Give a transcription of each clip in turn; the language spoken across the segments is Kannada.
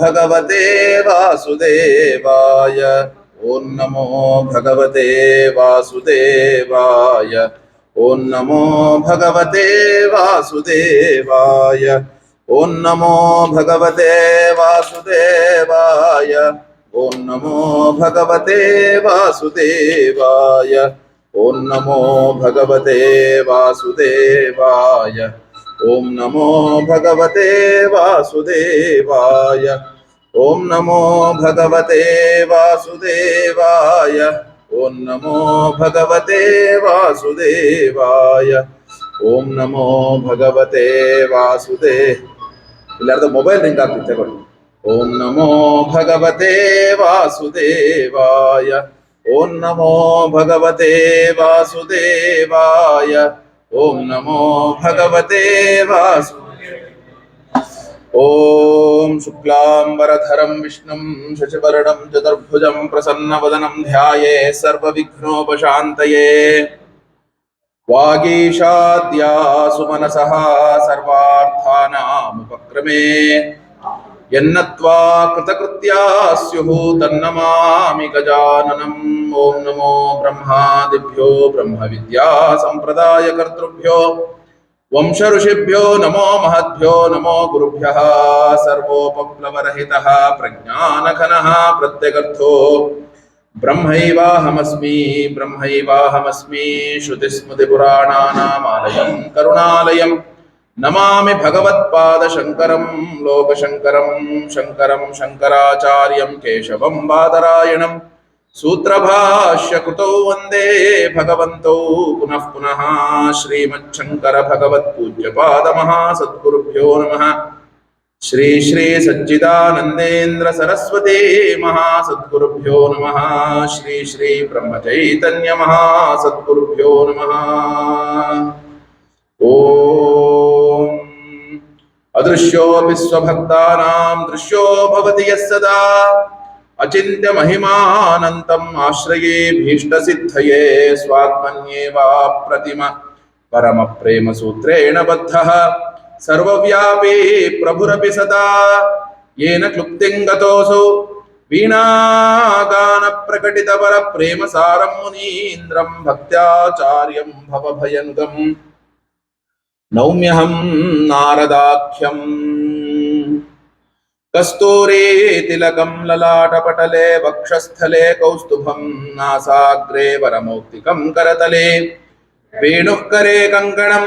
ಭಗವತೆ ವಾಸುದೇವಾಯ. ಓಂ ನಮೋ ಭಗವತೆ ವಾಸುದೇವಾಯ. ಓಂ ನಮೋ ಭಗವತೆ ವಾಸುದೇವಾಯ. ಓಂ ನಮೋ ಭಗವತೆ ವಾಸುದೇವಾಯ. ಓಂ ನಮೋ ಭಗವತೆ ವಾಸುದೇವಾಯ. ಓಂ ನಮೋ ಭಗವತೆ ವಾಸುದೇವಾಯ. ಓಂ ನಮೋ ಭಗವತೆ ವಾಸುದೇವಾಯ. ಓಂ ನಮೋ ಭಗವತೆ ವಾಸುದೇವಾಯ. ಓಂ ನಮೋ ಭಗವತೆ ವಾಸುದೇವಾಯ. ಓಂ ನಮೋ ಭಗವತೆ ಇಲ್ಲಾರ್ದ ಮೊಬೈಲ್ ರಿಂಗ್ ಆಗ್ತಿತ್ತು ತಗೊಳ್ಳಿ. ಓಂ ನಮೋ ಭಗವತೆ ವಾಸುದೇವಾಯ. ಓಂ ನಮೋ ಭಗವತೆ ವಾಸುದೇವಾಯ. ಓಂ ನಮೋ ಭಗವತೆ ಓಂ ಶುಕ್ಲಾಂಬರಧರಂ ವಿಷ್ಣುಂ ಶಶಿವರ್ಣಂ ಚತುರ್ಭುಜಂ ಪ್ರಸನ್ನವದನಂ ಧ್ಯಾಯೇ ಸರ್ವವಿಘ್ನೋಪಶಾಂತಯೇ. ವಾಗೀಶಾದ್ಯಾಸು ಮನಸಃ ಸರ್ವಾರ್ಥಾನಾಮುಪಕ್ರಮೇ. ಯನ್ನತ್ವಾ ಕೃತಕೃತ್ಯಾ ಸ್ಯುಃ ತನ್ನಮಾಮಿ ಗಜಾನನಂ. ಓಂ ನಮೋ ಬ್ರಹ್ಮಾದಿಭ್ಯೋ ಬ್ರಹ್ಮವಿದ್ಯಾ ಸಂಪ್ರದಾಯಕರ್ತೃಭ್ಯೋ ವಂಶ ಋಷಿಭ್ಯೋ ನಮೋ ಮಹದ್ಭ್ಯೋ ನಮೋ ಗುರುಭ್ಯಃ. ಸರ್ವೋಪಪ್ಲವರಹಿತಃ ಪ್ರಜ್ಞಾನಘನಃ ಪ್ರತ್ಯಗರ್ಥೋ ಬ್ರಹ್ಮೈವಾಹಮಸ್ಮಿ ಬ್ರಹ್ಮೈವಾಹಮಸ್ಮಿ. ಶ್ರುತಿಸ್ಮೃತಿಪುರಾಣಾನಾಮಾಲಯಂ ಕರುಣಾಲಯಂ ನಮಾಮಿ ಭಗವತ್ಪಾದಶಂಕರಂ ಲೋಕಶಂಕರಂ. ಶಂಕರಂ ಶಂಕರಾಚಾರ್ಯಂ ಕೇಶವಂ ಬಾದರಾಯಣಂ. ಸೂತ್ರಭಾಷ್ಯಕೃತೌ ವಂದೇ ಭಗವಂತೌ ಪುನಃ ಪುನಃ. ಶ್ರೀಮಚ್ಛಂಕರ ಭಗವತ್ಪೂಜ್ಯಪಾದ ಮಹಾಸದ್ಗುರುಭ್ಯೋ ನಮಃ. ಶ್ರೀ ಶ್ರೀ ಸಚ್ಚಿದಾನಂದೇಂದ್ರ ಸರಸ್ವತಿ ಮಹಾಸದ್ಗುರುಭ್ಯೋ ನಮಃ. ಶ್ರೀ ಶ್ರೀ ಬ್ರಹ್ಮಚೈತನ್ಯ ಮಹಾಸದ್ಗುರುಭ್ಯೋ ನಮಃ. ಓಂ ಅದೃಶ್ಯೋಪಿ ಸ್ವಭಕ್ತಾನಾಂ ದೃಶ್ಯೋ ಭವತಿ ಯಃ ಸದಾ. ಅಚಿಂತ್ಯ ಮಹಿಮಾನಂತಂ ಆಶ್ರಯೇ ಭೀಷ್ಟ ಸಿದ್ಧಯೇ. ಸ್ವಾತ್ಮನ್ಯೇವಾಪ್ರತಿಮ ಪರಮ ಪ್ರೇಮ ಸೂತ್ರೇಣ ಬದ್ಧಃ. ಸರ್ವವ್ಯಾಪಿ ಪ್ರಭುರಪಿ ಸದಾ. ಯೇನ ಕ್ಲುಪ್ತಿಂ ಗತೋऽಸೌ ವೀಣಾಗಾನ ಪ್ರಕಟಿತ ಪರ ಪ್ರೇಮ ಸಾರಂ ಮುನೀಂದ್ರಂ. ಭಕ್ತ್ಯಾಚಾರ್ಯಂ ಭವಭಯನುದಂ ನೌಮ್ಯಹಂ ನಾರದಾಖ್ಯಂ. ಕಸ್ತೂರಿ ತಿಲಕಂ ಲಲಾಟಪಟಲೆ ವಕ್ಷಸ್ಥಲೆ ಕೌಸ್ತುಭಂ. ನಾಸಾಗ್ರೆ ವರಮೌಕ್ತಿಕಂ ಕರತಲೆ ವೇಣುಃ ಕರೆ ಕಂಕಣಂ.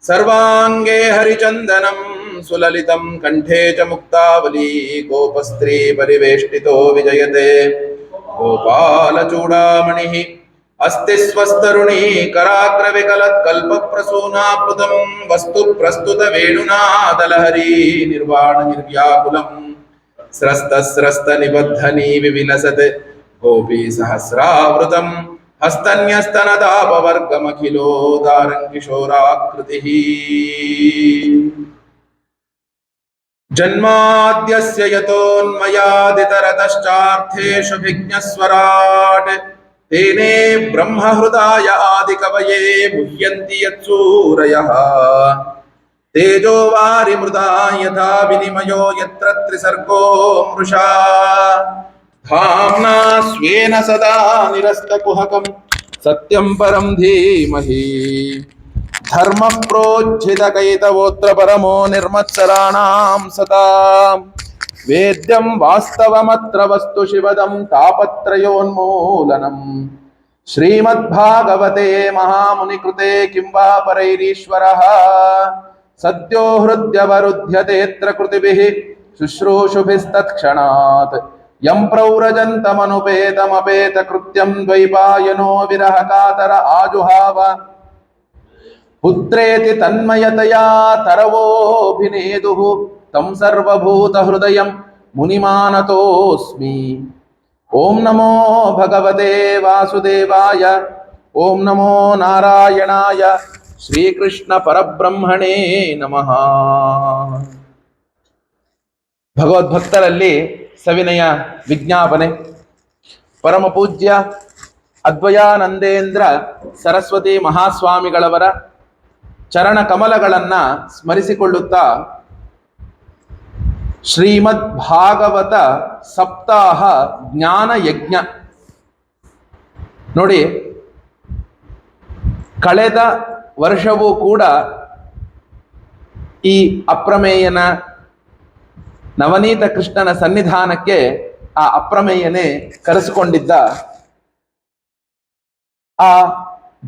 ಸರ್ವಾಂಗೇ ಹರಿಚಂದನಂ ಸುಲಲಿತಂ ಕಂಠೇ ಚ ಮುಕ್ತಾವಲಿ. ಗೋಪಸ್ತ್ರೀ ಪರಿವೇಷ್ಟಿತೋ ವಿಜಯತೆ ಗೋಪಾಲಚೂಡಾಮಣಿಃ. ಅಸ್ತಿ ಸ್ವಸ್ತರುಣೀ ಕರಾಗ್ರವಿಕಲತ್ ಕಲ್ಪಪ್ರಸೂನಾಪ್ಲುತಂ. ವಸ್ತು ಪ್ರಸ್ತುತ ವೇಣುನಾದಲಹರಿ ನಿರ್ವಾಣ ನಿರ್ವ್ಯಾಕುಲಂ. ಸ್ರಸ್ತ ನಿಬದ್ಧನೀ ವಿವಿಲಸತ್ ಗೋಪೀ ಸಹಸ್ರಾವೃತಂ. ಹಸ್ತನ್ಯಸ್ತನದಾಪವರ್ಗಮಖಿಲೋದಾರಂ ಕಿಶೋರಾಕೃತಿಃ. ಜನ್ಮಾದ್ಯಸ್ಯ ಯತೋನ್ಮಯಾದಿತರತಶ್ಚಾರ್ಥೇಷು ತೇನೇ ಬ್ರಹ್ಮಹೃದಾಯ ಆದಿಕವಯೇ ಮುಹ್ಯಂತಿ ಯತ್ಸೂರಯಃ. ತೇಜೋ ವಾರಿ ಮೃದಾ ಯಥಾ ವಿನಿಮಯೋ ಯತ್ರ ತ್ರಿಸರ್ಗೋ ಮೃಷಾ. ಧಾಮ್ನಾ ಸ್ವೇನ ಸದಾ ನಿರಸ್ತಕುಹಕಂ ಸತ್ಯಂ ಪರಂ ಧೀಮಹಿ. ಧರ್ಮ ಪ್ರೋಜ್झितकैतवोऽत्र ಪರಮೋ ನಿರ್ಮತ್ಸರಾಣಾಂ ಸತಾಂ. ವೇದ್ಯಂ ವಾಸ್ತವಮತ್ರ ವಸ್ತು ಶಿವದಂ ತಾಪತ್ರಯೋನ್ಮೂಲನಂ. ಶ್ರೀಮದ್ಭಾಗವತೆ ಮಹಾಮುನಿಕೃತೆ ಕಿಂ ವಾ ಪರೈರೀಶ್ವರಃ. ಸದ್ಯೋ ಹೃದ್ಯವರುಧ್ಯತೆऽತ್ರ ಕೃತಿಭಿಃ ಶುಶ್ರೂಷುಭಿಸ್ತತ್ಕ್ಷಣಾತ್. ಯಂ ಪ್ರವ್ರಜन्तಮನುಪೇತಮಪೇತ ಕೃತ್ಯಂ ದ್ವೈಪಾಯನೋ ವಿರಹ ಕಾತರ ಆಜುಹಾವ. ಪುತ್ರೇತಿ ತನ್ಮಯತಯಾ ತರವೋಭಿನೇದುಃ. ತಂ ಸರ್ವಭೂತ ಹೃದಯಂ ಮುನಿಮಾನತೋಸ್ಮಿ. ಓಂ ನಮೋ ಭಗವತೆ ವಾಸುದೇವಾಯ. ಓಂ ನಮೋ ನಾರಾಯಣಾಯ. ಶ್ರೀಕೃಷ್ಣ ಪರಬ್ರಹ್ಮಣೇ ನಮಃ. ಭಗವದ್ಭಕ್ತರಲ್ಲಿ ಸವಿನಯ ವಿಜ್ಞಾಪನೆ. ಪರಮ ಪೂಜ್ಯ ಅದ್ವಯಾನಂದೇಂದ್ರ ಸರಸ್ವತಿ ಮಹಾಸ್ವಾಮಿಗಳವರ ಚರಣ ಕಮಲಗಳನ್ನು ಸ್ಮರಿಸಿಕೊಳ್ಳುತ್ತಾ ಶ್ರೀಮದ್ ಭಾಗವತ ಸಪ್ತಾಹ ಜ್ಞಾನ ಯಜ್ಞ. ನೋಡಿ, ಕಳೆದ ವರ್ಷವೂ ಕೂಡ ಈ ಅಪ್ರಮೇಯನ ನವನೀತ ಕೃಷ್ಣನ ಸನ್ನಿಧಾನಕ್ಕೆ ಆ ಅಪ್ರಮೇಯನೇ ಕರೆಸಿಕೊಂಡಿದ್ದ. ಆ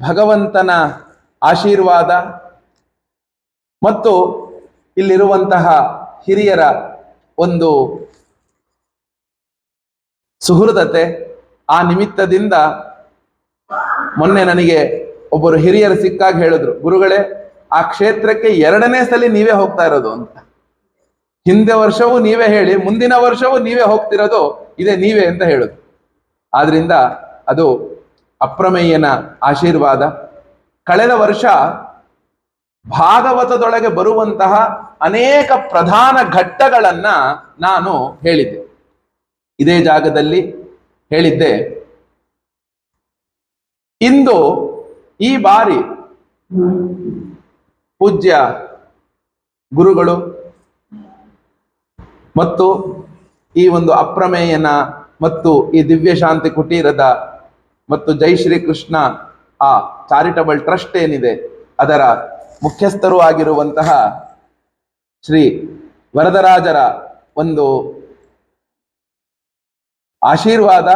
ಭಗವಂತನ ಆಶೀರ್ವಾದ ಮತ್ತು ಇಲ್ಲಿರುವಂತಹ ಹಿರಿಯರ ಒಂದು ಸುಹೃದತೆ, ಆ ನಿಮಿತ್ತದಿಂದ ಮೊನ್ನೆ ನನಗೆ ಒಬ್ಬರು ಹಿರಿಯರು ಸಿಕ್ಕಾಗ ಹೇಳಿದ್ರು, ಗುರುಗಳೇ, ಆ ಕ್ಷೇತ್ರಕ್ಕೆ 2ನೇ ಸಲ ನೀವೇ ಹೋಗ್ತಾ ಇರೋದು ಅಂತ. ಹಿಂದೆ ವರ್ಷವೂ ನೀವೇ ಹೇಳಿ, ಮುಂದಿನ ವರ್ಷವೂ ನೀವೇ ಹೋಗ್ತಿರೋದು, ಇದೇ ನೀವೇ ಅಂತ ಹೇಳುದು. ಆದ್ರಿಂದ ಅದು ಅಪ್ರಮೇಯನ ಆಶೀರ್ವಾದ. ಕಳೆದ ವರ್ಷ ಭಾಗವತದೊಳಗೆ ಬರುವಂತಹ ಅನೇಕ ಪ್ರಧಾನ ಘಟ್ಟಗಳನ್ನ ನಾನು ಹೇಳಿದ್ದೆ, ಇದೇ ಜಾಗದಲ್ಲಿ ಹೇಳಿದ್ದೆ. ಇಂದು ಈ ಬಾರಿ ಪೂಜ್ಯ ಗುರುಗಳು ಮತ್ತು ಈ ಒಂದು ಅಪ್ರಮೇಯನ ಮತ್ತು ಈ ದಿವ್ಯ ಶಾಂತಿ ಕುಟೀರದ ಮತ್ತು ಜೈ ಶ್ರೀ ಕೃಷ್ಣ ಆ ಚಾರಿಟಬಲ್ ಟ್ರಸ್ಟ್ ಏನಿದೆ ಅದರ ಮುಖ್ಯಸ್ಥರೂ ಆಗಿರುವಂತಹ ಶ್ರೀ ವರದರಾಜರ ಒಂದು ಆಶೀರ್ವಾದ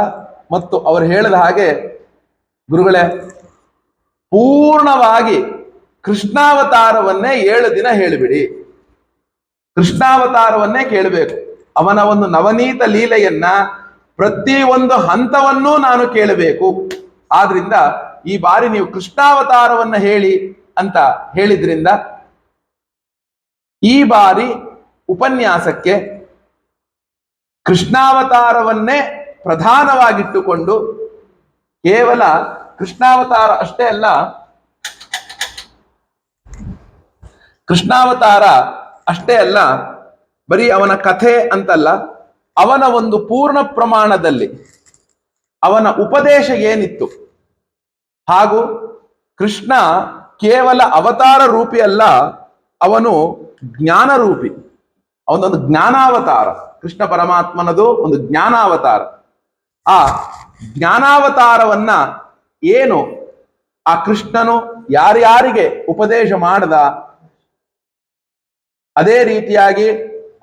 ಮತ್ತು ಅವರು ಹೇಳಿದ ಹಾಗೆ, ಗುರುಗಳೇ, ಪೂರ್ಣವಾಗಿ ಕೃಷ್ಣಾವತಾರವನ್ನೇ 7 ದಿನ ಹೇಳಿಬಿಡಿ, ಕೃಷ್ಣಾವತಾರವನ್ನೇ ಕೇಳಬೇಕು, ಅವನ ಒಂದು ನವನೀತ ಲೀಲೆಯನ್ನ ಪ್ರತಿಯೊಂದು ಹಂತವನ್ನೂ ನಾನು ಕೇಳಬೇಕು. ಆದ್ರಿಂದ ಈ ಬಾರಿ ನೀವು ಕೃಷ್ಣಾವತಾರವನ್ನ ಹೇಳಿ ಅಂತ ಹೇಳಿದ್ರಿಂದ ಈ ಬಾರಿ ಉಪನ್ಯಾಸಕ್ಕೆ ಕೃಷ್ಣಾವತಾರವನ್ನೇ ಪ್ರಧಾನವಾಗಿಟ್ಟುಕೊಂಡು, ಕೇವಲ ಕೃಷ್ಣಾವತಾರ ಅಷ್ಟೇ ಅಲ್ಲ, ಕೃಷ್ಣಾವತಾರ ಅಷ್ಟೇ ಅಲ್ಲ, ಬರೀ ಅವನ ಕಥೆ ಅಂತಲ್ಲ, ಅವನ ಒಂದು ಪೂರ್ಣ ಪ್ರಮಾಣದಲ್ಲಿ ಅವನ ಉಪದೇಶ ಏನಿತ್ತು, ಹಾಗೂ ಕೃಷ್ಣ ಕೇವಲ ಅವತಾರ ರೂಪಿ ಅಲ್ಲ, ಅವನು ಜ್ಞಾನ ರೂಪಿ, ಅವನೊಂದು ಜ್ಞಾನಾವತಾರ. ಕೃಷ್ಣ ಪರಮಾತ್ಮನದು ಒಂದು ಜ್ಞಾನಾವತಾರ. ಆ ಜ್ಞಾನಾವತಾರವನ್ನ ಏನು ಆ ಕೃಷ್ಣನು ಯಾರ್ಯಾರಿಗೆ ಉಪದೇಶ ಮಾಡದ, ಅದೇ ರೀತಿಯಾಗಿ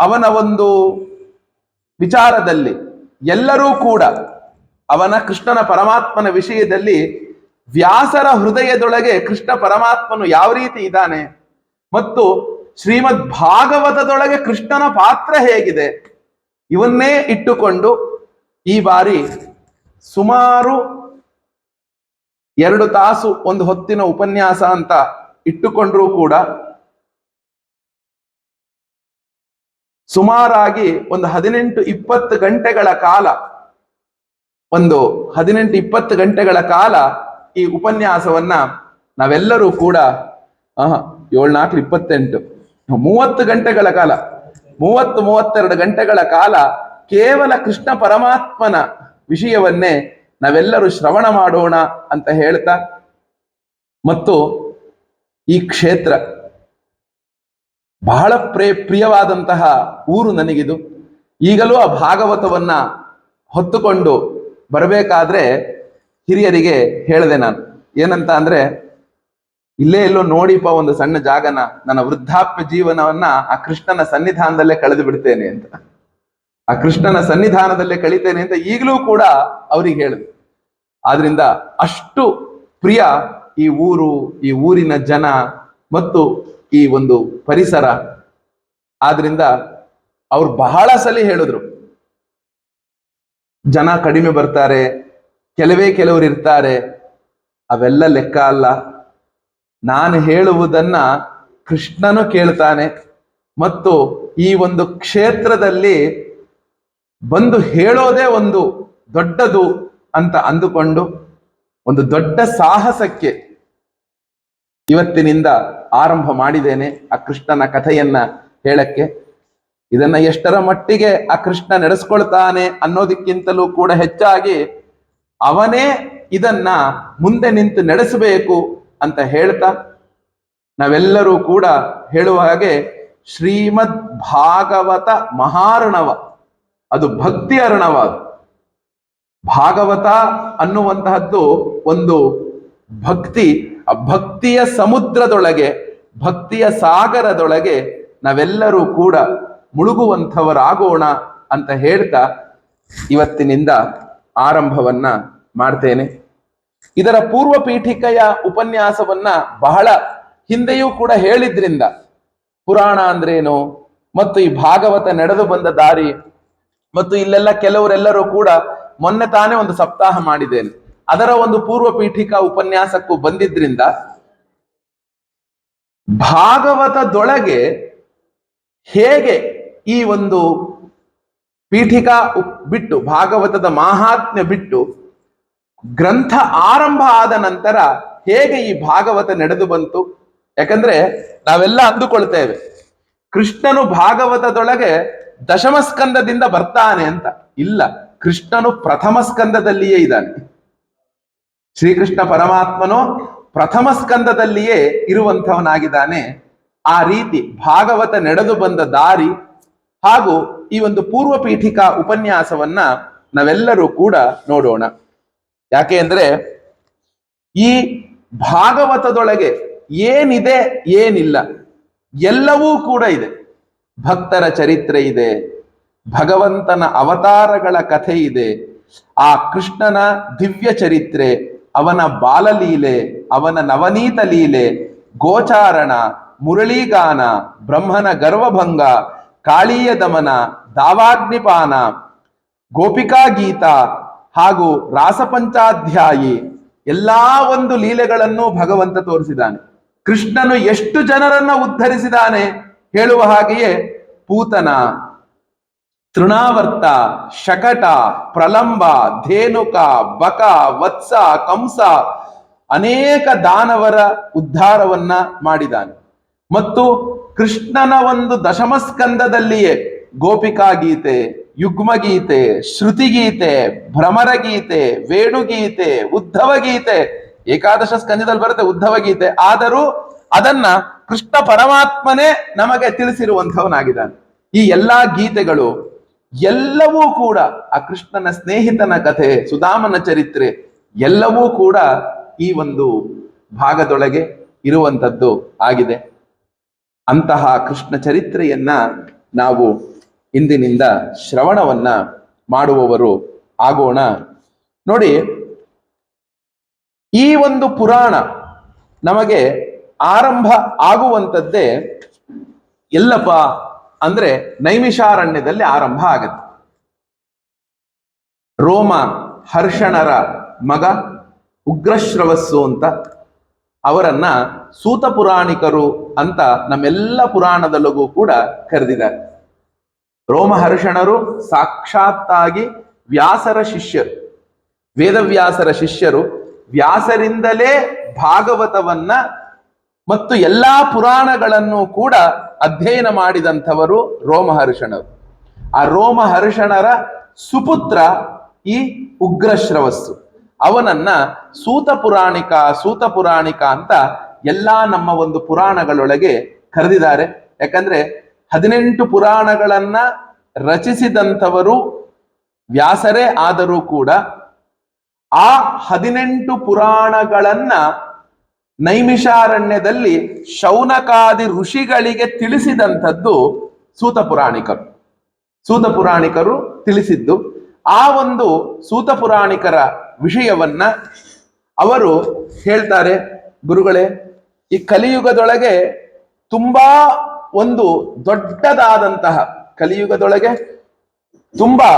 ಅವನ ಒಂದು ವಿಚಾರದಲ್ಲಿ ಎಲ್ಲರೂ ಕೂಡ ಅವನ ಕೃಷ್ಣನ ಪರಮಾತ್ಮನ ವಿಷಯದಲ್ಲಿ ವ್ಯಾಸರ ಹೃದಯದೊಳಗೆ ಕೃಷ್ಣ ಪರಮಾತ್ಮನು ಯಾವ ರೀತಿ ಇದ್ದಾನೆ ಮತ್ತು ಶ್ರೀಮದ್ ಭಾಗವತದೊಳಗೆ ಕೃಷ್ಣನ ಪಾತ್ರ ಹೇಗಿದೆ, ಇವನ್ನೇ ಇಟ್ಟುಕೊಂಡು ಈ ಬಾರಿ ಸುಮಾರು 2 ತಾಸು ಒಂದು ಹೊತ್ತಿನ ಉಪನ್ಯಾಸ ಅಂತ ಇಟ್ಟುಕೊಂಡ್ರೂ ಕೂಡ ಸುಮಾರಾಗಿ ಒಂದು 18-20 ಗಂಟೆಗಳ ಕಾಲ, ಒಂದು 18-20 ಗಂಟೆಗಳ ಕಾಲ ಈ ಉಪನ್ಯಾಸವನ್ನ ನಾವೆಲ್ಲರೂ ಕೂಡ 7-4-28 30 ಗಂಟೆಗಳ ಕಾಲ, 30-32 ಗಂಟೆಗಳ ಕಾಲ ಕೇವಲ ಕೃಷ್ಣ ಪರಮಾತ್ಮನ ವಿಷಯವನ್ನೇ ನಾವೆಲ್ಲರೂ ಶ್ರವಣ ಮಾಡೋಣ ಅಂತ ಹೇಳ್ತಾ, ಮತ್ತು ಈ ಕ್ಷೇತ್ರ ಬಹಳ ಪ್ರಿಯವಾದಂತಹ ಊರು ನನಗಿದು. ಈಗಲೂ ಆ ಭಾಗವತವನ್ನ ಹೊತ್ತುಕೊಂಡು ಬರಬೇಕಾದ್ರೆ ಹಿರಿಯರಿಗೆ ಹೇಳಿದೆ ನಾನು, ಏನಂತ ಅಂದ್ರೆ, ಇಲ್ಲೇ ಎಲ್ಲೋ ನೋಡಿಪ ಒಂದು ಸಣ್ಣ ಜಾಗನ, ನನ್ನ ವೃದ್ಧಾಪ್ಯ ಜೀವನವನ್ನ ಆ ಕೃಷ್ಣನ ಸನ್ನಿಧಾನದಲ್ಲೇ ಕಳೆದು ಬಿಡ್ತೇನೆ ಅಂತ, ಆ ಕೃಷ್ಣನ ಸನ್ನಿಧಾನದಲ್ಲೇ ಕಳಿತೇನೆ ಅಂತ ಈಗಲೂ ಕೂಡ ಅವ್ರಿಗೆ ಹೇಳಿದೆ. ಆದ್ರಿಂದ ಅಷ್ಟು ಪ್ರಿಯ ಈ ಊರು, ಈ ಊರಿನ ಜನ ಮತ್ತು ಈ ಒಂದು ಪರಿಸರ. ಆದ್ರಿಂದ ಅವ್ರು ಬಹಳ ಸಲ ಹೇಳಿದ್ರು, ಜನ ಕಡಿಮೆ ಬರ್ತಾರೆ, ಕೆಲವರು ಇರ್ತಾರೆ, ಅವೆಲ್ಲ ಲೆಕ್ಕ ಅಲ್ಲ, ನಾನು ಹೇಳುವುದನ್ನ ಕೃಷ್ಣನು ಕೇಳ್ತಾನೆ, ಮತ್ತು ಈ ಒಂದು ಕ್ಷೇತ್ರದಲ್ಲಿ ಬಂದು ಹೇಳೋದೇ ಒಂದು ದೊಡ್ಡದು ಅಂತ ಅಂದುಕೊಂಡು ಒಂದು ದೊಡ್ಡ ಸಾಹಸಕ್ಕೆ ಇವತ್ತಿನಿಂದ ಆರಂಭ ಮಾಡಿದ್ದೇನೆ ಆ ಕೃಷ್ಣನ ಕಥೆಯನ್ನ ಹೇಳಕ್ಕೆ. ಇದನ್ನ ಎಷ್ಟರ ಮಟ್ಟಿಗೆ ಆ ಕೃಷ್ಣ ನಡೆಸ್ಕೊಳ್ತಾನೆ ಅನ್ನೋದಕ್ಕಿಂತಲೂ ಕೂಡ ಹೆಚ್ಚಾಗಿ ಅವನೇ ಇದನ್ನ ಮುಂದೆ ನಿಂತು ನಡೆಸಬೇಕು ಅಂತ ಹೇಳ್ತಾ, ನಾವೆಲ್ಲರೂ ಕೂಡ ಹೇಳುವ ಹಾಗೆ ಶ್ರೀಮದ್ ಭಾಗವತ ಮಹಾರ್ಣವ, ಅದು ಭಕ್ತಿ ಅರ್ಣವ. ಭಾಗವತ ಅನ್ನುವಂತಹದ್ದು ಒಂದು ಭಕ್ತಿ. ಆ ಭಕ್ತಿಯ ಸಮುದ್ರದೊಳಗೆ, ಭಕ್ತಿಯ ಸಾಗರದೊಳಗೆ ನಾವೆಲ್ಲರೂ ಕೂಡ ಮುಳುಗುವಂಥವರಾಗೋಣ ಅಂತ ಹೇಳ್ತಾ ಇವತ್ತಿನಿಂದ ಆರಂಭವನ್ನ ಮಾಡ್ತೇನೆ. ಇದರ ಪೂರ್ವ ಪೀಠಿಕೆಯ ಉಪನ್ಯಾಸವನ್ನ ಬಹಳ ಹಿಂದೆಯೂ ಕೂಡ ಹೇಳಿದ್ರಿಂದ ಪುರಾಣ ಅಂದ್ರೇನು, ಮತ್ತು ಈ ಭಾಗವತ ನಡೆದು ಬಂದ ದಾರಿ, ಮತ್ತು ಇಲ್ಲೆಲ್ಲ ಕೆಲವರೆಲ್ಲರೂ ಕೂಡ ಮೊನ್ನೆ ತಾನೇ ಒಂದು ಸಪ್ತಾಹ ಮಾಡಿದ್ದೇನೆ, ಅದರ ಒಂದು ಪೂರ್ವ ಪೀಠಿಕಾ ಉಪನ್ಯಾಸಕ್ಕೂ ಬಂದಿದ್ರಿಂದ ಭಾಗವತದೊಳಗೆ ಹೇಗೆ ಈ ಒಂದು ಪೀಠಿಕಾ ಬಿಟ್ಟು, ಭಾಗವತದ ಮಾಹಾತ್ಮ್ಯ ಬಿಟ್ಟು ಗ್ರಂಥ ಆರಂಭ ಆದ ನಂತರ ಹೇಗೆ ಈ ಭಾಗವತ ನಡೆದು ಬಂತು. ಯಾಕಂದ್ರೆ ನಾವೆಲ್ಲ ಅಂದುಕೊಳ್ತೇವೆ ಕೃಷ್ಣನು ಭಾಗವತದೊಳಗೆ ದಶಮ ಸ್ಕಂದದಿಂದ ಬರ್ತಾನೆ ಅಂತ. ಇಲ್ಲ, ಕೃಷ್ಣನು ಪ್ರಥಮ ಸ್ಕಂದದಲ್ಲಿಯೇ ಇದ್ದಾನೆ. ಶ್ರೀಕೃಷ್ಣ ಪರಮಾತ್ಮನು ಪ್ರಥಮ ಸ್ಕಂದದಲ್ಲಿಯೇ ಇರುವಂಥವನಾಗಿದ್ದಾನೆ. ಆ ರೀತಿ ಭಾಗವತ ನಡೆದು ಬಂದ ದಾರಿ ಹಾಗೂ ಈ ಒಂದು ಪೂರ್ವ ಪೀಠಿಕಾ ಉಪನ್ಯಾಸವನ್ನ ನಾವೆಲ್ಲರೂ ಕೂಡ ನೋಡೋಣ. ಯಾಕೆ ಅಂದ್ರೆ ಈ ಭಾಗವತದೊಳಗೆ ಏನಿದೆ ಏನಿಲ್ಲ ಎಲ್ಲವೂ ಕೂಡ ಇದೆ. ಭಕ್ತರ ಚರಿತ್ರೆ ಇದೆ, ಭಗವಂತನ ಅವತಾರಗಳ ಕಥೆ ಇದೆ, ಆ ಕೃಷ್ಣನ ದಿವ್ಯ ಚರಿತ್ರೆ, ಅವನ ಬಾಲಲೀಲೆ, ಅವನ ನವನೀತ ಲೀಲೆ, ಗೋಚಾರಣ, ಮುರಳೀಗಾನ, ಬ್ರಹ್ಮನ ಗರ್ವಭಂಗ, ಕಾಳೀಯ ದಮನ, ದಾವಾಗ್ನಿಪಾನ, ಗೋಪಿಕಾ ಗೀತ ಹಾಗೂ ರಾಸಪಂಚಾಧ್ಯಾಯಿ ಎಲ್ಲಾ ಒಂದು ಲೀಲೆಗಳನ್ನು ಭಗವಂತ ತೋರಿಸಿದ್ದಾನೆ. ಕೃಷ್ಣನು ಎಷ್ಟು ಜನರನ್ನ ಉದ್ಧರಿಸಿದ್ದಾನೆ ಹೇಳುವ ಹಾಗೆಯೇ ಪೂತನ, ತೃಣಾವರ್ತ, ಶಕಟ, ಪ್ರಲಂಬ, ಧೇನುಕ, ಬಕ, ವತ್ಸ, ಕಂಸ ಅನೇಕ ದಾನವರ ಉದ್ಧಾರವನ್ನ ಮಾಡಿದ್ದಾನೆ. ಮತ್ತು ಕೃಷ್ಣನ ಒಂದು ದಶಮಸ್ಕಂದದಲ್ಲಿಯೇ ಗೋಪಿಕಾ ಗೀತೆ, ಯುಗ್ಮ ಗೀತೆ, ಶ್ರುತಿಗೀತೆ, ಭ್ರಮರ ಗೀತೆ, ವೇಣುಗೀತೆ, ಉದ್ಧವ ಗೀತೆ, ಏಕಾದಶ ಸ್ಕಂದದಲ್ಲಿ ಬರುತ್ತೆ ಉದ್ಧವ ಗೀತೆ, ಆದರೂ ಅದನ್ನ ಕೃಷ್ಣ ಪರಮಾತ್ಮನೇ ನಮಗೆ ತಿಳಿಸಿರುವಂಥವನಾಗಿದ್ದಾನೆ. ಈ ಎಲ್ಲಾ ಗೀತೆಗಳು ಎಲ್ಲವೂ ಕೂಡ ಆ ಕೃಷ್ಣನ ಸ್ನೇಹಿತನ ಕಥೆ, ಸುಧಾಮನ ಚರಿತ್ರೆ ಎಲ್ಲವೂ ಕೂಡ ಈ ಒಂದು ಭಾಗದೊಳಗೆ ಇರುವಂಥದ್ದು ಆಗಿದೆ. ಅಂತಹ ಕೃಷ್ಣ ಚರಿತ್ರೆಯನ್ನ ನಾವು ಇಂದಿನಿಂದ ಶ್ರವಣವನ್ನ ಮಾಡುವವರು ಆಗೋಣ. ನೋಡಿ, ಈ ಒಂದು ಪುರಾಣ ನಮಗೆ ಆರಂಭ ಆಗುವಂಥದ್ದೇ ಎಲ್ಲಪ್ಪ ಅಂದ್ರೆ ನೈಮಿಷಾರಣ್ಯದಲ್ಲಿ ಆರಂಭ ಆಗತ್ತೆ. ರೋಮ ಹರ್ಷಣರ ಮಗ ಉಗ್ರಶ್ರವಸ್ಸು ಅಂತ, ಅವರನ್ನ ಸೂತ ಪುರಾಣಿಕರು ಅಂತ ನಮ್ಮೆಲ್ಲ ಪುರಾಣದಲ್ಲಿಗೂ ಕೂಡ ಕರೆದಿದ್ದಾರೆ. ರೋಮಹರ್ಷಣರು ಸಾಕ್ಷಾತ್ತಾಗಿ ವ್ಯಾಸರ ಶಿಷ್ಯರು, ವೇದವ್ಯಾಸರ ಶಿಷ್ಯರು. ವ್ಯಾಸರಿಂದಲೇ ಭಾಗವತವನ್ನ ಮತ್ತು ಎಲ್ಲಾ ಪುರಾಣಗಳನ್ನು ಕೂಡ ಅಧ್ಯಯನ ಮಾಡಿದಂಥವರು ರೋಮಹರ್ಷಣರು. ಆ ರೋಮಹರ್ಷಣರ ಸುಪುತ್ರ ಈ ಉಗ್ರಶ್ರವಸ್ಸು. ಅವನನ್ನ ಸೂತ ಪುರಾಣಿಕ ಅಂತ ಎಲ್ಲಾ ನಮ್ಮ ಒಂದು ಪುರಾಣಗಳೊಳಗೆ ಕರೆದಿದ್ದಾರೆ. ಯಾಕಂದ್ರೆ 18 ಪುರಾಣಗಳನ್ನ ರಚಿಸಿದಂಥವರು ವ್ಯಾಸರೇ ಆದರೂ ಕೂಡ ಆ 18 ಪುರಾಣಗಳನ್ನ ನೈಮಿಷಾರಣ್ಯದಲ್ಲಿ ಶೌನಕಾದಿ ಋಷಿಗಳಿಗೆ ತಿಳಿಸಿದಂಥದ್ದು ಸೂತ ಪುರಾಣಿಕರು ತಿಳಿಸಿದ್ದು. ಆ ಒಂದು ಸೂತ ಪುರಾಣಿಕರ ವಿಷಯವನ್ನ ಅವರು ಹೇಳ್ತಾರೆ, ಗುರುಗಳೇ, ಈ ಕಲಿಯುಗದೊಳಗೆ ತುಂಬಾ ಒಂದು ದೊಡ್ಡದಾದಂತಹ, ಕಲಿಯುಗದೊಳಗೆ ತುಂಬಾ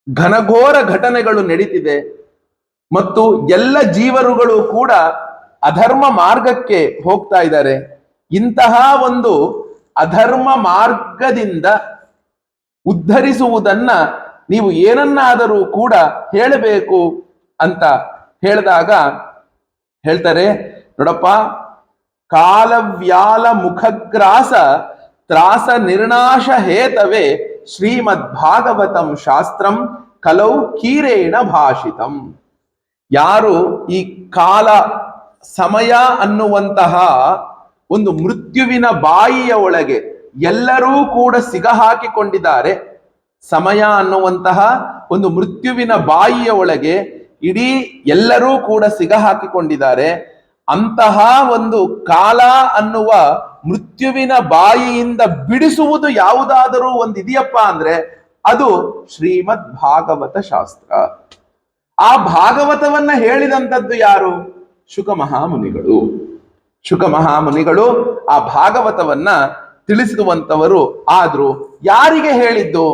ಘನಘೋರ ಘಟನೆಗಳು ನಡೀತಿದೆ ಮತ್ತು ಎಲ್ಲ ಜೀವರುಗಳು ಕೂಡ ಅಧರ್ಮ ಮಾರ್ಗಕ್ಕೆ ಹೋಗ್ತಾ ಇದ್ದಾರೆ. ಇಂತಹ ಒಂದು ಅಧರ್ಮ ಮಾರ್ಗದಿಂದ ಉದ್ಧರಿಸುವುದನ್ನ ನೀವು ಏನನ್ನಾದರೂ ಕೂಡ ಹೇಳಬೇಕು ಅಂತ ಹೇಳಿದಾಗ ಹೇಳ್ತಾರೆ, ನೋಡಪ್ಪ, ಕಾಲವ್ಯಾಲ ಮುಖಗ್ರಾಸ ತ್ರಾಸ ನಿರ್ನಾಶ ಹೇತವೇ ಶ್ರೀಮದ್ ಭಾಗವತಂ ಶಾಸ್ತ್ರಂ ಕಲೌ ಕೀರೇಣ ಭಾಷಿತಂ. ಯಾರು ಈ ಕಾಲ ಸಮಯ ಅನ್ನುವಂತಹ ಒಂದು ಮೃತ್ಯುವಿನ ಬಾಯಿಯ ಒಳಗೆ ಎಲ್ಲರೂ ಕೂಡ ಸಿಗಹಾಕಿಕೊಂಡಿದ್ದಾರೆ. ಸಮಯ ಅನ್ನುವಂತಹ ಒಂದು ಮೃತ್ಯುವಿನ ಬಾಯಿಯ ಒಳಗೆ ಇಡೀ ಎಲ್ಲರೂ ಕೂಡ ಸಿಗಹಾಕಿಕೊಂಡಿದ್ದಾರೆ. ಅಂತಹ ಒಂದು ಕಾಲ ಅನ್ನುವ ಮೃತ್ಯುವಿನ ಬಾಯಿಯಿಂದ ಬಿಡಿಸುವುದು ಯಾವುದಾದರೂ ಒಂದು ಇದೆಯಪ್ಪ ಅಂದ್ರೆ ಅದು ಶ್ರೀಮದ್ ಭಾಗವತ ಶಾಸ್ತ್ರ. ಆ ಭಾಗವತವನ್ನ ಹೇಳಿದಂಥದ್ದು ಯಾರು? ಶುಕ ಮಹಾಮುನಿಗಳು. ಶುಕ ಮಹಾಮುನಿಗಳು ಆ ಭಾಗವತವನ್ನ ತಿಳಿಸುವಂತವರು ಆದ್ರು. ಯಾರಿಗೆ ಹೇಳಿದ್ದು?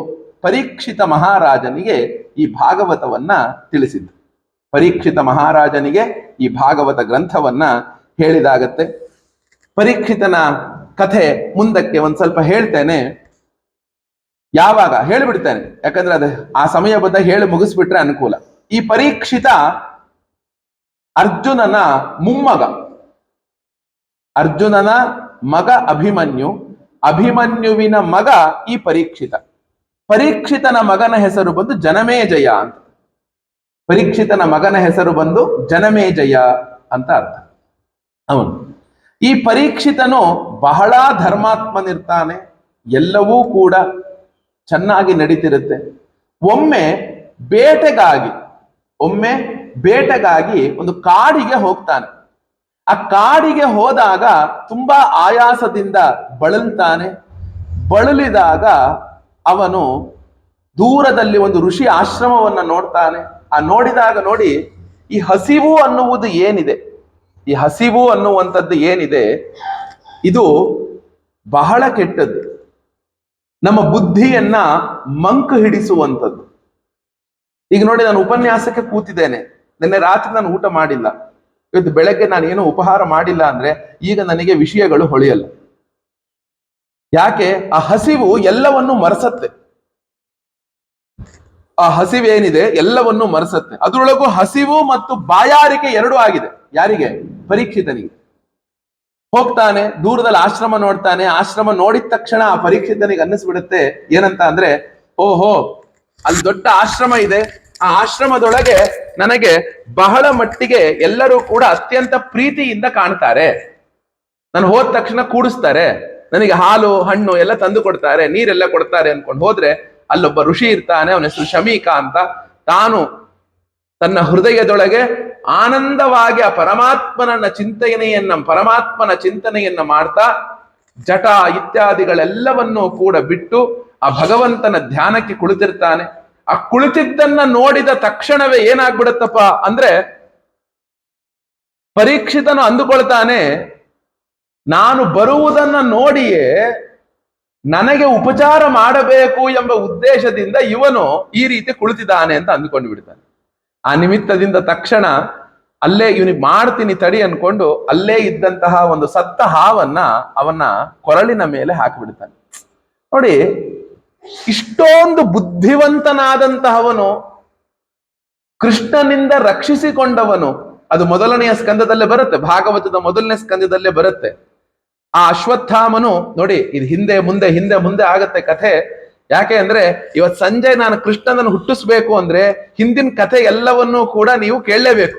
ಪರೀಕ್ಷಿತ ಮಹಾರಾಜನಿಗೆ ಈ ಭಾಗವತವನ್ನ ತಿಳಿಸಿದ್ದು. ಪರೀಕ್ಷಿತ ಮಹಾರಾಜನಿಗೆ ಈ ಭಾಗವತ ಗ್ರಂಥವನ್ನ ಹೇಳಿದಾಗತ್ತೆ. ಪರೀಕ್ಷಿತನ ಕಥೆ ಮುಂದಕ್ಕೆ ಒಂದ್ ಸ್ವಲ್ಪ ಹೇಳ್ತೇನೆ. ಯಾವಾಗ ಹೇಳಿಬಿಡ್ತೇನೆ, ಯಾಕಂದ್ರೆ ಅದು ಆ ಸಮಯ ಬಂದ ಹೇಳಿ ಮುಗಿಸ್ಬಿಟ್ರೆ ಅನುಕೂಲ. ಈ ಪರೀಕ್ಷಿತ ಅರ್ಜುನನ ಮೊಮ್ಮಗ. ಅರ್ಜುನನ ಮಗ ಅಭಿಮನ್ಯು, ಅಭಿಮನ್ಯುವಿನ ಮಗ ಈ ಪರೀಕ್ಷಿತ. ಪರೀಕ್ಷಿತನ ಮಗನ ಹೆಸರು ಬಂದು ಜನಮೇಜಯ ಅಂತ. ಪರೀಕ್ಷಿತನ ಮಗನ ಹೆಸರು ಬಂದು ಜನಮೇಜಯ ಅಂತ ಅರ್ಥ. ಅವನು ಈ ಪರೀಕ್ಷಿತನು ಬಹಳ ಧರ್ಮಾತ್ಮನಿರ್ತಾನೆ, ಎಲ್ಲವೂ ಕೂಡ ಚೆನ್ನಾಗಿ ನಡೀತಿರುತ್ತೆ. ಒಮ್ಮೆ ಬೇಟೆಗಾಗಿ ಒಂದು ಕಾಡಿಗೆ ಹೋಗ್ತಾನೆ. ಆ ಕಾಡಿಗೆ ಹೋದಾಗ ತುಂಬಾ ಆಯಾಸದಿಂದ ಬಳಲ್ತಾನೆ. ಬಳಲಿದಾಗ ಅವನು ದೂರದಲ್ಲಿ ಒಂದು ಋಷಿ ಆಶ್ರಮವನ್ನ ನೋಡ್ತಾನೆ. ಆ ನೋಡಿದಾಗ ನೋಡಿ, ಈ ಹಸಿವು ಅನ್ನುವುದು ಏನಿದೆ, ಈ ಹಸಿವು ಅನ್ನುವಂಥದ್ದು ಏನಿದೆ, ಇದು ಬಹಳ ಕೆಟ್ಟದ್ದು. ನಮ್ಮ ಬುದ್ಧಿಯನ್ನ ಮಂಕು ಹಿಡಿಸುವಂಥದ್ದು. ಈಗ ನೋಡಿ, ನಾನು ಉಪನ್ಯಾಸಕ್ಕೆ ಕೂತಿದ್ದೇನೆ. ನಿನ್ನೆ ರಾತ್ರಿ ನಾನು ಊಟ ಮಾಡಿಲ್ಲ, ಇವತ್ತು ಬೆಳಗ್ಗೆ ನಾನು ಏನು ಉಪಹಾರ ಮಾಡಿಲ್ಲ ಅಂದ್ರೆ ಈಗ ನನಗೆ ವಿಷಯಗಳು ಹೊಳೆಯಲ್ಲ. ಯಾಕೆ? ಆ ಹಸಿವು ಎಲ್ಲವನ್ನೂ ಮರೆಸತ್ತೆ. ಆ ಹಸಿವೇನಿದೆ ಎಲ್ಲವನ್ನೂ ಮರೆಸತ್ತೆ. ಅದರೊಳಗೂ ಹಸಿವು ಮತ್ತು ಬಾಯಾರಿಕೆ ಎರಡೂ ಆಗಿದೆ. ಯಾರಿಗೆ? ಪರೀಕ್ಷಿತನಿಗೆ. ಹೋಗ್ತಾನೆ, ದೂರದಲ್ಲಿ ಆಶ್ರಮ ನೋಡ್ತಾನೆ. ಆಶ್ರಮ ನೋಡಿದ ತಕ್ಷಣ ಆ ಪರೀಕ್ಷಿತನಿಗೆ ಅನ್ನಿಸ್ಬಿಡುತ್ತೆ ಏನಂತ ಅಂದ್ರೆ, ಓಹೋ, ಅಲ್ಲಿ ದೊಡ್ಡ ಆಶ್ರಮ ಇದೆ. ಆ ಆಶ್ರಮದೊಳಗೆ ನನಗೆ ಬಹಳ ಮಟ್ಟಿಗೆ ಎಲ್ಲರೂ ಕೂಡ ಅತ್ಯಂತ ಪ್ರೀತಿಯಿಂದ ಕಾಣ್ತಾರೆ. ನಾನು ಹೋದ ತಕ್ಷಣ ಕೂಡಿಸ್ತಾರೆ, ನನಗೆ ಹಾಲು ಹಣ್ಣು ಎಲ್ಲ ತಂದು ಕೊಡ್ತಾರೆ, ನೀರೆಲ್ಲ ಕೊಡ್ತಾರೆ ಅನ್ಕೊಂಡು ಹೋದ್ರೆ ಅಲ್ಲೊಬ್ಬ ಋಷಿ ಇರ್ತಾನೆ. ಅವನ ಹೆಸರು ಶಮೀಕ ಅಂತ. ತಾನು ತನ್ನ ಹೃದಯದೊಳಗೆ ಆನಂದವಾಗಿ ಆ ಪರಮಾತ್ಮನ ಚಿಂತನೆಯನ್ನ ಮಾಡ್ತಾ ಜಟ ಇತ್ಯಾದಿಗಳೆಲ್ಲವನ್ನೂ ಕೂಡ ಬಿಟ್ಟು ಆ ಭಗವಂತನ ಧ್ಯಾನಕ್ಕೆ ಕುಳಿತಿರ್ತಾನೆ. ಆ ಕುಳಿತಿದ್ದನ್ನ ನೋಡಿದ ತಕ್ಷಣವೇ ಏನಾಗ್ಬಿಡತ್ತಪ್ಪ ಅಂದ್ರೆ, ಪರೀಕ್ಷಿತನು ಅಂದುಕೊಳ್ತಾನೆ, ನಾನು ಬರುವುದನ್ನ ನೋಡಿಯೇ ನನಗೆ ಉಪಚಾರ ಮಾಡಬೇಕು ಎಂಬ ಉದ್ದೇಶದಿಂದ ಇವನು ಈ ರೀತಿ ಕುಳಿತಿದ್ದಾನೆ ಅಂತ ಅಂದುಕೊಂಡು ಬಿಡ್ತಾನೆ. ಆ ನಿಮಿತ್ತದಿಂದ ತಕ್ಷಣ ಅಲ್ಲೇ ಇವನಿಗೆ ಮಾಡ್ತೀನಿ ತಡಿ ಅನ್ಕೊಂಡು ಅಲ್ಲೇ ಇದ್ದಂತಹ ಒಂದು ಸತ್ತ ಹಾವನ್ನ ಅವನ ಕೊರಳಿನ ಮೇಲೆ ಹಾಕಿಬಿಡ್ತಾನೆ. ನೋಡಿ, ಇಷ್ಟೊಂದು ಬುದ್ಧಿವಂತನಾದಂತಹವನು, ಕೃಷ್ಣನಿಂದ ರಕ್ಷಿಸಿಕೊಂಡವನು. ಅದು ಮೊದಲನೆಯ ಸ್ಕಂದದಲ್ಲೇ ಬರುತ್ತೆ, ಭಾಗವತದ ಮೊದಲನೇ ಸ್ಕಂದದಲ್ಲೇ ಬರುತ್ತೆ. ಆ ಅಶ್ವತ್ಥಾಮನು ನೋಡಿ, ಇದು ಹಿಂದೆ ಮುಂದೆ ಆಗತ್ತೆ ಕಥೆ. ಯಾಕೆ ಅಂದ್ರೆ ಇವತ್ ಸಂಜೆ ನಾನು ಕೃಷ್ಣನನ್ನು ಹುಟ್ಟಿಸ್ಬೇಕು ಅಂದ್ರೆ ಹಿಂದಿನ ಕಥೆ ಎಲ್ಲವನ್ನೂ ಕೂಡ ನೀವು ಕೇಳಲೇಬೇಕು.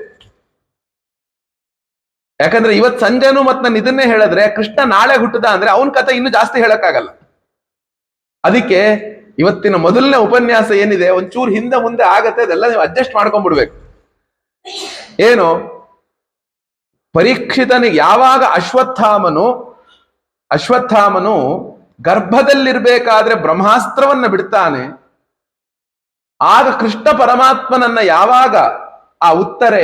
ಯಾಕಂದ್ರೆ ಇವತ್ ಸಂಜೆನೂ ಮತ್ ನಾನು ಇದನ್ನೇ ಹೇಳಿದ್ರೆ ಕೃಷ್ಣ ನಾಳೆ ಹುಟ್ಟದ ಅಂದ್ರೆ ಅವನ ಕಥೆ ಇನ್ನೂ ಜಾಸ್ತಿ ಹೇಳಕ್ಕಾಗಲ್ಲ. ಅದಕ್ಕೆ ಇವತ್ತಿನ ಮೊದಲನೇ ಉಪನ್ಯಾಸ ಏನಿದೆ ಒಂಚೂರು ಹಿಂದೆ ಮುಂದೆ ಆಗತ್ತೆ, ಅದೆಲ್ಲ ನೀವು ಅಡ್ಜಸ್ಟ್ ಮಾಡ್ಕೊಂಡ್ಬಿಡ್ಬೇಕು. ಏನು? ಪರೀಕ್ಷಿತನಿಗೆ ಯಾವಾಗ ಅಶ್ವತ್ಥಾಮನು ಗರ್ಭದಲ್ಲಿರ್ಬೇಕಾದ್ರೆ ಬ್ರಹ್ಮಾಸ್ತ್ರವನ್ನ ಬಿಡ್ತಾನೆ, ಆಗ ಕೃಷ್ಣ ಪರಮಾತ್ಮನನ್ನ ಯಾವಾಗ ಆ ಉತ್ತರೆ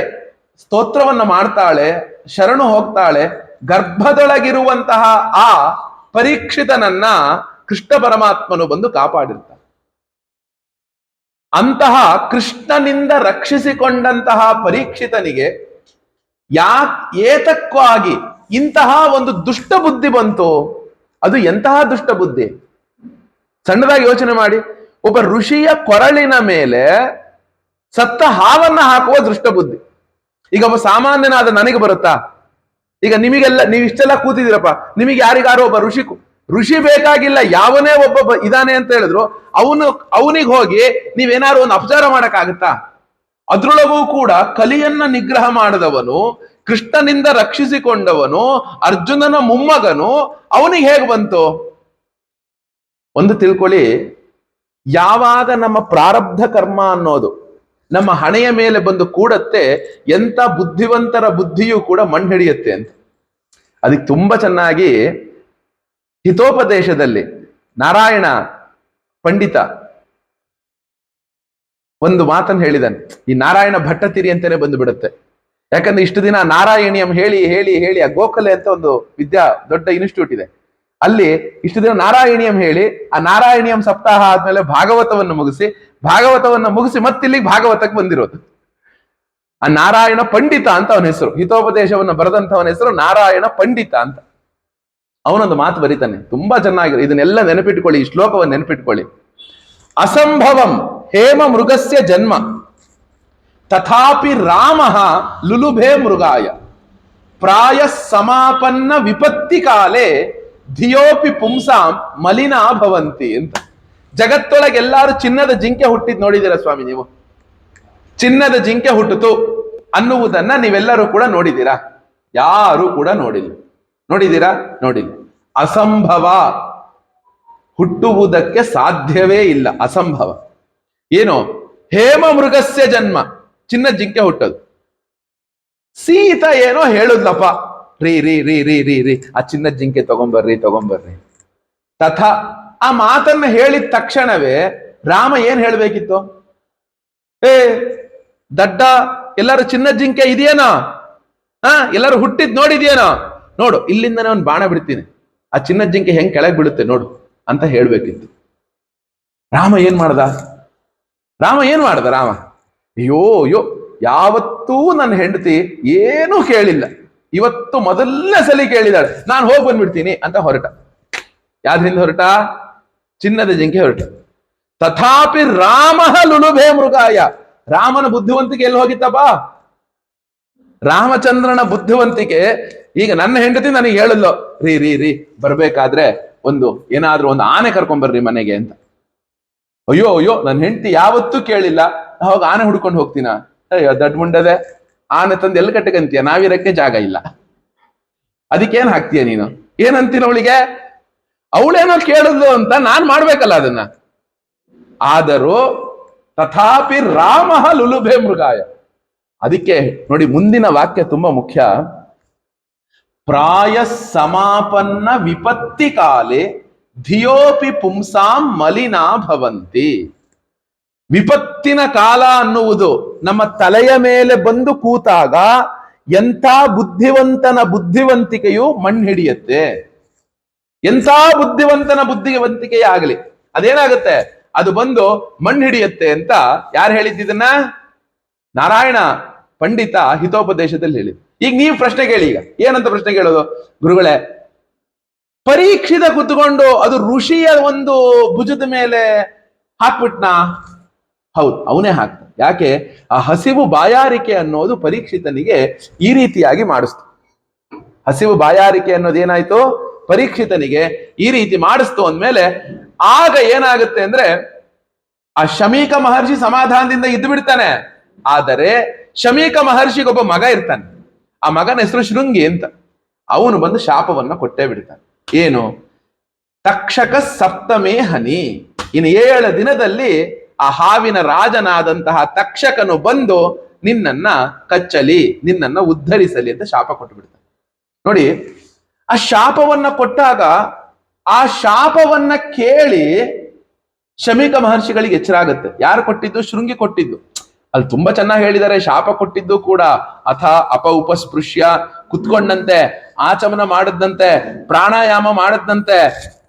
ಸ್ತೋತ್ರವನ್ನ ಮಾಡ್ತಾಳೆ, ಶರಣು ಹೋಗ್ತಾಳೆ, ಗರ್ಭದೊಳಗಿರುವಂತಹ ಆ ಪರೀಕ್ಷಿತನನ್ನ ಕೃಷ್ಣ ಪರಮಾತ್ಮನು ಬಂದು ಕಾಪಾಡಿರ್ತಾನೆ. ಅಂತಹ ಕೃಷ್ಣನಿಂದ ರಕ್ಷಿಸಿಕೊಂಡಂತಹ ಪರೀಕ್ಷಿತನಿಗೆ ಏತಕ್ಕಾಗಿ ಇಂತಹ ಒಂದು ದುಷ್ಟ ಬುದ್ಧಿ ಬಂತು? ಅದು ಎಂತಹ ದುಷ್ಟ ಬುದ್ಧಿ? ಸಣ್ಣದಾಗಿ ಯೋಚನೆ ಮಾಡಿ. ಒಬ್ಬ ಋಷಿಯ ಕೊರಳಿನ ಮೇಲೆ ಸತ್ತ ಹಾವನ್ನ ಹಾಕುವ ದುಷ್ಟ ಬುದ್ಧಿ. ಈಗ ಒಬ್ಬ ಸಾಮಾನ್ಯನಾದ ನನಗೆ ಬರುತ್ತಾ? ಈಗ ನಿಮಗೆಲ್ಲ, ನೀವು ಇಷ್ಟೆಲ್ಲ ಕೂತಿದ್ದೀರಪ್ಪ, ನಿಮಗೆ ಯಾರಿಗಾರು ಒಬ್ಬ ಋಷಿ ಬೇಕಾಗಿಲ್ಲ, ಯಾವನೇ ಒಬ್ಬ ಇದಾನೆ ಅಂತ ಹೇಳಿದ್ರು ಅವನಿಗೆ ಹೋಗಿ ನೀವೇನಾದ್ರು ಒಂದು ಅಪಚಾರ ಮಾಡಕ್ಕಾಗತ್ತಾ? ಅದ್ರೊಳಗೂ ಕೂಡ ಕಲಿಯನ್ನ ನಿಗ್ರಹ ಮಾಡಿದವನು, ಕೃಷ್ಣನಿಂದ ರಕ್ಷಿಸಿಕೊಂಡವನು, ಅರ್ಜುನನ ಮೊಮ್ಮಗನು, ಅವನಿಗೆ ಹೇಗೆ ಬಂತು? ಒಂದು ತಿಳ್ಕೊಳ್ಳಿ, ಯಾವಾಗ ನಮ್ಮ ಪ್ರಾರಬ್ಧ ಕರ್ಮ ಅನ್ನೋದು ನಮ್ಮ ಹಣೆಯ ಮೇಲೆ ಬಂದು ಕೂಡತ್ತೆ, ಎಂತ ಬುದ್ಧಿವಂತರ ಬುದ್ಧಿಯೂ ಕೂಡ ಮಣ್ಣು ಹಿಡಿಯುತ್ತೆ ಅಂತ. ಅದಕ್ಕೆ ತುಂಬಾ ಚೆನ್ನಾಗಿ ಹಿತೋಪದೇಶದಲ್ಲಿ ನಾರಾಯಣ ಪಂಡಿತ ಒಂದು ಮಾತನ್ನು ಹೇಳಿದಾನೆ. ಈ ನಾರಾಯಣ ಭಟ್ಟತಿರಿ ಅಂತಾನೆ ಬಂದು ಬಿಡುತ್ತೆ. ಯಾಕಂದ್ರೆ ಇಷ್ಟು ದಿನ ನಾರಾಯಣಿಯಂ ಹೇಳಿ ಹೇಳಿ ಹೇಳಿ ಆ ಗೋಖಲೆ ಅಂತ ಒಂದು ದೊಡ್ಡ ಇನ್ಸ್ಟಿಟ್ಯೂಟ್ ಇದೆ, ಅಲ್ಲಿ ಇಷ್ಟು ದಿನ ನಾರಾಯಣಿಯಂ ಹೇಳಿ ಆ ನಾರಾಯಣಿಯಂ ಸಪ್ತಾಹ ಆದ್ಮೇಲೆ ಭಾಗವತವನ್ನು ಮುಗಿಸಿ ಮತ್ತಿಲ್ಲಿಗೆ ಭಾಗವತಕ್ಕೆ ಬಂದಿರೋದು. ಆ ನಾರಾಯಣ ಪಂಡಿತ ಅಂತ ಅವನ ಹೆಸರು, ಹಿತೋಪದೇಶವನ್ನು ಬರೆದಂತವನ ಹೆಸರು ನಾರಾಯಣ ಪಂಡಿತ ಅಂತ. ಅವನೊಂದು ಮಾತು ಬರೀತಾನೆ, ತುಂಬಾ ಚೆನ್ನಾಗಿದೆ. ಇದನ್ನೆಲ್ಲ ನೆನಪಿಟ್ಕೊಳ್ಳಿ, ಈ ಶ್ಲೋಕವನ್ನು ನೆನಪಿಟ್ಕೊಳ್ಳಿ. ಅಸಂಭವಂ ಹೇಮ ಮೃಗಸ್ಯ ಜನ್ಮ ತಥಾಪಿ ರಾಮ ಲುಲುಭೆ ಮೃಗಾಯ ಪ್ರಾಯ ಸಮಾಪನ್ನ ವಿಪತ್ತಿ ಕಾಲೇ ಧಿಯೋಪಿ ಪುಂಸಾಂ ಮಲಿನಾ ಭವಂತಿ ಅಂತ. ಜಗತ್ತೊಳಗೆ ಎಲ್ಲಾರು ಚಿನ್ನದ ಜಿಂಕೆ ಹುಟ್ಟಿದ್ ನೋಡಿದ್ದೀರಾ ಸ್ವಾಮಿ ನೀವು? ಚಿನ್ನದ ಜಿಂಕೆ ಹುಟ್ಟಿತು ಅನ್ನುವುದನ್ನ ನೀವೆಲ್ಲರೂ ಕೂಡ ನೋಡಿದ್ದೀರಾ? ಯಾರು ಕೂಡ ನೋಡಿಲ್ಲ. ನೋಡಿದ್ದೀರಾ? ನೋಡಿಲ್ಲ. ಅಸಂಭವ, ಹುಟ್ಟುವುದಕ್ಕೆ ಸಾಧ್ಯವೇ ಇಲ್ಲ, ಅಸಂಭವ. ಏನು? ಹೇಮ ಮೃಗಸ್ಯ ಜನ್ಮ, ಚಿನ್ನದ ಜಿಂಕೆ ಹುಟ್ಟೋದು. ಸೀತಾ ಏನೋ ಹೇಳುದ್ಲಪ್ಪ, ರೀ ರೀ ರೀ ರೀ ರೀ ರೀ ಆ ಚಿನ್ನದ ಜಿಂಕೆ ತಗೊಂಬರ್ರಿ ತಥಾ ಆ ಮಾತನ್ನ ಹೇಳಿದ ತಕ್ಷಣವೇ ರಾಮ ಏನ್ ಹೇಳ್ಬೇಕಿತ್ತು? ದಡ್ಡ, ಎಲ್ಲರೂ ಚಿನ್ನದ ಜಿಂಕೆ ಇದೆಯೇನೋ, ಎಲ್ಲರೂ ಹುಟ್ಟಿದ್ ನೋಡಿದ್ಯೇನೋ, ನೋಡು ಇಲ್ಲಿಂದನೇ ಒಂದು ಬಾಣ ಬಿಡ್ತೀನಿ, ಆ ಚಿನ್ನದ ಜಿಂಕೆ ಹೆಂಗ್ ಕೆಳಗೆ ಬೀಳುತ್ತೆ ನೋಡು ಅಂತ ಹೇಳ್ಬೇಕಿತ್ತು. ರಾಮ ಏನ್ ಮಾಡ್ದ? ರಾಮ ಅಯ್ಯೋ ಯಾವತ್ತೂ ನನ್ನ ಹೆಂಡತಿ ಏನೂ ಕೇಳಿಲ್ಲ, ಇವತ್ತು ಮೊದಲನೇ ಸಲ ಕೇಳಿದಾಳೆ, ನಾನು ಹೋಗಿ ಬಂದ್ಬಿಡ್ತೀನಿ ಅಂತ ಹೊರಟ. ಯಾವ್ದ್ರಿಂದ ಹೊರಟ? ಚಿನ್ನದ ಜಿಂಕೆ ಹೊರಟ. ತಥಾಪಿ ರಾಮ ಲುಲುಭೆ ಮೃಗಾಯ, ರಾಮನ ಬುದ್ಧಿವಂತಿಕೆ ಎಲ್ಲಿ ಹೋಗಿತ್ತಪ್ಪ? ರಾಮಚಂದ್ರನ ಬುದ್ಧಿವಂತಿಕೆ ಈಗ ನನ್ನ ಹೆಂಡತಿ ನನಗೆ ಹೇಳಿದ್ಲು, ರೀ ರೀ ರೀ ಬರ್ಬೇಕಾದ್ರೆ ಏನಾದ್ರೂ ಒಂದು ಆನೆ ಕರ್ಕೊಂಡ್ಬರ್ರಿ ಮನೆಗೆ ಅಂತ. ಅಯ್ಯೋ ನನ್ನ ಹೆಂಡತಿ ಯಾವತ್ತೂ ಕೇಳಿಲ್ಲ, ಹೋಗಿ ಆನೆ ಹುಡ್ಕೊಂಡು ಹೋಗ್ತೀನ? ಅಯ್ಯೋ ದಡ್ಡ ಮುಂಡದೆ, ಆನೆ ತಂದು ಎಲ್ಲಿ ಕಟ್ಟಕಂತೀಯ? ನಾವಿರಕ್ಕೆ ಜಾಗ ಇಲ್ಲ, ಅದಕ್ಕೇನ್ ಹಾಕ್ತೀಯ ನೀನು? ಏನಂತೀನ ಅವಳಿಗೆ? ಅವಳೇನೋ ಕೇಳಿದ್ಲು ಅಂತ ನಾನ್ ಮಾಡ್ಬೇಕಲ್ಲ ಅದನ್ನ. ಆದರೂ ತಥಾಪಿ ರಾಮ ಲುಲುಭೆ ಮೃಗಾಯ. ಅದಕ್ಕೆ ನೋಡಿ ಮುಂದಿನ ವಾಕ್ಯ ತುಂಬಾ ಮುಖ್ಯ. ಪ್ರಾಯ ಸಮಾಪನ್ನ ವಿಪತ್ತಿ ಕಾಲೇ ಧಿಯೋಪಿ ಪುಂಸಾಂ ಮಲಿನಾ ಭವಂತಿ. ವಿಪತ್ತಿನ ಕಾಲ ಅನ್ನುವುದು ನಮ್ಮ ತಲೆಯ ಮೇಲೆ ಬಂದು ಕೂತಾಗ ಎಂಥ ಬುದ್ಧಿವಂತನ ಬುದ್ಧಿವಂತಿಕೆಯು ಮಣ್ಣು ಹಿಡಿಯುತ್ತೆ. ಎಂಥ ಬುದ್ಧಿವಂತನ ಬುದ್ಧಿವಂತಿಕೆಯೇ ಆಗಲಿ, ಅದೇನಾಗುತ್ತೆ? ಅದು ಬಂದು ಮಣ್ಣು ಹಿಡಿಯುತ್ತೆ ಅಂತ ಯಾರು ಹೇಳಿದ್ದನ್ನ? ನಾರಾಯಣ ಪಂಡಿತ ಹಿತೋಪದೇಶದಲ್ಲಿ ಹೇಳಿದ್. ಈಗ ನೀವು ಪ್ರಶ್ನೆ ಕೇಳಿ. ಈಗ ಏನಂತ ಪ್ರಶ್ನೆ ಕೇಳೋದು? ಗುರುಗಳೇ, ಪರೀಕ್ಷಿತ ಕುತ್ಕೊಂಡು ಅದು ಋಷಿಯ ಒಂದು ಭುಜದ ಮೇಲೆ ಹಾಕ್ಬಿಟ್ನಾ? ಹೌದು, ಅವನೇ ಹಾಕ್ತ. ಯಾಕೆ? ಆ ಹಸಿವು ಬಾಯಾರಿಕೆ ಅನ್ನೋದು ಪರೀಕ್ಷಿತನಿಗೆ ಈ ರೀತಿಯಾಗಿ ಮಾಡಿಸ್ತು. ಹಸಿವು ಬಾಯಾರಿಕೆ ಅನ್ನೋದು ಏನಾಯ್ತು? ಪರೀಕ್ಷಿತನಿಗೆ ಈ ರೀತಿ ಮಾಡಿಸ್ತು ಅಂದ್ಮೇಲೆ ಆಗ ಏನಾಗುತ್ತೆ ಅಂದ್ರೆ, ಆ ಶಮೀಕ ಮಹರ್ಷಿ ಸಮಾಧಾನದಿಂದ ಇದ್ದು ಬಿಡ್ತಾನೆ. ಆದರೆ ಶಮೀಕ ಮಹರ್ಷಿಗೊಬ್ಬ ಮಗ ಇರ್ತಾನೆ, ಆ ಮಗನ ಹೆಸರು ಶೃಂಗಿ ಅಂತ. ಅವನು ಬಂದು ಶಾಪವನ್ನ ಕೊಟ್ಟೇ ಬಿಡ್ತಾನೆ. ಏನು? ತಕ್ಷಕ ಸಪ್ತಮೇ ಹನಿ. ಇನ್ನು 7 ದಿನದಲ್ಲಿ ಆ ಹಾವಿನ ರಾಜನಾದಂತಹ ತಕ್ಷಕನು ಬಂದು ನಿನ್ನನ್ನ ಕಚ್ಚಲಿ, ನಿನ್ನನ್ನ ಉದ್ಧರಿಸಲಿ ಅಂತ ಶಾಪ ಕೊಟ್ಟು ಬಿಡ್ತಾನೆ. ನೋಡಿ, ಆ ಶಾಪವನ್ನ ಕೊಟ್ಟಾಗ ಆ ಶಾಪವನ್ನ ಕೇಳಿ ಶಮೀಕ ಮಹರ್ಷಿಗಳಿಗೆ ಎಚ್ಚರ ಆಗುತ್ತೆ. ಯಾರು ಕೊಟ್ಟಿದ್ದು? ಶೃಂಗಿ ಕೊಟ್ಟಿದ್ದು. ಅಲ್ಲಿ ತುಂಬಾ ಚೆನ್ನಾಗಿ ಹೇಳಿದ್ದಾರೆ. ಶಾಪ ಕೊಟ್ಟಿದ್ದು ಕೂಡ ಅಥ ಅಪ ಉಪಸ್ಪೃಶ್ಯ, ಕುತ್ಕೊಂಡಂತೆ ಆಚಮನ ಮಾಡದಂತೆ, ಪ್ರಾಣಾಯಾಮ ಮಾಡದಂತೆ,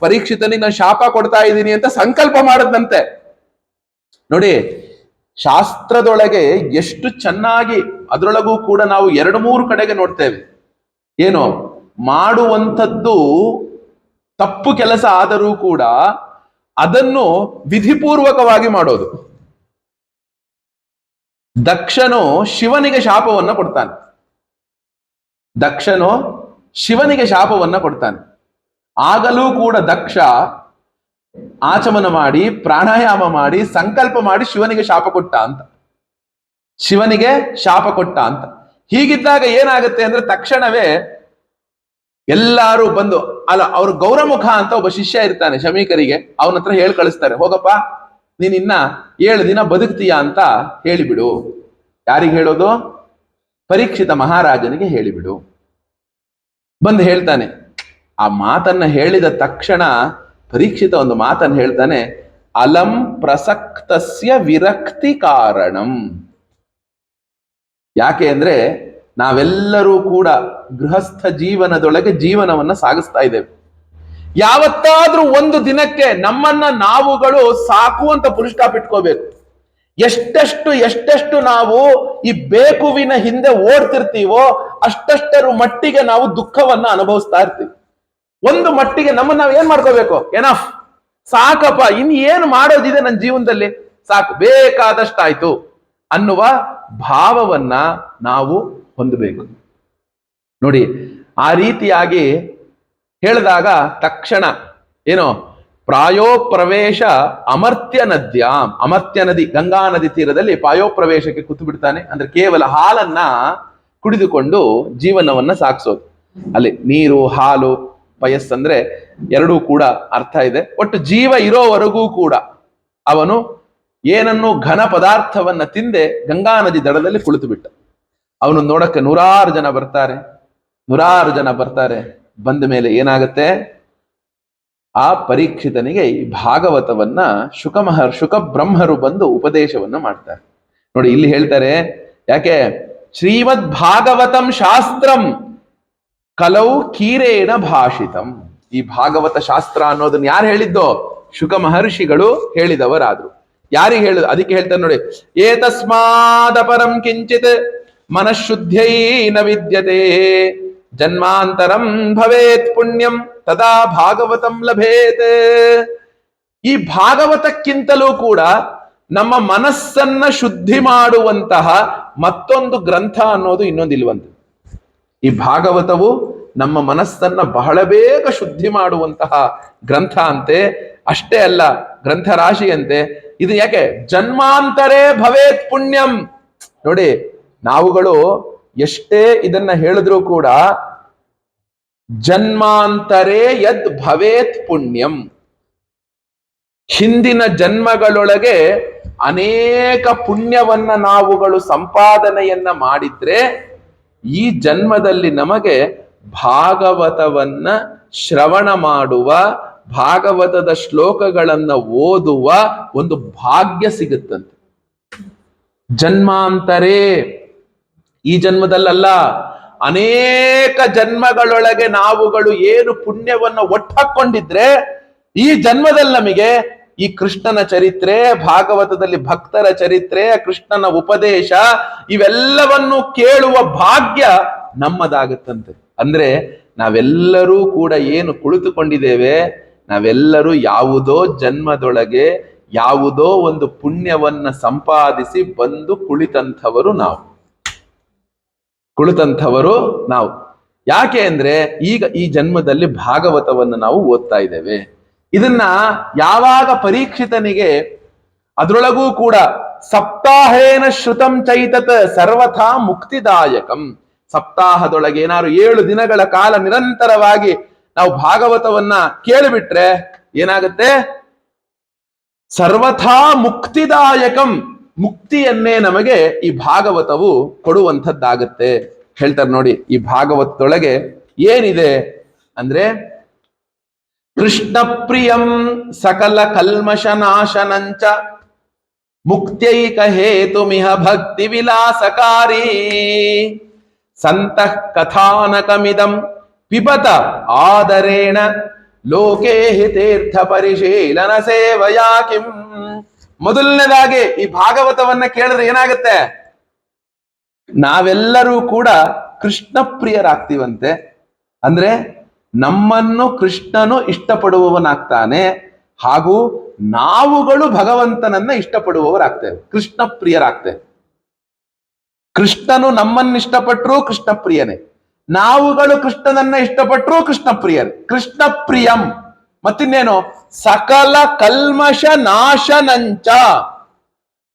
ಪರೀಕ್ಷಿತನಿಗೆ ನಾನು ಶಾಪ ಕೊಡ್ತಾ ಇದ್ದೀನಿ ಅಂತ ಸಂಕಲ್ಪ ಮಾಡದಂತೆ. ನೋಡಿ, ಶಾಸ್ತ್ರದೊಳಗೆ ಎಷ್ಟು ಚೆನ್ನಾಗಿ, ಅದರೊಳಗೂ ಕೂಡ ನಾವು 2-3 ಕಡೆಗೆ ನೋಡ್ತೇವೆ. ಏನು? ಮಾಡುವಂಥದ್ದು ತಪ್ಪು ಕೆಲಸ ಆದರೂ ಕೂಡ ಅದನ್ನು ವಿಧಿಪೂರ್ವಕವಾಗಿ ಮಾಡೋದು. ದಕ್ಷನು ಶಿವನಿಗೆ ಶಾಪವನ್ನ ಕೊಡ್ತಾನೆ. ಆಗಲೂ ಕೂಡ ದಕ್ಷ ಆಚಮನ ಮಾಡಿ, ಪ್ರಾಣಾಯಾಮ ಮಾಡಿ, ಸಂಕಲ್ಪ ಮಾಡಿ ಶಿವನಿಗೆ ಶಾಪ ಕೊಟ್ಟ ಅಂತ. ಹೀಗಿದ್ದಾಗ ಏನಾಗುತ್ತೆ ಅಂದ್ರೆ ತಕ್ಷಣವೇ ಎಲ್ಲಾರು ಬಂದು, ಅಲ್ಲ ಅವ್ರ ಗೌರಮುಖ ಅಂತ ಒಬ್ಬ ಶಿಷ್ಯ ಇರ್ತಾನೆ ಶಮೀಕರಿಗೆ, ಅವನ ಹತ್ರ ಹೇಳಿ ಕಳಿಸ್ತಾರೆ, ಹೋಗಪ್ಪ ನೀನ್ ಇನ್ನ 7 ದಿನ ಬದುಕ್ತೀಯ ಅಂತ ಹೇಳಿಬಿಡು. ಯಾರಿಗೆ ಹೇಳೋದು? ಪರೀಕ್ಷಿತ ಮಹಾರಾಜನಿಗೆ ಹೇಳಿಬಿಡು. ಬಂದು ಹೇಳ್ತಾನೆ. ಆ ಮಾತನ್ನ ಹೇಳಿದ ತಕ್ಷಣ ಪರೀಕ್ಷಿತ ಒಂದು ಮಾತನ್ನು ಹೇಳ್ತಾನೆ, ಅಲಂ ಪ್ರಸಕ್ತಸ್ಯ ವಿರಕ್ತಿ ಕಾರಣಂ. ಯಾಕೆ ಅಂದ್ರೆ ನಾವೆಲ್ಲರೂ ಕೂಡ ಗೃಹಸ್ಥ ಜೀವನದೊಳಗೆ ಜೀವನವನ್ನ ಸಾಗಿಸ್ತಾ ಇದ್ದೇವೆ. ಯಾವತ್ತಾದ್ರೂ ಒಂದು ದಿನಕ್ಕೆ ನಮ್ಮನ್ನ ನಾವುಗಳು ಸಾಕು ಅಂತ ಫುಲ್ ಸ್ಟಾಪ್ ಇಟ್ಕೋಬೇಕು. ಎಷ್ಟೆಷ್ಟು ನಾವು ಈ ಬೇಕುವಿನ ಹಿಂದೆ ಓಡ್ತಿರ್ತೀವೋ ಅಷ್ಟಷ್ಟರ ಮಟ್ಟಿಗೆ ನಾವು ದುಃಖವನ್ನ ಅನುಭವಿಸ್ತಾ ಇರ್ತೀವಿ. ಒಂದು ಮಟ್ಟಿಗೆ ನಮ್ಮನ್ನ ನಾವು ಏನ್ ಮಾಡ್ಕೋಬೇಕು, ಎನಫ್, ಸಾಕಪ್ಪ, ಇನ್ ಏನು ಮಾಡೋದಿದೆ ನನ್ನ ಜೀವನದಲ್ಲಿ, ಸಾಕು, ಬೇಕಾದಷ್ಟಾಯ್ತು ಅನ್ನುವ ಭಾವವನ್ನ ನಾವು ಹೊಂದಬೇಕು. ನೋಡಿ, ಆ ರೀತಿಯಾಗಿ ಹೇಳಿದಾಗ ತಕ್ಷಣ ಏನೋ ಪ್ರಾಯೋಪ್ರವೇಶ ಅಮರ್ತ್ಯ ನದ್ಯಾಂ, ಅಮರ್ತ್ಯ ನದಿ, ಗಂಗಾ ನದಿ ತೀರದಲ್ಲಿ ಪ್ರಾಯೋಪ್ರವೇಶಕ್ಕೆ ಕೂತು ಬಿಡ್ತಾನೆ. ಅಂದ್ರೆ ಕೇವಲ ಹಾಲನ್ನ ಕುಡಿದುಕೊಂಡು ಜೀವನವನ್ನ ಸಾಗಿಸೋದು. ಅಲ್ಲಿ ನೀರು, ಹಾಲು, ಪಯಸ್ಸಂದ್ರೆ ಎರಡೂ ಕೂಡ ಅರ್ಥ ಇದೆ. ಒಟ್ಟು ಜೀವ ಇರೋವರೆಗೂ ಕೂಡ ಅವನು ಏನನ್ನು ಘನ ಪದಾರ್ಥವನ್ನ ತಿಂದೆ ಗಂಗಾ ನದಿ ದಡದಲ್ಲಿ ಕುಳಿತು ಬಿಟ್ಟ. ಅವನು ನೋಡಕ್ಕೆ ನೂರಾರು ಜನ ಬರ್ತಾರೆ. ಬಂದ ಮೇಲೆ ಏನಾಗುತ್ತೆ, ಆ ಪರೀಕ್ಷಿತನಿಗೆ ಈ ಭಾಗವತವನ್ನ ಶುಕ ಬ್ರಹ್ಮರು ಬಂದು ಉಪದೇಶವನ್ನ ಮಾಡ್ತಾರೆ. ನೋಡಿ, ಇಲ್ಲಿ ಹೇಳ್ತಾರೆ, ಯಾಕೆ ಶ್ರೀಮದ್ ಭಾಗವತಂ ಶಾಸ್ತ್ರಂ ಕಲೌ ಕೀರೇಣ ಭಾಷಿತಂ. ಈ ಭಾಗವತ ಶಾಸ್ತ್ರ ಅನ್ನೋದನ್ನ ಯಾರು ಹೇಳಿದ್ದೋ? ಶುಕ ಮಹರ್ಷಿಗಳು ಹೇಳಿದವರಾದ್ರು. ಯಾರಿಗೆ ಹೇಳುದು? ಅದಕ್ಕೆ ಹೇಳ್ತಾರೆ ನೋಡಿ, ಏತಸ್ಮಾದ ಪರಂ ಕಿಂಚಿತ್ ಮನಃಶುದ್ಧೈ ನ ವಿದ್ಯತೆ ಜನ್ಮಾಂತರಂ ಭವೇತ್ ಪುಣ್ಯಂ ತದಾ ಭಾಗವತಂ ಲಭೇತ್. ಈ ಭಾಗವತಕ್ಕಿಂತಲೂ ಕೂಡ ನಮ್ಮ ಮನಸ್ಸನ್ನ ಶುದ್ಧಿ ಮಾಡುವಂತಹ ಮತ್ತೊಂದು ಗ್ರಂಥ ಅನ್ನೋದು ಇನ್ನೊಂದಿಲ್ವಂತೆ. ಈ ಭಾಗವತವು ನಮ್ಮ ಮನಸ್ಸನ್ನ ಬಹಳ ಬೇಗ ಶುದ್ಧಿ ಮಾಡುವಂತಹ ಗ್ರಂಥ ಅಂತೆ. ಅಷ್ಟೇ ಅಲ್ಲ, ಗ್ರಂಥ ರಾಶಿಯಂತೆ ಇದು. ಯಾಕೆ? ಜನ್ಮಾಂತರೇ ಭವೇತ್ ಪುಣ್ಯಂ. ನೋಡಿ, ನಾವುಗಳು ಎಷ್ಟೇ ಇದನ್ನ ಹೇಳಿದ್ರೂ ಕೂಡ ಜನ್ಮಾಂತರೇ ಯದ್ ಭವೇತ್ ಪುಣ್ಯಂ, ಹಿಂದಿನ ಜನ್ಮಗಳೊಳಗೆ ಅನೇಕ ಪುಣ್ಯವನ್ನ ನಾವುಗಳು ಸಂಪಾದನೆಯನ್ನ ಮಾಡಿದ್ರೆ ಈ ಜನ್ಮದಲ್ಲಿ ನಮಗೆ ಭಾಗವತವನ್ನ ಶ್ರವಣ ಮಾಡುವ, ಭಾಗವತದ ಶ್ಲೋಕಗಳನ್ನ ಓದುವ ಒಂದು ಭಾಗ್ಯ ಸಿಗುತ್ತಂತೆ. ಜನ್ಮಾಂತರೇ, ಈ ಜನ್ಮದಲ್ಲ, ಅನೇಕ ಜನ್ಮಗಳೊಳಗೆ ನಾವುಗಳು ಏನು ಪುಣ್ಯವನ್ನ ಒಟ್ಟಾಕೊಂಡಿದ್ರೆ ಈ ಜನ್ಮದಲ್ಲಿ ನಮಗೆ ಈ ಕೃಷ್ಣನ ಚರಿತ್ರೆ, ಭಾಗವತದಲ್ಲಿ ಭಕ್ತರ ಚರಿತ್ರೆ, ಕೃಷ್ಣನ ಉಪದೇಶ ಇವೆಲ್ಲವನ್ನು ಕೇಳುವ ಭಾಗ್ಯ ನಮ್ಮದಾಗುತ್ತಂತೆ. ಅಂದ್ರೆ ನಾವೆಲ್ಲರೂ ಕೂಡ ಏನು ಕುಳಿತುಕೊಂಡಿದ್ದೇವೆ, ನಾವೆಲ್ಲರೂ ಯಾವುದೋ ಜನ್ಮದೊಳಗೆ ಯಾವುದೋ ಒಂದು ಪುಣ್ಯವನ್ನ ಸಂಪಾದಿಸಿ ಬಂದು ಕುಳಿತಂಥವರು ನಾವು. ಯಾಕೆ ಅಂದ್ರೆ ಈಗ ಈ ಜನ್ಮದಲ್ಲಿ ಭಾಗವತವನ್ನು ನಾವು ಓದ್ತಾ ಇದ್ದೇವೆ. ಇದನ್ನ ಯಾವಾಗ ಪರೀಕ್ಷಿತನಿಗೆ, ಅದರೊಳಗೂ ಕೂಡ ಸಪ್ತಾಹೇನ ಶ್ರುತಂ ಚೈತತ್ ಸರ್ವಥಾ ಮುಕ್ತಿದಾಯಕಂ, ಸಪ್ತಾಹದೊಳಗೆ ಏನಾದ್ರು 7 ದಿನಗಳ ಕಾಲ ನಿರಂತರವಾಗಿ ನಾವು ಭಾಗವತವನ್ನ ಕೇಳಿಬಿಟ್ರೆ ಏನಾಗುತ್ತೆ? ಸರ್ವಥಾ ಮುಕ್ತಿದಾಯಕಂ, ಮುಕ್ತಿಯನ್ನೇ ನಮಗೆ ಈ ಭಾಗವತವು ಕೊಡುವಂಥದ್ದಾಗತ್ತೆ ಹೇಳ್ತಾರೆ. ನೋಡಿ, ಈ ಭಾಗವತದೊಳಗೆ ಏನಿದೆ ಅಂದ್ರೆ, ಕೃಷ್ಣ ಪ್ರಿಯಂ ಸಕಲ ಕಲ್ಮಶ ನಾಶನಂಚ ಮುಕ್ತೈಕ ಹೇತುಮಿಹ ಭಕ್ತಿ ವಿಲಾಸಕಾರಿ ಸಂತಃ ಕಥಾನಕಮಿದಂ ಪಿಬತ ಆದರೇಣ ಲೋಕೇ ಹಿತೀರ್ಥ ಪರಿಶೀಲನ ಸೇವಯಾ ಕಿಂ. ಮೊದಲನೇದಾಗಿ ಈ ಭಾಗವತವನ್ನ ಕೇಳಿದ್ರೆ ಏನಾಗುತ್ತೆ? ನಾವೆಲ್ಲರೂ ಕೂಡ ಕೃಷ್ಣ ಪ್ರಿಯರಾಗ್ತೀವಂತೆ. ಅಂದ್ರೆ ನಮ್ಮನ್ನು ಕೃಷ್ಣನು ಇಷ್ಟಪಡುವವನಾಗ್ತಾನೆ, ಹಾಗೂ ನಾವುಗಳು ಭಗವಂತನನ್ನ ಇಷ್ಟಪಡುವವರಾಗ್ತೇವೆ, ಕೃಷ್ಣ ಪ್ರಿಯರಾಗ್ತೇವೆ. ಕೃಷ್ಣನು ನಮ್ಮನ್ನು ಇಷ್ಟಪಟ್ಟರು ಕೃಷ್ಣ ಪ್ರಿಯನೇ, ನಾವುಗಳು ಕೃಷ್ಣನನ್ನ ಇಷ್ಟಪಟ್ಟರು ಕೃಷ್ಣ ಪ್ರಿಯರೇ. ಕೃಷ್ಣ ಪ್ರಿಯಂ ಮತ್ತಿನ್ನೇನು? ಸಕಲ ಕಲ್ಮಶ ನಾಶನಂಚ.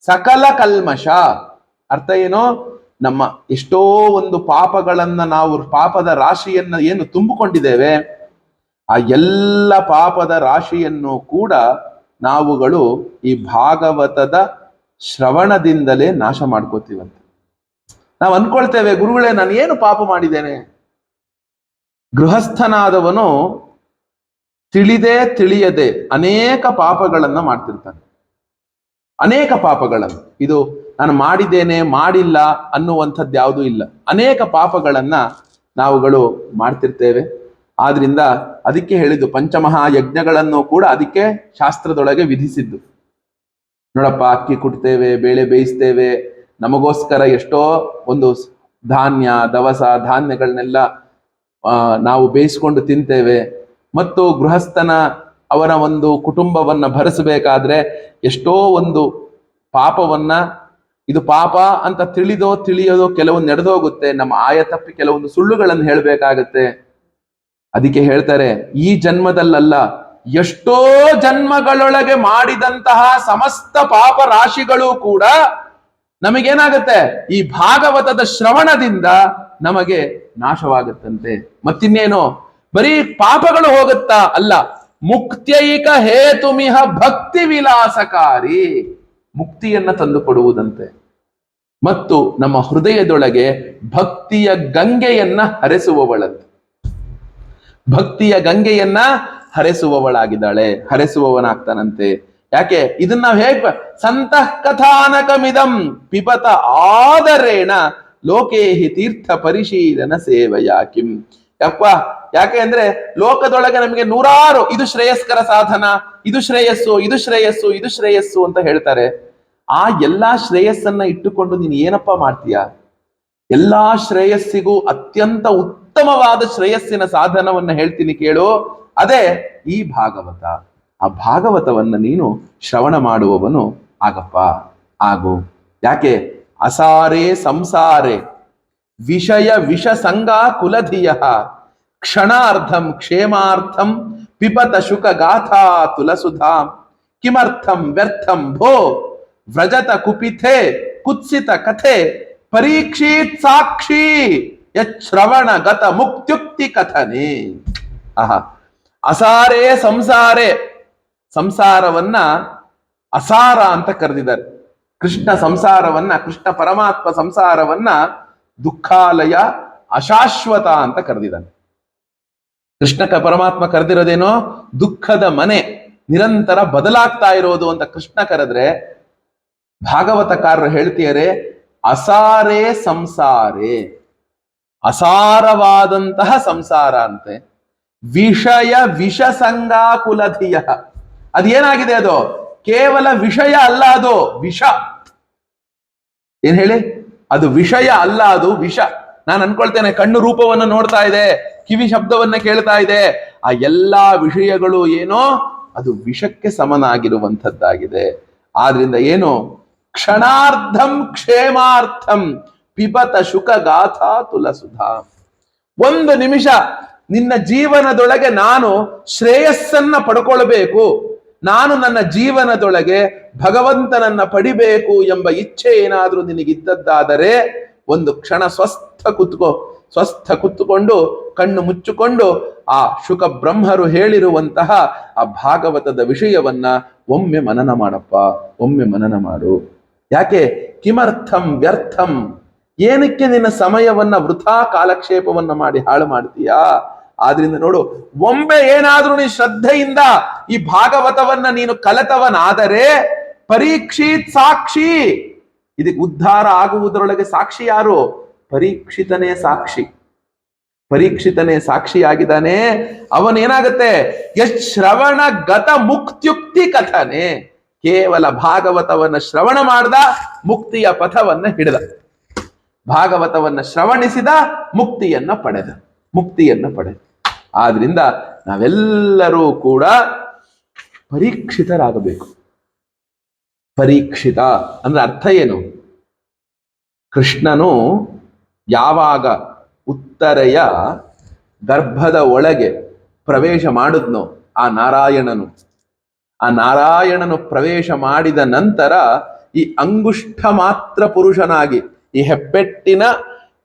ಸಕಲ ಕಲ್ಮಶ ಅರ್ಥ ಏನು? ನಮ್ಮ ಎಷ್ಟೋ ಒಂದು ಪಾಪಗಳನ್ನ ನಾವು ಪಾಪದ ರಾಶಿಯನ್ನ ಏನು ತುಂಬಿಕೊಂಡಿದ್ದೇವೆ, ಆ ಎಲ್ಲ ಪಾಪದ ರಾಶಿಯನ್ನು ಕೂಡ ನಾವುಗಳು ಈ ಭಾಗವತದ ಶ್ರವಣದಿಂದಲೇ ನಾಶ ಮಾಡ್ಕೋತೀವಂತೆ. ನಾವು ಅನ್ಕೊಳ್ತೇವೆ, ಗುರುಗಳೇ ನಾನು ಏನು ಪಾಪ ಮಾಡಿದ್ದೇನೆ? ಗೃಹಸ್ಥನಾದವನು ತಿಳಿದೇ ತಿಳಿಯದೆ ಅನೇಕ ಪಾಪಗಳನ್ನ ಮಾಡ್ತಿರ್ತಾನೆ. ಅನೇಕ ಪಾಪಗಳನ್ನು, ಇದು ನಾನು ಮಾಡಿದ್ದೇನೆ ಮಾಡಿಲ್ಲ ಅನ್ನುವಂಥದ್ದು ಯಾವುದೂ ಇಲ್ಲ. ಅನೇಕ ಪಾಪಗಳನ್ನ ನಾವುಗಳು ಮಾಡ್ತಿರ್ತೇವೆ. ಆದ್ರಿಂದ ಅದಕ್ಕೆ ಹೇಳಿದ್ದು ಪಂಚಮಹಾಯಜ್ಞಗಳನ್ನು ಕೂಡ ಅದಕ್ಕೆ ಶಾಸ್ತ್ರದೊಳಗೆ ವಿಧಿಸಿದ್ದು. ನೋಡಪ್ಪ, ಅಕ್ಕಿ ಕುಟ್ತೇವೆ, ಬೇಳೆ ಬೇಯಿಸ್ತೇವೆ, ನಮಗೋಸ್ಕರ ಎಷ್ಟೋ ಒಂದು ಧಾನ್ಯ ದವಸ ಧಾನ್ಯಗಳನ್ನೆಲ್ಲ ನಾವು ಬೇಯಿಸ್ಕೊಂಡು ತಿಂತೇವೆ. ಮತ್ತು ಗೃಹಸ್ಥನ ಅವರ ಒಂದು ಕುಟುಂಬವನ್ನ ಭರಿಸಬೇಕಾದ್ರೆ ಎಷ್ಟೋ ಒಂದು ಪಾಪವನ್ನ, ಇದು ಪಾಪ ಅಂತ ತಿಳಿಯೋದೋ ಕೆಲವೊಂದು ನಡೆದೋಗುತ್ತೆ. ನಮ್ಮ ಆಯ ತಪ್ಪಿ ಕೆಲವೊಂದು ಸುಳ್ಳುಗಳನ್ನು ಹೇಳಬೇಕಾಗತ್ತೆ. ಅದಕ್ಕೆ ಹೇಳ್ತಾರೆ, ಈ ಜನ್ಮದಲ್ಲ, ಎಷ್ಟೋ ಜನ್ಮಗಳೊಳಗೆ ಮಾಡಿದಂತಹ ಸಮಸ್ತ ಪಾಪ ರಾಶಿಗಳು ಕೂಡ ನಮಗೇನಾಗತ್ತೆ, ಈ ಭಾಗವತದ ಶ್ರವಣದಿಂದ ನಮಗೆ ನಾಶವಾಗುತ್ತಂತೆ. ಮತ್ತಿನ್ನೇನು, ಬರೀ ಪಾಪಗಳು ಹೋಗುತ್ತಾ ಅಲ್ಲ, ಮುಕ್ತ್ಯೈಕ ಹೇತುಮಿಹ ಭಕ್ತಿ ವಿಲಾಸಕಾರಿ, ಮುಕ್ತಿಯನ್ನ ತಂದುಕೊಡುವುದಂತೆ. ಮತ್ತು ನಮ್ಮ ಹೃದಯದೊಳಗೆ ಭಕ್ತಿಯ ಗಂಗೆಯನ್ನ ಹರಿಸುವವಳಂತೆ. ಭಕ್ತಿಯ ಗಂಗೆಯನ್ನ ಹರಿಸುವವಳಾಗಿದ್ದಾಳೆ, ಹರಿಸುವವನಾಗ್ತಾನಂತೆ. ಯಾಕೆ ಇದನ್ನ ನಾವು ಹೇಗೆ, ಸಂತಃ ಕಥಾನಕಮಿದಂ ಪಿಬತ ಆದರೇಣ ಲೋಕೇಹಿ ತೀರ್ಥ ಪರಿಶೀಲನ ಸೇವೆಯ ಕಿಂ. ಯಾಕೆ ಅಂದ್ರೆ ಲೋಕದೊಳಗೆ ನಮಗೆ ನೂರಾರು ಇದು ಶ್ರೇಯಸ್ಕರ ಸಾಧನ, ಇದು ಶ್ರೇಯಸ್ಸು, ಇದು ಶ್ರೇಯಸ್ಸು, ಇದು ಶ್ರೇಯಸ್ಸು ಅಂತ ಹೇಳ್ತಾರೆ. ಆ ಎಲ್ಲಾ ಶ್ರೇಯಸ್ಸನ್ನ ಇಟ್ಟುಕೊಂಡು ನೀನು ಏನಪ್ಪಾ ಮಾಡ್ತೀಯ? ಎಲ್ಲಾ ಶ್ರೇಯಸ್ಸಿಗೂ ಅತ್ಯಂತ ಉತ್ತಮವಾದ ಶ್ರೇಯಸ್ಸಿನ ಸಾಧನವನ್ನ ಹೇಳ್ತೀನಿ ಕೇಳು, ಅದೇ ಈ ಭಾಗವತ. ಆ ಭಾಗವತವನ್ನ ನೀನು ಶ್ರವಣ ಮಾಡುವವನು ಆಗಪ್ಪ, ಆಗು. ಯಾಕೆ, ಅಸಾರೇ ಸಂಸಾರೇ ವಿಷಯ ವಿಷ ಸಂಗ ಕುಲಧಿಯ ಕ್ಷಣಾರ್ಧಂ ಕ್ಷೇಮಾರ್ಥಂ ಪಿಬತ ಶುಕ ಗಾಥಾ ತುಲಸುಧಾಂ ಕಿಮರ್ಥಂ ವ್ಯರ್ಥಂ ಭೋ ವ್ರಜತ ಕುಪಿಥೆ ಕುತ್ಸಿತ ಕಥೆ ಪರೀಕ್ಷಿತ್ ಸಾಕ್ಷಿ ಯಶ್ರವಣ ಗತ ಮುಕ್ತ್ಯುಕ್ತಿ ಕಥನೆ. ಅಸಾರೇ ಸಂಸಾರೇ, ಸಂಸಾರವನ್ನ ಅಸಾರ ಅಂತ ಕರೆದಿದ್ದಾರೆ. ಕೃಷ್ಣ ಸಂಸಾರವನ್ನ, ಕೃಷ್ಣ ಪರಮಾತ್ಮ ಸಂಸಾರವನ್ನ ದುಃಖಾಲಯ ಅಶಾಶ್ವತ ಅಂತ ಕರೆದಿದ್ದಾನೆ. ಕೃಷ್ಣ ಪರಮಾತ್ಮ ಕರೆದಿರೋದೇನೋ ದುಃಖದ ಮನೆ, ನಿರಂತರ ಬದಲಾಗ್ತಾ ಇರೋದು ಅಂತ ಕೃಷ್ಣ ಕರೆದ್ರೆ, ಭಾಗವತಕಾರರು ಹೇಳ್ತೀಯರೆ ಅಸಾರೇ ಸಂಸಾರೇ, ಅಸಾರವಾದಂತಹ ಸಂಸಾರ ಅಂತೆ. ವಿಷಯ ವಿಷ ಸಂಗಾಕುಲಧಿಯ, ಅದೇನಾಗಿದೆ, ಅದು ಕೇವಲ ವಿಷಯ ಅಲ್ಲ, ಅದು ವಿಷ. ಏನ್ ಹೇಳಿ, ಅದು ವಿಷಯ ಅಲ್ಲ, ಅದು ವಿಷ. ನಾನು ಅನ್ಕೊಳ್ತೇನೆ, ಕಣ್ಣು ರೂಪವನ್ನು ನೋಡ್ತಾ ಇದೆ, ಕಿವಿ ಶಬ್ದವನ್ನ ಕೇಳ್ತಾ ಇದೆ, ಆ ಎಲ್ಲಾ ವಿಷಯಗಳು ಏನೋ ಅದು ವಿಷಕ್ಕೆ ಸಮನಾಗಿರುವಂಥದ್ದಾಗಿದೆ. ಆದ್ರಿಂದ ಏನು, ಕ್ಷಣಾರ್ಧಂ ಕ್ಷೇಮಾರ್ಥಂ ಪಿಬತ ಶುಕ ಗಾಥಾ ತುಲಸುಧಾ. ಒಂದು ನಿಮಿಷ ನಿನ್ನ ಜೀವನದೊಳಗೆ ನಾನು ಶ್ರೇಯಸ್ಸನ್ನ ಪಡ್ಕೊಳ್ಬೇಕು, ನಾನು ನನ್ನ ಜೀವನದೊಳಗೆ ಭಗವಂತನನ್ನ ಪಡಿಬೇಕು ಎಂಬ ಇಚ್ಛೆ ಏನಾದ್ರೂ ನಿನಗಿದ್ದದ್ದಾದರೆ ಒಂದು ಕ್ಷಣ ಸ್ವಸ್ಥ ಕುತ್ತುಕೊಂಡು ಕಣ್ಣು ಮುಚ್ಚಿಕೊಂಡು ಆ ಶುಕ ಬ್ರಹ್ಮರು ಹೇಳಿರುವಂತಹ ಆ ಭಾಗವತದ ವಿಷಯವನ್ನ ಒಮ್ಮೆ ಮನನ ಮಾಡಪ್ಪ, ಒಮ್ಮೆ ಮನನ ಮಾಡು. ಯಾಕೆ, ಕಿಮರ್ಥಂ ವ್ಯರ್ಥಂ, ಏನಕ್ಕೆ ನಿನ್ನ ಸಮಯವನ್ನ ವೃಥಾ ಕಾಲಕ್ಷೇಪವನ್ನ ಮಾಡಿ ಹಾಳು ಮಾಡ್ತೀಯಾ? ಆದ್ರಿಂದ ನೋಡು, ಒಮ್ಮೆ ಏನಾದ್ರೂ ನೀ ಶ್ರದ್ಧೆಯಿಂದ ಈ ಭಾಗವತವನ್ನ ನೀನು ಕಲಿತವನಾದರೆ ಪರೀಕ್ಷಿತ್ ಸಾಕ್ಷಿ, ಇದಕ್ಕೆ ಉದ್ಧಾರ ಆಗುವುದರೊಳಗೆ ಸಾಕ್ಷಿ ಯಾರು? ಪರೀಕ್ಷಿತನೇ ಸಾಕ್ಷಿ. ಪರೀಕ್ಷಿತನೇ ಸಾಕ್ಷಿಯಾಗಿದ್ದಾನೆ. ಅವನೇನಾಗತ್ತೆ, ಶ್ರವಣ ಗತ ಮುಕ್ತ್ಯುಕ್ತಿ ಕಥನೆ, ಕೇವಲ ಭಾಗವತವನ್ನ ಶ್ರವಣ ಮಾಡ್ದ, ಮುಕ್ತಿಯ ಪಥವನ್ನ ಹಿಡಿದ, ಭಾಗವತವನ್ನ ಶ್ರವಣಿಸಿದ, ಮುಕ್ತಿಯನ್ನ ಪಡೆದ. ಆದ್ರಿಂದ ನಾವೆಲ್ಲರೂ ಕೂಡ ಪರೀಕ್ಷಿತರಾಗಬೇಕು. ಪರೀಕ್ಷಿತ ಅಂದ್ರೆ ಅರ್ಥ ಏನು? ಕೃಷ್ಣನು ಯಾವಾಗ ಉತ್ತರೆಯ ಗರ್ಭದ ಒಳಗೆ ಪ್ರವೇಶ ಮಾಡಿದ್ನೋ, ಆ ನಾರಾಯಣನು ಪ್ರವೇಶ ಮಾಡಿದ ನಂತರ ಈ ಅಂಗುಷ್ಠ ಮಾತ್ರ ಪುರುಷನಾಗಿ ಈ ಹೆಬ್ಬೆಟ್ಟಿನ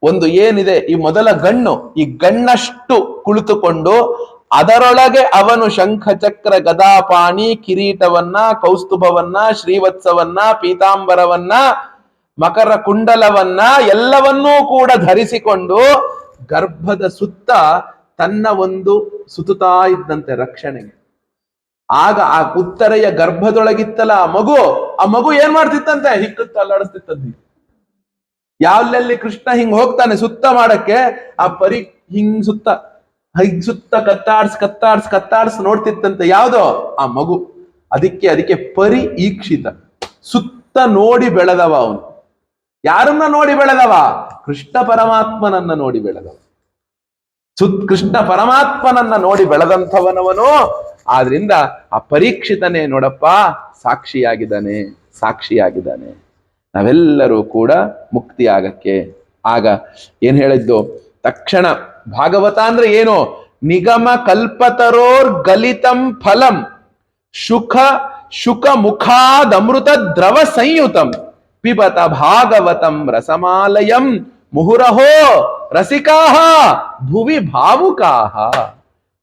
ಒಂದು ಏನಿದೆ, ಈ ಮೊದಲ ಗಣ್ಣು, ಈ ಗಣ್ಣಷ್ಟು ಕುಳಿತುಕೊಂಡು ಅದರೊಳಗೆ ಅವನು ಶಂಖ ಚಕ್ರ ಗದಾಪಾಣಿ ಕಿರೀಟವನ್ನ, ಕೌಸ್ತುಭವನ್ನ, ಶ್ರೀವತ್ಸವನ್ನ, ಪೀತಾಂಬರವನ್ನ, ಮಕರ ಕುಂಡಲವನ್ನ ಎಲ್ಲವನ್ನೂ ಕೂಡ ಧರಿಸಿಕೊಂಡು ಗರ್ಭದ ಸುತ್ತ ತನ್ನ ಒಂದು ಸುತ್ತುತ್ತಾ ಇದ್ದಂತೆ ರಕ್ಷಣೆಗೆ. ಆಗ ಆ ಉತ್ತರೆಯ ಗರ್ಭದೊಳಗಿತ್ತಲ್ಲ ಆ ಮಗು ಏನ್ ಮಾಡ್ತಿತ್ತಂತೆ? ಹಿಕ್ಕುತ್ತ ಅಲ್ಲಾಡಿಸ್ತಿತ್ತಂತೆ. ಯಾವ್ಲೆಲ್ಲಿ ಕೃಷ್ಣ ಹಿಂಗ್ ಹೋಗ್ತಾನೆ ಸುತ್ತ ಮಾಡಕ್ಕೆ, ಆ ಪರಿ ಹಿಂಗ್ ಸುತ್ತ ಕತ್ತಾಡ್ಸ್ ನೋಡ್ತಿತ್ತಂತೆ. ಯಾವ್ದೋ ಆ ಮಗು. ಅದಕ್ಕೆ ಪರಿ ಈಕ್ಷಿತ, ಸುತ್ತ ನೋಡಿ ಬೆಳೆದವ ಅವನು. ಯಾರನ್ನ ನೋಡಿ ಬೆಳೆದವ? ಕೃಷ್ಣ ಪರಮಾತ್ಮನನ್ನ ನೋಡಿ ಬೆಳೆದವ. ಕೃಷ್ಣ ಪರಮಾತ್ಮನನ್ನ ನೋಡಿ ಬೆಳೆದಂಥವನವನು. ಆದ್ರಿಂದ ಆ ಪರೀಕ್ಷಿತನೇ ನೋಡಪ್ಪ ಸಾಕ್ಷಿಯಾಗಿದ್ದಾನೆ. ನಾವೆಲ್ಲರೂ ಕೂಡ ಮುಕ್ತಿ ಆಗಕ್ಕೆ. ಆಗ ಏನ್ ಹೇಳಿದ್ದು? ತಕ್ಷಣ ಭಾಗವತ ಅಂದ್ರೆ ಏನು? ನಿಗಮ ಕಲ್ಪತರೋರ್ ಗಲಿತಂ ಫಲಂ ಶುಕ ಮುಖಾದಮೃತ ದ್ರವ ಸಂಯುತಂ ಪಿಬತ ಭಾಗವತಂ ರಸಮಾಲಯಂ ಮುಹುರಹೋ ರಸಿಕಾಹ ಭುವಿ ಭಾವುಕಾಹ.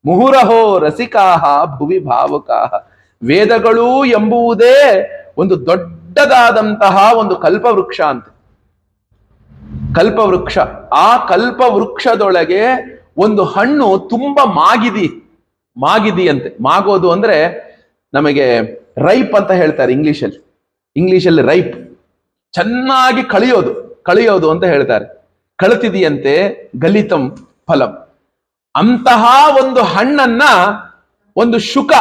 ಮುಹುರಹೋ ರಸಿಕಾಹ ಭುವಿ ಭಾವುಕಾಹ. ವೇದಗಳು ಎಂಬುವುದೇ ಒಂದು ದೊಡ್ಡದಾದಂತಹ ಒಂದು ಕಲ್ಪವೃಕ್ಷ ಅಂತ. ಕಲ್ಪವೃಕ್ಷ. ಆ ಕಲ್ಪವೃಕ್ಷದೊಳಗೆ ಒಂದು ಹಣ್ಣು ತುಂಬಾ ಮಾಗಿದಿ ಅಂತೆ. ಮಾಗೋದು ಅಂದ್ರೆ ನಮಗೆ ರೈಪ್ ಅಂತ ಹೇಳ್ತಾರೆ ಇಂಗ್ಲಿಷಲ್ಲಿ ರೈಪ್. ಚೆನ್ನಾಗಿ ಕಳಿಯೋದು ಅಂತ ಹೇಳ್ತಾರೆ. ಕಳತಿದೆಯಂತೆ ಗಲಿತಂ ಫಲಂ. ಅಂತಹ ಒಂದು ಹಣ್ಣನ್ನ ಒಂದು ಶುಕ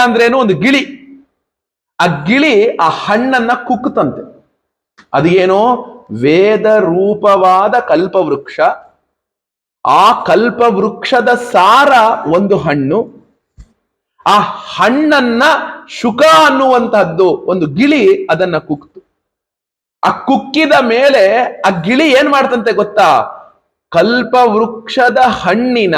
ಅಂದ್ರೇನು? ಒಂದು ಗಿಳಿ. ಆ ಗಿಳಿ ಆ ಹಣ್ಣನ್ನ ಕುಕ್ಕುತ್ತಂತೆ. ಅದು ಏನೋ ವೇದ ರೂಪವಾದ ಕಲ್ಪವೃಕ್ಷ. ಆ ಕಲ್ಪವೃಕ್ಷದ ಸಾರ ಒಂದು ಹಣ್ಣು. ಆ ಹಣ್ಣನ್ನ ಶುಕ ಅನ್ನುವಂತಹದ್ದು ಒಂದು ಗಿಳಿ ಅದನ್ನ ಕುಕ್ತು. ಆ ಕುಕ್ಕಿದ ಮೇಲೆ ಆ ಗಿಳಿ ಏನ್ ಮಾಡ್ತಂತೆ ಗೊತ್ತಾ? ಕಲ್ಪವೃಕ್ಷದ ಹಣ್ಣಿನ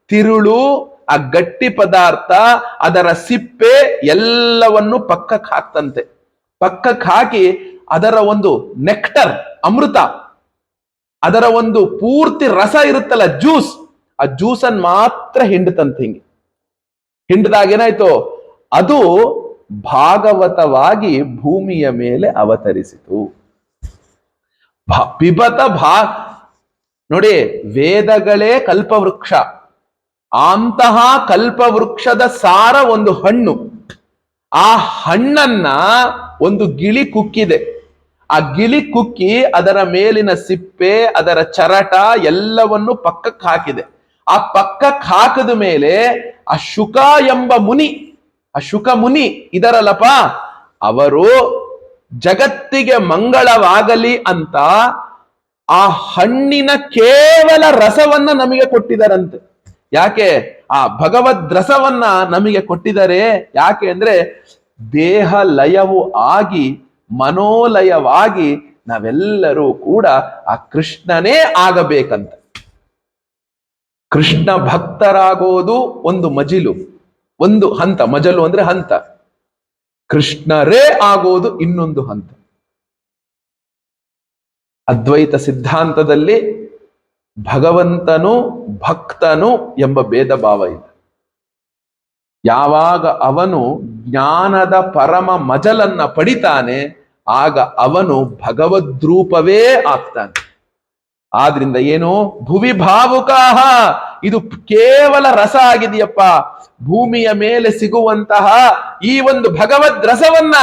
ತಿರುಳು, ಆ ಗಟ್ಟಿ ಪದಾರ್ಥ, ಅದರ ಸಿಪ್ಪೆ ಎಲ್ಲವನ್ನು ಪಕ್ಕಕ್ಕೆ ಹಾಕ್ತಂತೆ. ಪಕ್ಕಕ್ಕೆ ಹಾಕಿ ಅದರ ಒಂದು ನೆಕ್ಟರ್, ಅಮೃತ, ಅದರ ಒಂದು ಪೂರ್ತಿ ರಸ ಇರುತ್ತಲ್ಲ, ಜ್ಯೂಸ್, ಆ ಜ್ಯೂಸನ್ನು ಮಾತ್ರ ಹಿಂಡ್ತಂತೆ. ಹಿಂಗೆ ಹಿಂಡ್ದಾಗ ಏನಾಯ್ತು? ಅದು ಭಾಗವತವಾಗಿ ಭೂಮಿಯ ಮೇಲೆ ಅವತರಿಸಿತು. ನೋಡಿ, ವೇದಗಳೇ ಕಲ್ಪವೃಕ್ಷ. ಅಂತಹ ಕಲ್ಪವೃಕ್ಷದ ಸಾರ ಒಂದು ಹಣ್ಣು. ಆ ಹಣ್ಣನ್ನ ಒಂದು ಗಿಳಿ ಕುಕ್ಕಿದೆ. ಆ ಗಿಳಿ ಕುಕ್ಕಿ ಅದರ ಮೇಲಿನ ಸಿಪ್ಪೆ, ಅದರ ಚರಟ ಎಲ್ಲವನ್ನು ಪಕ್ಕಕ್ಕೆ ಹಾಕಿದೆ. ಆ ಪಕ್ಕಕ್ಕೆ ಹಾಕಿದ ಮೇಲೆ ಆ ಶುಕ ಎಂಬ ಮುನಿ, ಆ ಶುಕ ಮುನಿ ಇದರಲ್ಲಪ್ಪ, ಅವರು ಜಗತ್ತಿಗೆ ಮಂಗಳವಾಗಲಿ ಅಂತ ಆ ಹಣ್ಣಿನ ಕೇವಲ ರಸವನ್ನ ನಮಗೆ ಕೊಟ್ಟಿದ್ದಾರಂತೆ. ಯಾಕೆ? ಆ ಭಗವದ್ ರಸವನ್ನ ನಮಗೆ ಕೊಟ್ಟಿದ್ದಾರೆ. ಯಾಕೆ ಅಂದ್ರೆ ದೇಹ ಲಯವು ಆಗಿ ಮನೋಲಯವಾಗಿ ನಾವೆಲ್ಲರೂ ಕೂಡ ಆ ಕೃಷ್ಣನೇ ಆಗಬೇಕಂತ. ಕೃಷ್ಣ ಭಕ್ತರಾಗೋದು ಒಂದು ಮಜಿಲು, ಒಂದು ಹಂತ. ಮಜಲು ಅಂದ್ರೆ ಹಂತ. ಕೃಷ್ಣರೇ ಆಗೋದು ಇನ್ನೊಂದು ಹಂತ. ಅದ್ವೈತ ಸಿದ್ಧಾಂತದಲ್ಲಿ ಭಗವಂತನು ಭಕ್ತನು ಎಂಬ ಭೇದ ಭಾವ ಇಲ್ಲ. ಯಾವಾಗ ಅವನು ಜ್ಞಾನದ ಪರಮ ಮಜಲನ್ನ ಪಡಿತಾನೆ, ಆಗ ಅವನು ಭಗವದ್ರೂಪವೇ ಆಗ್ತಾನೆ. ಆದ್ರಿಂದ ಏನು? ಭುವಿ ಭಾವುಕಾಹ. ಇದು ಕೇವಲ ರಸ ಆಗಿದೆಯಪ್ಪ. ಭೂಮಿಯ ಮೇಲೆ ಸಿಗುವಂತಹ ಈ ಒಂದು ಭಗವದ್ ರಸವನ್ನ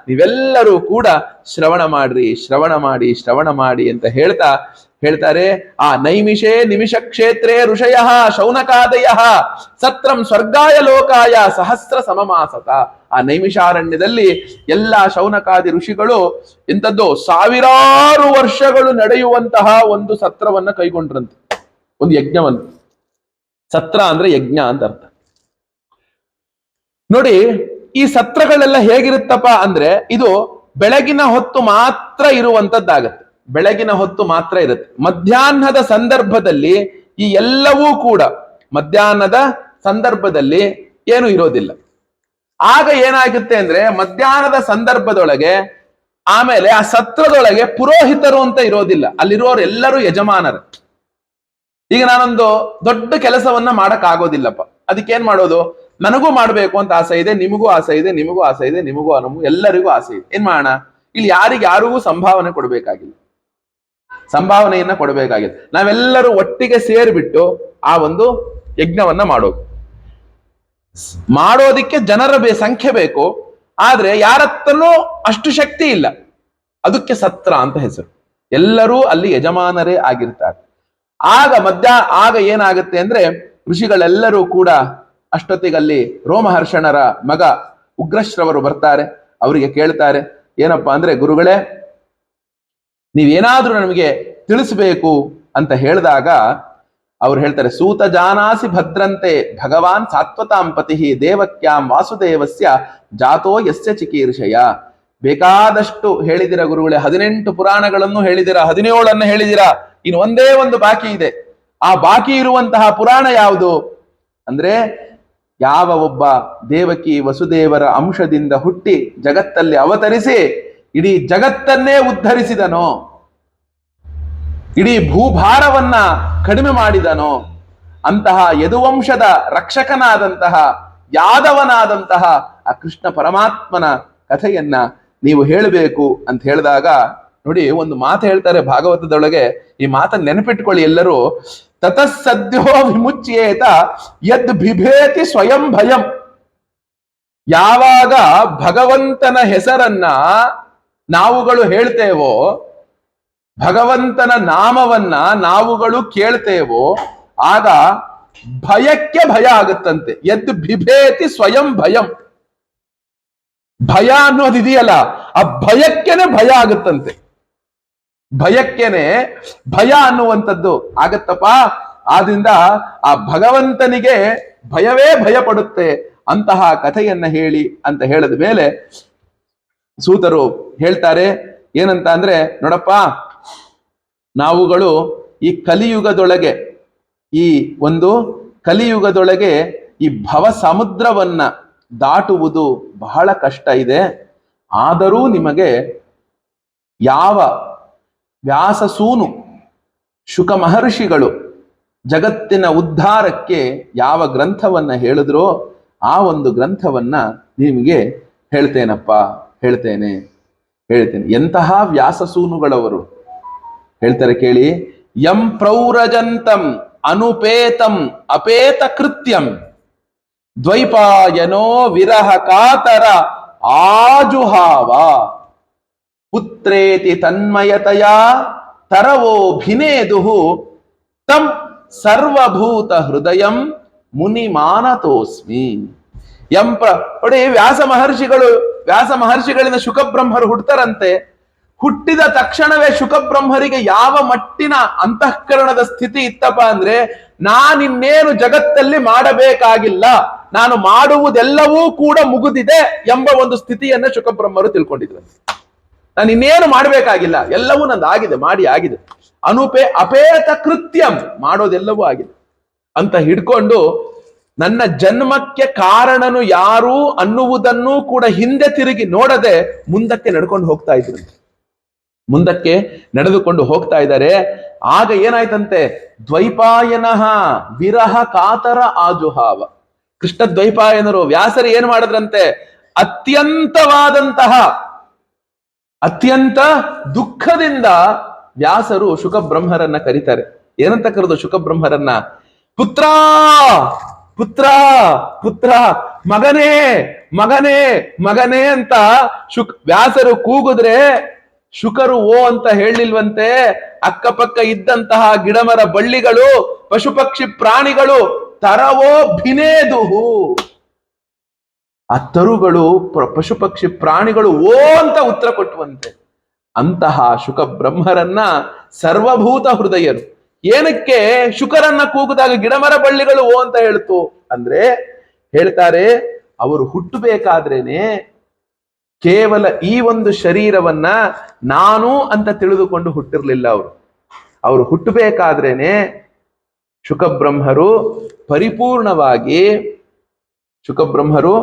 ನೀವೆಲ್ಲರೂ ಕೂಡ ಶ್ರವಣ ಮಾಡಿ ಅಂತ ಹೇಳ್ತಾರೆ. ಆ ನೈಮಿಷೇ ನಿಮಿಷ ಕ್ಷೇತ್ರೇ ಋಷಯ ಶೌನಕಾದಯ ಸತ್ರಂ ಸ್ವರ್ಗಾಯ ಲೋಕಾಯ ಸಹಸ್ರ ಸಮಮಾಸತ. ಆ ನೈಮಿಷಾರಣ್ಯದಲ್ಲಿ ಎಲ್ಲಾ ಶೌನಕಾದಿ ಋಷಿಗಳು ಇಂಥದ್ದು ಸಾವಿರಾರು ವರ್ಷಗಳು ನಡೆಯುವಂತಹ ಒಂದು ಸತ್ರವನ್ನ ಕೈಗೊಂಡ್ರಂತೆ, ಒಂದು ಯಜ್ಞವನ್ನು. ಸತ್ರ ಅಂದ್ರೆ ಯಜ್ಞ ಅಂತ ಅರ್ಥ. ನೋಡಿ, ಈ ಸತ್ರಗಳೆಲ್ಲ ಹೇಗಿರುತ್ತಪ್ಪ ಅಂದ್ರೆ, ಇದು ಬೆಳಗಿನ ಹೊತ್ತು ಮಾತ್ರ ಇರುವಂತದ್ದಾಗತ್ತೆ. ಬೆಳಗಿನ ಹೊತ್ತು ಮಾತ್ರ ಇರುತ್ತೆ. ಮಧ್ಯಾಹ್ನದ ಸಂದರ್ಭದಲ್ಲಿ ಈ ಎಲ್ಲವೂ ಕೂಡ ಮಧ್ಯಾಹ್ನದ ಸಂದರ್ಭದಲ್ಲಿ ಏನು ಇರೋದಿಲ್ಲ. ಆಗ ಏನಾಗುತ್ತೆ ಅಂದ್ರೆ, ಮಧ್ಯಾಹ್ನದ ಸಂದರ್ಭದೊಳಗೆ ಆಮೇಲೆ ಆ ಸತ್ರದೊಳಗೆ ಪುರೋಹಿತರು ಅಂತ ಇರೋದಿಲ್ಲ, ಅಲ್ಲಿರುವವರು ಎಲ್ಲರೂ ಯಜಮಾನರು. ಈಗ ನಾನೊಂದು ದೊಡ್ಡ ಕೆಲಸವನ್ನ ಮಾಡಕ್ ಆಗೋದಿಲ್ಲಪ್ಪ, ಅದಕ್ಕೇನ್ ಮಾಡೋದು, ನನಗೂ ಮಾಡ್ಬೇಕು ಅಂತ ಆಸೆ ಇದೆ, ನಿಮಗೂ ಆಸೆ ಇದೆ, ನಿಮಗೂ ಆಸೆ ಇದೆ, ನಿಮಗೂ ಎಲ್ಲರಿಗೂ ಆಸೆ ಇದೆ. ಏನ್ ಮಾಡೋಣ, ಇಲ್ಲಿ ಯಾರಿಗೂ ಸಂಭಾವನೆ ಕೊಡ್ಬೇಕಾಗಿಲ್ಲ, ಸಂಭಾವನೆಯನ್ನ ಕೊಡಬೇಕಾಗಿಲ್ಲ. ನಾವೆಲ್ಲರೂ ಒಟ್ಟಿಗೆ ಸೇರಿಬಿಟ್ಟು ಆ ಒಂದು ಯಜ್ಞವನ್ನ ಮಾಡೋದಿಕ್ಕೆ ಜನರ ಸಂಖ್ಯೆ ಬೇಕು, ಆದ್ರೆ ಯಾರತ್ತನೂ ಅಷ್ಟು ಶಕ್ತಿ ಇಲ್ಲ. ಅದಕ್ಕೆ ಸತ್ರ ಅಂತ ಹೆಸರು. ಎಲ್ಲರೂ ಅಲ್ಲಿ ಯಜಮಾನರೇ ಆಗಿರ್ತಾರೆ. ಆಗ ಏನಾಗುತ್ತೆ ಅಂದ್ರೆ ಋಷಿಗಳೆಲ್ಲರೂ ಕೂಡ ಅಷ್ಟೊತ್ತಿಗಲ್ಲಿ ರೋಮಹರ್ಷಣರ ಮಗ ಉಗ್ರಶ್ರವರು ಬರ್ತಾರೆ. ಅವರಿಗೆ ಕೇಳ್ತಾರೆ, ಏನಪ್ಪಾ ಅಂದ್ರೆ ಗುರುಗಳೇ, ನೀವೇನಾದ್ರೂ ನಮಗೆ ತಿಳಿಸ್ಬೇಕು ಅಂತ ಹೇಳಿದಾಗ ಅವ್ರು ಹೇಳ್ತಾರೆ, ಸೂತ ಜಾನಾಸಿ ಭದ್ರಂತೆ ಭಗವಾನ್ ಸಾತ್ವತಾಂ ಪತಿ ದೇವಕ್ಯಾಂ ವಾಸುದೇವಸ್ಯ ಜಾತೋ ಯಸ್ಯ ಚಿಕೀರ್ಷಯ. ಬೇಕಾದಷ್ಟು ಹೇಳಿದಿರ ಗುರುಗಳೇ, 18 ಪುರಾಣಗಳನ್ನು ಹೇಳಿದಿರ, 17 ಹೇಳಿದಿರ, ಇನ್ನು ಒಂದೇ ಒಂದು ಬಾಕಿ ಇದೆ. ಆ ಬಾಕಿ ಇರುವಂತಹ ಪುರಾಣ ಯಾವುದು ಅಂದ್ರೆ, ಯಾವ ಒಬ್ಬ ದೇವಕಿ ವಸುದೇವರ ಅಂಶದಿಂದ ಹುಟ್ಟಿ ಜಗತ್ತಲ್ಲಿ ಅವತರಿಸಿ ಇಡೀ ಜಗತ್ತನ್ನೇ ಉದ್ಧರಿಸಿದನೋ, ಇಡೀ ಭೂಭಾರವನ್ನ ಕಡಿಮೆ ಮಾಡಿದನೋ ಅಂತಹ ಯದುವಂಶದ ರಕ್ಷಕನಾದಂತಹ ಯಾದವನಾದಂತಹ ಆ ಕೃಷ್ಣ ಪರಮಾತ್ಮನ ಕಥೆಯನ್ನ ನೀವು ಹೇಳಬೇಕು ಅಂತ ಹೇಳಿದಾಗ, ನೋಡಿ ಒಂದು ಮಾತು ಹೇಳ್ತಾರೆ ಭಾಗವತದೊಳಗೆ, ಈ ಮಾತನ್ನು ನೆನಪಿಟ್ಕೊಳ್ಳಿ ಎಲ್ಲರೂ. ತತಸ್ಸದ್ಯೋ ವಿಮುಚ್ಯೇತ ಯದ್ ಬಿಭೇತಿ ಸ್ವಯಂ ಭಯಂ. ಯಾವಾಗ ಭಗವಂತನ ಹೆಸರನ್ನ ನಾವುಗಳು ಹೇಳ್ತೇವೋ, ಭಗವಂತನ ನಾಮವನ್ನ ನಾವುಗಳು ಕೇಳ್ತೇವೋ, ಆಗ ಭಯಕ್ಕೆ ಭಯ ಆಗುತ್ತಂತೆ. ಯದ್ ಬಿಭೇತಿ ಸ್ವಯಂ ಭಯಂ. ಭಯ ಅನ್ನೋದಿದೆಯಲ್ಲ, ಆ ಭಯಕ್ಕೇನೆ ಭಯ ಆಗುತ್ತಂತೆ. ಭಯಕ್ಕೇನೆ ಭಯ ಅನ್ನುವಂಥದ್ದು ಆಗತ್ತಪ್ಪ. ಆದ್ರಿಂದ ಆ ಭಗವಂತನಿಗೆ ಭಯವೇ ಭಯ ಪಡುತ್ತೆ ಅಂತಹ ಕಥೆಯನ್ನ ಹೇಳಿ ಅಂತ ಹೇಳಿದ ಮೇಲೆ ಸೂತರು ಹೇಳ್ತಾರೆ ಏನಂತ ಅಂದ್ರೆ, ನೋಡಪ್ಪ, ನಾವುಗಳು ಈ ಕಲಿಯುಗದೊಳಗೆ, ಈ ಒಂದು ಕಲಿಯುಗದೊಳಗೆ ಈ ಭವ ಸಮುದ್ರವನ್ನ ದಾಟುವುದು ಬಹಳ ಕಷ್ಟ ಇದೆ. ಆದರೂ ನಿಮಗೆ ಯಾವ ವ್ಯಾಸಸೂನು ಶುಕ ಮಹರ್ಷಿಗಳು ಜಗತ್ತಿನ ಉದ್ಧಾರಕ್ಕೆ ಯಾವ ಗ್ರಂಥವನ್ನ ಹೇಳಿದ್ರೋ ಆ ಒಂದು ಗ್ರಂಥವನ್ನ ನಿಮಗೆ ಹೇಳ್ತೇನೆ. ಎಂತಹ ವ್ಯಾಸಸೂನುಗಳವರು ಹೇಳ್ತಾರೆ ಕೇಳಿ. ಯಂ ಪ್ರೌರಜಂತಂ ಅನುಪೇತಂ ಅಪೇತ ಕೃತ್ಯಂ ದ್ವೈಪಾಯನೋ ವಿರಹ ಕಾತರ ಆಜುಹಾವ ಪುತ್ರೇತಿ ತನ್ಮಯತಯ ತರವೋ ಭಿನೇದುಹು ತಂ ಸರ್ವಭೂತ ಹೃದಯಂ ಮುನಿ ಮಾನತೋಸ್ಮಿ. ನೋಡಿ, ವ್ಯಾಸ ಮಹರ್ಷಿಗಳಿಂದ ಶುಕಬ್ರಹ್ಮರು ಹುಟ್ಟತಾರಂತೆ. ಹುಟ್ಟಿದ ತಕ್ಷಣವೇ ಶುಕಬ್ರಹ್ಮರಿಗೆ ಯಾವ ಮಟ್ಟಿನ ಅಂತಃಕರಣದ ಸ್ಥಿತಿ ಇತ್ತಪ್ಪ ಅಂದ್ರೆ, ನಾನಿನ್ನೇನು ಜಗತ್ತಲ್ಲಿ ಮಾಡಬೇಕಾಗಿಲ್ಲ, ನಾನು ಮಾಡುವುದೆಲ್ಲವೂ ಕೂಡ ಮುಗಿದಿದೆ ಎಂಬ ಒಂದು ಸ್ಥಿತಿಯನ್ನ ಶುಕಬ್ರಹ್ಮರು ತಿಳ್ಕೊಂಡಿದ್ರು. ನಾನು ಇನ್ನೇನು ಮಾಡಬೇಕಾಗಿಲ್ಲ, ಎಲ್ಲವೂ ನಂದಾಗಿದೆ, ಮಾಡಿ ಆಗಿದೆ. ಅಪೇತ ಕೃತ್ಯಂ, ಮಾಡೋದೆಲ್ಲವೂ ಆಗಿದೆ ಅಂತ ಹಿಡ್ಕೊಂಡು ನನ್ನ ಜನ್ಮಕ್ಕೆ ಕಾರಣನು ಯಾರು ಅನ್ನುವುದನ್ನು ಕೂಡ ಹಿಂದೆ ತಿರುಗಿ ನೋಡದೆ ಮುಂದಕ್ಕೆ ನಡ್ಕೊಂಡು ಹೋಗ್ತಾ ಇದ್ರು. ಮುಂದಕ್ಕೆ ನಡೆದುಕೊಂಡು ಹೋಗ್ತಾ ಇದ್ದಾರೆ. ಆಗ ಏನಾಯ್ತಂತೆ, ದ್ವೈಪಾಯನಃ ವಿರಹ ಕಾತರ ಆಜುಹಾವ. ಕೃಷ್ಣ ದ್ವೈಪಾಯನರು ವ್ಯಾಸರು ಏನ್ ಮಾಡಿದ್ರಂತೆ, ಅತ್ಯಂತ ದುಃಖದಿಂದ ವ್ಯಾಸರು ಶುಕಬ್ರಹ್ಮರನ್ನ ಕರೀತಾರೆ. ಏನಂತ ಕರೆದು ಶುಕಬ್ರಹ್ಮರನ್ನ? ಪುತ್ರ ಪುತ್ರ ಪುತ್ರ, ಮಗನೇ ಮಗನೇ ಮಗನೇ ಅಂತ ವ್ಯಾಸರು ಕೂಗಿದ್ರೆ ಶುಕರು ಓ ಅಂತ ಹೇಳಿಲ್ವಂತೆ. ಅಕ್ಕಪಕ್ಕ ಇದ್ದಂತಹ ಗಿಡಮರ ಬಳ್ಳಿಗಳು, ಪಶು ಪಕ್ಷಿ ಪ್ರಾಣಿಗಳು ತರವೋ ಭಿನೇದುಹು, ಆ ತರುಗಳು ಪಶು ಪಕ್ಷಿ ಪ್ರಾಣಿಗಳು ಓ ಅಂತ ಉತ್ತರ ಕೊಟ್ಟುವಂತೆ. ಅಂತಹ ಶುಕ ಬ್ರಹ್ಮರನ್ನ ಸರ್ವಭೂತ ಹೃದಯರು. ಏನಕ್ಕೆ ಶುಕರನ್ನ ಕೂಗಿದಾಗ ಗಿಡಮರ ಬಳ್ಳಿಗಳು ಓ ಅಂತ ಹೇಳ್ತು ಅಂದ್ರೆ, ಹೇಳ್ತಾರೆ ಅವರು ಹುಟ್ಟಬೇಕಾದ್ರೇನೆ ಕೇವಲ ಈ ಒಂದು ಶರೀರವನ್ನ ನಾನು ಅಂತ ತಿಳಿದುಕೊಂಡು ಹುಟ್ಟಿರ್ಲಿಲ್ಲ. ಅವರು ಹುಟ್ಟಬೇಕಾದ್ರೇನೆ ಶುಕಬ್ರಹ್ಮರು ಪರಿಪೂರ್ಣವಾಗಿ, ಶುಕಬ್ರಹ್ಮರು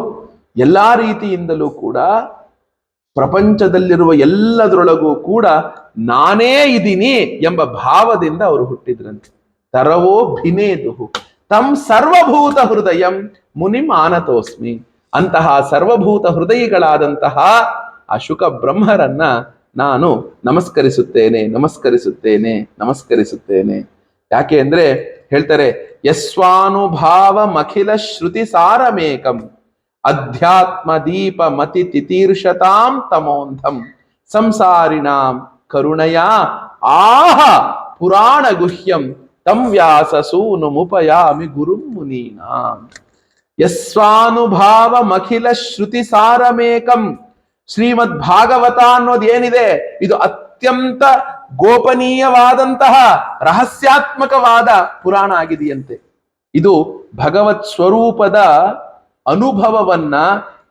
ಎಲ್ಲಾ ರೀತಿಯಿಂದಲೂ ಕೂಡ ಪ್ರಪಂಚದಲ್ಲಿರುವ ಎಲ್ಲದರೊಳಗೂ ಕೂಡ ನಾನೇ ಇದ್ದೀನಿ ಎಂಬ ಭಾವದಿಂದ ಅವರು ಹುಟ್ಟಿದ್ರಂತೆ. ತರವೋ ಭಿನೇದುಹು ತಂ ಸರ್ವಭೂತ ಹೃದಯಂ ಮುನಿಂ ಆನತೋಸ್ಮಿ. ಅಂತಹ ಸರ್ವಭೂತ ಹೃದಯಿಗಳಾದಂತಹ ಆ ಶುಕ ಬ್ರಹ್ಮರನ್ನ ನಾನು ನಮಸ್ಕರಿಸುತ್ತೇನೆ, ನಮಸ್ಕರಿಸುತ್ತೇನೆ, ನಮಸ್ಕರಿಸುತ್ತೇನೆ. ಯಾಕೆ ಅಂದ್ರೆ ಹೇಳ್ತಾರೆ, ಯಸ್ವಾನುಭಾವಮಖಿಲ ಶ್ರುತಿ ಸಾರಮೇಕಂ ಅಧ್ಯಾತ್ಮ ದೀಪ ಮತಿ ತಿತೀರ್ಷತಾಂ ತಮೋಂಧಂ ಸಂಸಾರಿಣಾಂ ಕರುಣಯ ಆಹ ಪುರಾಣ ಗುಹ್ಯಂ ತಂ ವ್ಯಾಸ ಸೂನುಮುಪಯಾಮಿ ಗುರುಂ ಮುನೀನಾಂ. ಯಸ್ವಾನುಭಾವಮಖಿಲ ಶ್ರುತಿ ಸಾರಮೇಕಂ. ಶ್ರೀಮದ್ ಭಾಗವತ ಅನ್ನೋದು ಏನಿದೆ, ಇದು ಅತ್ಯಂತ ಗೋಪನೀಯವಾದಂತಹ ರಹಸ್ಯಾತ್ಮಕವಾದ ಪುರಾಣ ಆಗಿದೆಯಂತೆ. ಇದು ಭಗವತ್ ಸ್ವರೂಪದ ಅನುಭವವನ್ನ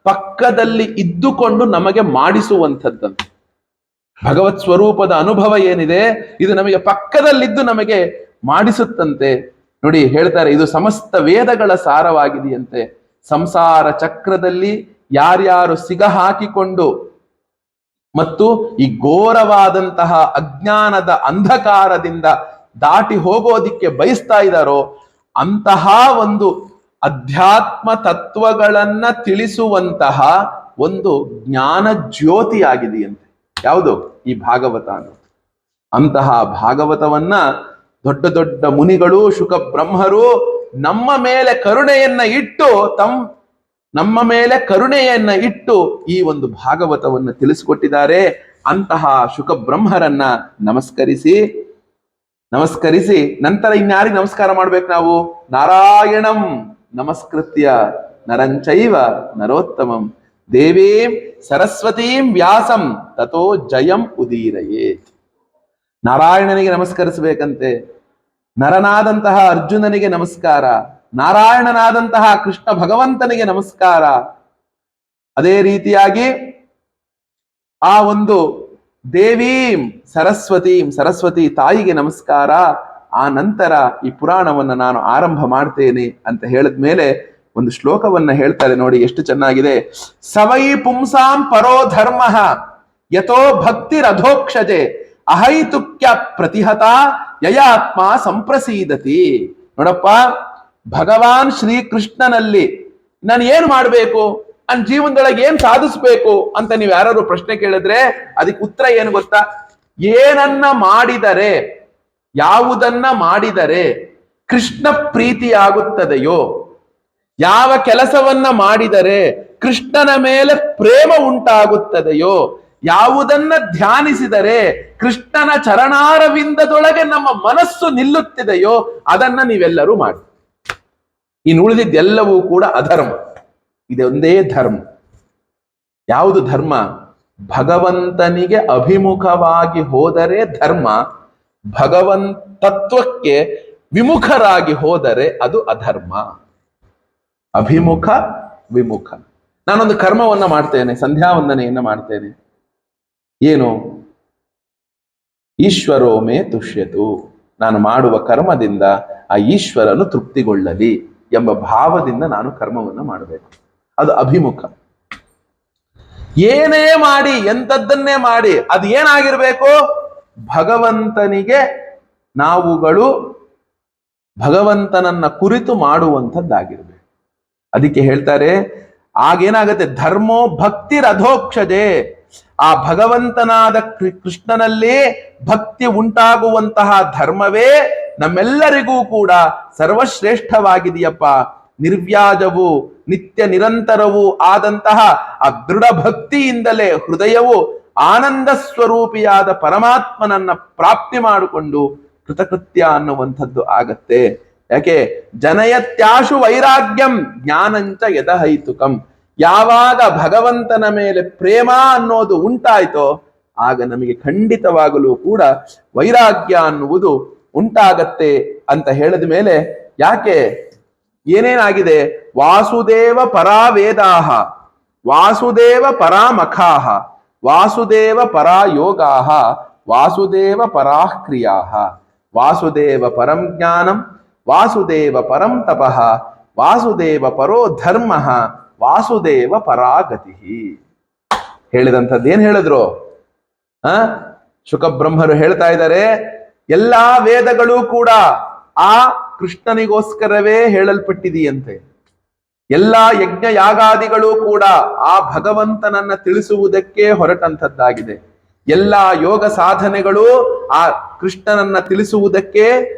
ಪಕ್ಕದಲ್ಲಿ ಇದ್ದುಕೊಂಡು ನಮಗೆ ಮಾಡಿಸುವಂಥದ್ದಂತೆ. ಭಗವತ್ ಸ್ವರೂಪದ ಅನುಭವ ಏನಿದೆ, ಇದು ನಮಗೆ ಪಕ್ಕದಲ್ಲಿದ್ದು ನಮಗೆ ಮಾಡಿಸುತ್ತಂತೆ. ನೋಡಿ ಹೇಳ್ತಾರೆ, ಇದು ಸಮಸ್ತ ವೇದಗಳ ಸಾರವಾಗಿದೆಯಂತೆ. ಸಂಸಾರ ಚಕ್ರದಲ್ಲಿ ಯಾರ್ಯಾರು ಸಿಗ ಹಾಕಿಕೊಂಡು ಮತ್ತು ಈ ಘೋರವಾದಂತಹ ಅಜ್ಞಾನದ ಅಂಧಕಾರದಿಂದ ದಾಟಿ ಹೋಗೋದಿಕ್ಕೆ ಬಯಸ್ತಾ ಇದ್ದಾರೋ ಅಂತಹ ಒಂದು ಅಧ್ಯಾತ್ಮ ತತ್ವಗಳನ್ನ ತಿಳಿಸುವಂತಹ ಒಂದು ಜ್ಞಾನ ಜ್ಯೋತಿ ಆಗಿದೆಯಂತೆ. ಯಾವುದು? ಈ ಭಾಗವತ ಅನ್ನೋದು. ಅಂತಹ ಭಾಗವತವನ್ನ ದೊಡ್ಡ ದೊಡ್ಡ ಮುನಿಗಳು, ಶುಕ ಬ್ರಹ್ಮರು ನಮ್ಮ ಮೇಲೆ ಕರುಣೆಯನ್ನ ಇಟ್ಟು ಈ ಒಂದು ಭಾಗವತವನ್ನು ತಿಳಿಸಿಕೊಟ್ಟಿದ್ದಾರೆ. ಅಂತಹ ಶುಕ ಬ್ರಹ್ಮರನ್ನ ನಮಸ್ಕರಿಸಿ ನಂತರ ಇನ್ಯಾರಿಗೆ ನಮಸ್ಕಾರ ಮಾಡ್ಬೇಕು ನಾವು? ನಾರಾಯಣಂ ನಮಸ್ಕೃತ್ಯ ನರಂಚೈವ ನರೋತ್ತಮಂ ದೇವೀಂ ಸರಸ್ವತೀಂ ವ್ಯಾಸಂ ತಥೋ ಜಯಂ ಉದೀರಯೇತ್. ನಾರಾಯಣನಿಗೆ ನಮಸ್ಕರಿಸಬೇಕಂತೆ. ನರನಾದಂತಹ ಅರ್ಜುನನಿಗೆ ನಮಸ್ಕಾರ, ನಾರಾಯಣನಾದಂತಹ ಕೃಷ್ಣ ಭಗವಂತನಿಗೆ ನಮಸ್ಕಾರ. ಅದೇ ರೀತಿಯಾಗಿ ಆ ಒಂದು ದೇವೀಂ ಸರಸ್ವತಿ ತಾಯಿಗೆ ನಮಸ್ಕಾರ. ಆ ನಂತರ ಈ ಪುರಾಣವನ್ನು ನಾನು ಆರಂಭ ಮಾಡ್ತೇನೆ ಅಂತ ಹೇಳಿದ ಮೇಲೆ ಒಂದು ಶ್ಲೋಕವನ್ನ ಹೇಳ್ತಾರೆ ನೋಡಿ, ಎಷ್ಟು ಚೆನ್ನಾಗಿದೆ. ಸವೈ ಪುಂಸಾಂ ಪರೋ ಧರ್ಮ ಯಥೋ ಭಕ್ತಿರಧೋಕ್ಷಜೆ ಅಹೈತುಕ್ಯ ಪ್ರತಿಹತ ಯಯಾತ್ಮ ಸಂಪ್ರಸೀದತಿ. ನೋಡಪ್ಪ, ಭಗವಾನ್ ಶ್ರೀಕೃಷ್ಣನಲ್ಲಿ ನಾನು ಏನ್ ಮಾಡ್ಬೇಕು, ನನ್ನ ಜೀವನದೊಳಗೆ ಏನ್ ಸಾಧಿಸ್ಬೇಕು ಅಂತ ನೀವು ಯಾರು ಪ್ರಶ್ನೆ ಕೇಳಿದ್ರೆ ಅದಕ್ಕೆ ಉತ್ತರ ಏನು ಗೊತ್ತಾ? ಏನನ್ನ ಮಾಡಿದರೆ, ಯಾವುದನ್ನ ಮಾಡಿದರೆ ಕೃಷ್ಣ ಪ್ರೀತಿಯಾಗುತ್ತದೆಯೋ, ಯಾವ ಕೆಲಸವನ್ನ ಮಾಡಿದರೆ ಕೃಷ್ಣನ ಮೇಲೆ ಪ್ರೇಮ ಉಂಟಾಗುತ್ತದೆಯೋ, ಯಾವುದನ್ನ ಧ್ಯಾನಿಸಿದರೆ ಕೃಷ್ಣನ ಚರಣಾರವಿಂದದೊಳಗೆ ನಮ್ಮ ಮನಸ್ಸು ನಿಲ್ಲುತ್ತಿದೆಯೋ ಅದನ್ನ ನೀವೆಲ್ಲರೂ ಮಾಡಿ. ಇನ್ನು ಉಳಿದಿದ್ದೆಲ್ಲವೂ ಕೂಡ ಅಧರ್ಮ. ಇದೊಂದೇ ಧರ್ಮ. ಯಾವುದು ಧರ್ಮ? ಭಗವಂತನಿಗೆ ಅಭಿಮುಖವಾಗಿ ಹೋದರೆ ಧರ್ಮ, ಭಗವಂತತ್ವಕ್ಕೆ ವಿಮುಖರಾಗಿ ಹೋದರೆ ಅದು ಅಧರ್ಮ. ಅಭಿಮುಖ ವಿಮುಖ. ನಾನೊಂದು ಕರ್ಮವನ್ನ ಮಾಡ್ತೇನೆ, ಸಂಧ್ಯಾ ವಂದನೆಯನ್ನ ಮಾಡ್ತೇನೆ. ಏನು? ಈಶ್ವರೋ ಮೇ ತುಷ್ಯತು, ನಾನು ಮಾಡುವ ಕರ್ಮದಿಂದ ಆ ಈಶ್ವರನು ತೃಪ್ತಿಗೊಳ್ಳಲಿ ಎಂಬ ಭಾವದಿಂದ ನಾನು ಕರ್ಮವನ್ನು ಮಾಡಬೇಕು. ಅದು ಅಭಿಮುಖ. ಏನೇ ಮಾಡಿ, ಎಂಥದ್ದನ್ನೇ ಮಾಡಿ, ಅದು ಏನಾಗಿರ್ಬೇಕು? ಭಗವಂತನಿಗೆ ನಾವುಗಳು ಭಗವಂತನನ್ನ ಕುರಿತು ಮಾಡುವಂಥದ್ದಾಗಿರ್ಬೇಕು. ಅದಕ್ಕೆ ಹೇಳ್ತಾರೆ, ಆಗೇನಾಗತ್ತೆ? ಧರ್ಮೋ ಭಕ್ತಿರಧೋಕ್ಷಜೆ. ಆ ಭಗವಂತನಾದ ಕೃಷ್ಣನಲ್ಲಿ ಭಕ್ತಿ ಉಂಟಾಗುವಂತಹ ಧರ್ಮವೇ ನಮ್ಮೆಲ್ಲರಿಗೂ ಕೂಡ ಸರ್ವಶ್ರೇಷ್ಠವಾಗಿದೆಯಪ್ಪ. ನಿರ್ವ್ಯಾಜವು ನಿತ್ಯ ನಿರಂತರವೂ ಆದಂತಹ ಆ ದೃಢ ಭಕ್ತಿಯಿಂದಲೇ ಹೃದಯವು ಆನಂದ ಸ್ವರೂಪಿಯಾದ ಪರಮಾತ್ಮನನ್ನ ಪ್ರಾಪ್ತಿ ಮಾಡಿಕೊಂಡು ಕೃತಕೃತ್ಯ ಅನ್ನುವಂಥದ್ದು ಆಗತ್ತೆ. ಯಾಕೆ? ಜನಯತ್ಯಾಶು ವೈರಾಗ್ಯಂ ಜ್ಞಾನಂಚ ಯದಹೈತುಕಂ. ಯಾವಾಗ ಭಗವಂತನ ಮೇಲೆ ಪ್ರೇಮ ಅನ್ನೋದು ಉಂಟಾಯ್ತೋ ಆಗ ನಮಗೆ ಖಂಡಿತವಾಗಲೂ ಕೂಡ ವೈರಾಗ್ಯ ಅನ್ನುವುದು ಉಂಟಾಗತ್ತೆ ಅಂತ ಹೇಳಿದ ಮೇಲೆ, ಯಾಕೆ ಏನೇನಾಗಿದೆ? ವಾಸುದೇವ ಪರಾ ವೇದಾಹ, ವಾಸುದೇವ ಪರಾ ಮಖಾಹ, ವಾಸುದೇವ ಪರಾ ಯೋಗಾಹ, ವಾಸುದೇವ ಪರಾ ಕ್ರಿಯಾಹ, ವಾಸುದೇವ ಪರಂ ಜ್ಞಾನಂ, ವಾಸುದೇವ ಪರಂ ತಪಃ, ವಾಸುದೇವ ಪರೋ ಧರ್ಮಃ, ವಾಸುದೇವ ಪರಾಗತಿ. ಹೇಳಿದಂಥದ್ದು ಏನ್ ಹೇಳಿದ್ರು? ಆ ಶುಕಬ್ರಹ್ಮರು ಹೇಳ್ತಾ ಇದ್ದಾರೆ, ಎಲ್ಲಾ ವೇದಗಳು ಕೂಡ ಆ ಕೃಷ್ಣನಿಗೋಸ್ಕರವೇ ಹೇಳಲ್ಪಟ್ಟಿದೆಯಂತೆ. ಎಲ್ಲಾ ಯಜ್ಞ ಯಾಗಾದಿಗಳು ಕೂಡ ಆ ಭಗವಂತನನ್ನ ತಿಳಿಸುವುದಕ್ಕೆ ಹೊರಟಂಥದ್ದಾಗಿದೆ. ಎಲ್ಲಾ ಯೋಗ ಸಾಧನೆಗಳು ಆ ಕೃಷ್ಣನನ್ನ ತಿಳಿಸುವುದಕ್ಕೆ